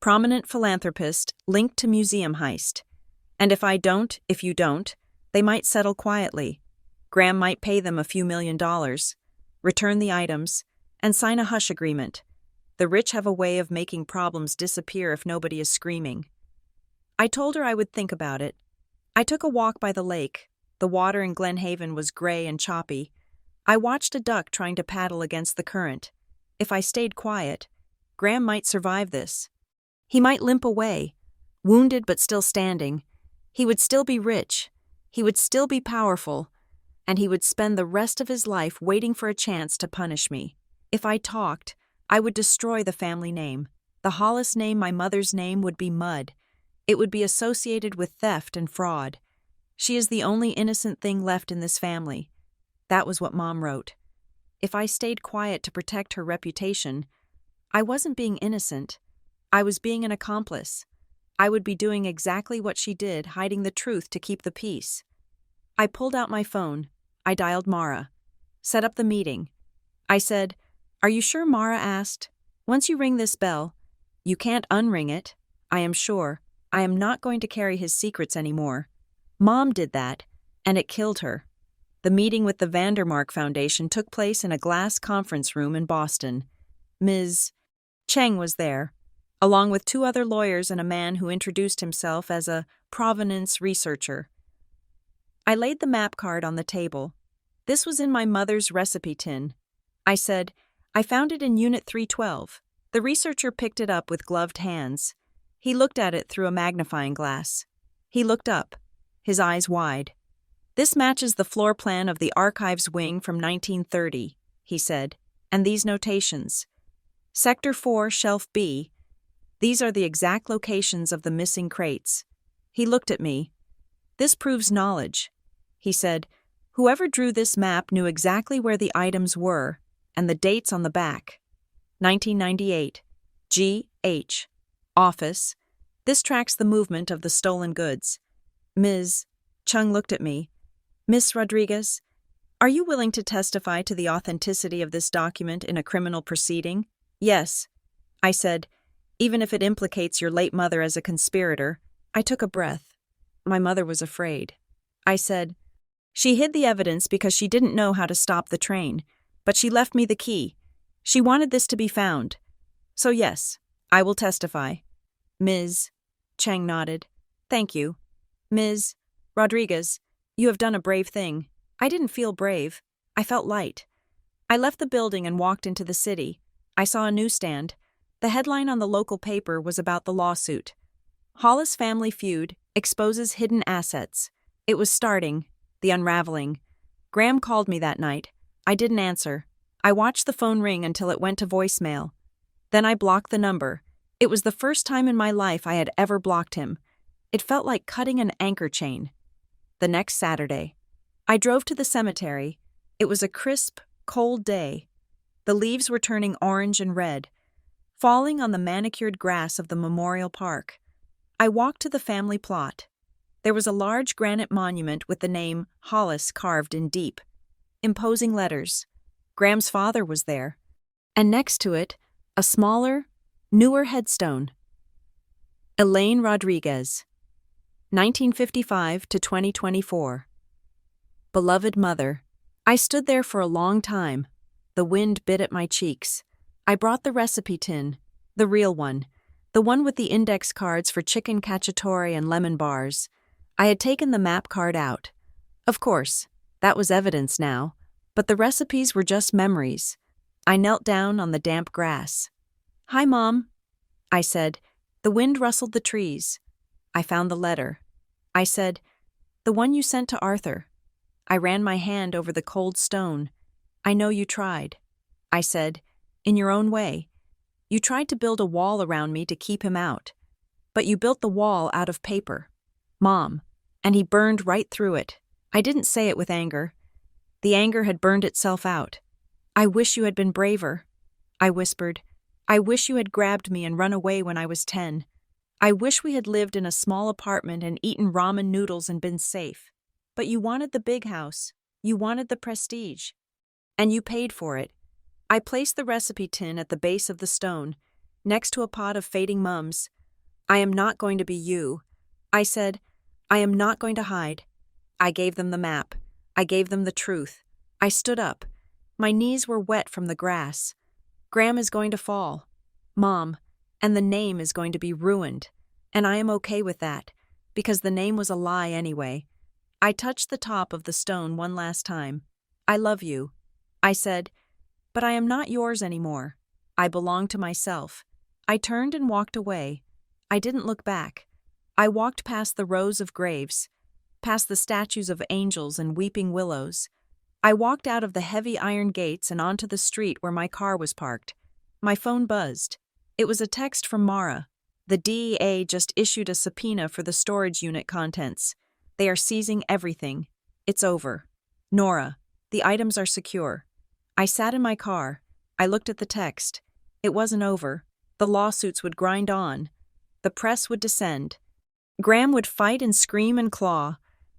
Prominent philanthropist linked to museum heist. And if you don't, they might settle quietly. Graham might pay them a few $1,000,000, return the items, and sign a hush agreement. The rich have a way of making problems disappear if nobody is screaming. I told her I would think about it. I took a walk by the lake. The water in Glen Haven was gray and choppy. I watched a duck trying to paddle against the current. If I stayed quiet, Graham might survive this. He might limp away, wounded but still standing. He would still be rich. He would still be powerful. And he would spend the rest of his life waiting for a chance to punish me. If I talked, I would destroy the family name. The Hollis name, my mother's name, would be mud. It would be associated with theft and fraud. She is the only innocent thing left in this family. That was what Mom wrote. If I stayed quiet to protect her reputation, I wasn't being innocent. I was being an accomplice. I would be doing exactly what she did, hiding the truth to keep the peace. I pulled out my phone. I dialed Mara. Set up the meeting. I said, "Are you sure?" Mara asked. "Once you ring this bell, you can't unring it. I am sure. I am not going to carry his secrets anymore. Mom did that, and it killed her." The meeting with the Vandermark Foundation took place in a glass conference room in Boston. Ms. Cheng was there, along with 2 other lawyers and a man who introduced himself as a provenance researcher. I laid the map card on the table. This was in my mother's recipe tin. I said, "I found it in Unit 312. The researcher picked it up with gloved hands. He looked at it through a magnifying glass. He looked up, his eyes wide. "This matches the floor plan of the archives wing from 1930, he said, "and these notations. Sector 4, Shelf B, These are the exact locations of the missing crates. He looked at me. This proves knowledge. He said, whoever drew this map knew exactly where the items were, and the dates on the back. 1998. G.H. Office. This tracks the movement of the stolen goods. Ms. Chung looked at me. Miss Rodriguez, are you willing to testify to the authenticity of this document in a criminal proceeding? Yes, I said, even if it implicates your late mother as a conspirator. I took a breath. My mother was afraid. I said, she hid the evidence because she didn't know how to stop the train, but she left me the key. She wanted this to be found. So yes, I will testify. Ms. Chang nodded. Thank you. Ms. Rodriguez, you have done a brave thing. I didn't feel brave. I felt light. I left the building and walked into the city. I saw a newsstand. The headline on the local paper was about the lawsuit. Hollis family feud exposes hidden assets. It was starting, the unraveling. Graham called me that night. I didn't answer. I watched the phone ring until it went to voicemail. Then I blocked the number. It was the first time in my life I had ever blocked him. It felt like cutting an anchor chain. The next Saturday, I drove to the cemetery. It was a crisp, cold day. The leaves were turning orange and red, falling on the manicured grass of the memorial park. I walked to the family plot. There was a large granite monument with the name Hollis carved in deep, imposing letters. Graham's father was there, and next to it, a smaller, newer headstone. Elaine Rodriguez, 1955 to 2024. Beloved mother, I stood there for a long time. The wind bit at my cheeks. I brought the recipe tin, the real one, the one with the index cards for chicken cacciatore and lemon bars. I had taken the map card out. Of course, that was evidence now, but the recipes were just memories. I knelt down on the damp grass. Hi, Mom, I said. The wind rustled the trees. I found the letter. I said, the one you sent to Arthur. I ran my hand over the cold stone. I know you tried. I said, in your own way. You tried to build a wall around me to keep him out. But you built the wall out of paper. Mom. And he burned right through it. I didn't say it with anger. The anger had burned itself out. I wish you had been braver. I whispered. I wish you had grabbed me and run away when I was 10. I wish we had lived in a small apartment and eaten ramen noodles and been safe. But you wanted the big house. You wanted the prestige. And you paid for it. I placed the recipe tin at the base of the stone, next to a pot of fading mums. I am not going to be you. I said, I am not going to hide. I gave them the map. I gave them the truth. I stood up. My knees were wet from the grass. Graham is going to fall. Mom. And the name is going to be ruined. And I am okay with that, because the name was a lie anyway. I touched the top of the stone one last time. I love you. I said, but I am not yours anymore. I belong to myself. I turned and walked away. I didn't look back. I walked past the rows of graves, past the statues of angels and weeping willows. I walked out of the heavy iron gates and onto the street where my car was parked. My phone buzzed. It was a text from Mara. The DEA just issued a subpoena for the storage unit contents. They are seizing everything. It's over. Nora, the items are secure. I sat in my car. I looked at the text. It wasn't over. The lawsuits would grind on. The press would descend. Graham would fight and scream and claw,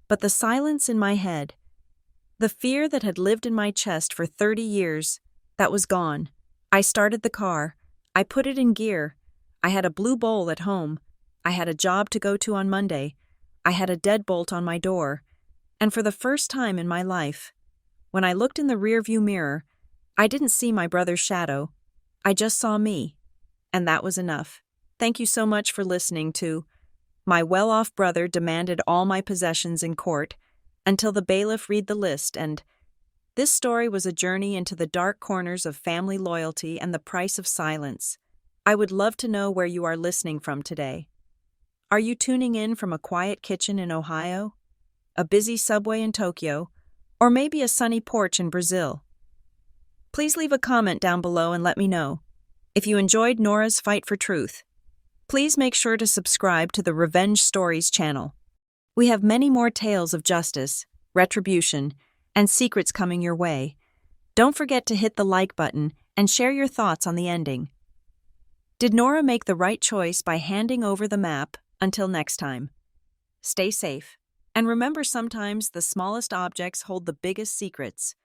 but the silence in my head, the fear that had lived in my chest for 30 years, that was gone. I started the car. I put it in gear. I had a blue bowl at home. I had a job to go to on Monday. I had a deadbolt on my door. And for the first time in my life, when I looked in the rearview mirror, I didn't see my brother's shadow. I just saw me. And that was enough. Thank you so much for listening to My Well-Off Brother Demanded All My Possessions in Court until the bailiff read the list, and this story was a journey into the dark corners of family loyalty and the price of silence. I would love to know where you are listening from today. Are you tuning in from a quiet kitchen in Ohio, a busy subway in Tokyo, or maybe a sunny porch in Brazil? Please leave a comment down below and let me know if you enjoyed Nora's fight for truth. Please make sure to subscribe to the Revenge Stories channel. We have many more tales of justice, retribution, and secrets coming your way. Don't forget to hit the like button and share your thoughts on the ending. Did Nora make the right choice by handing over the map? Until next time, stay safe, and remember, sometimes the smallest objects hold the biggest secrets.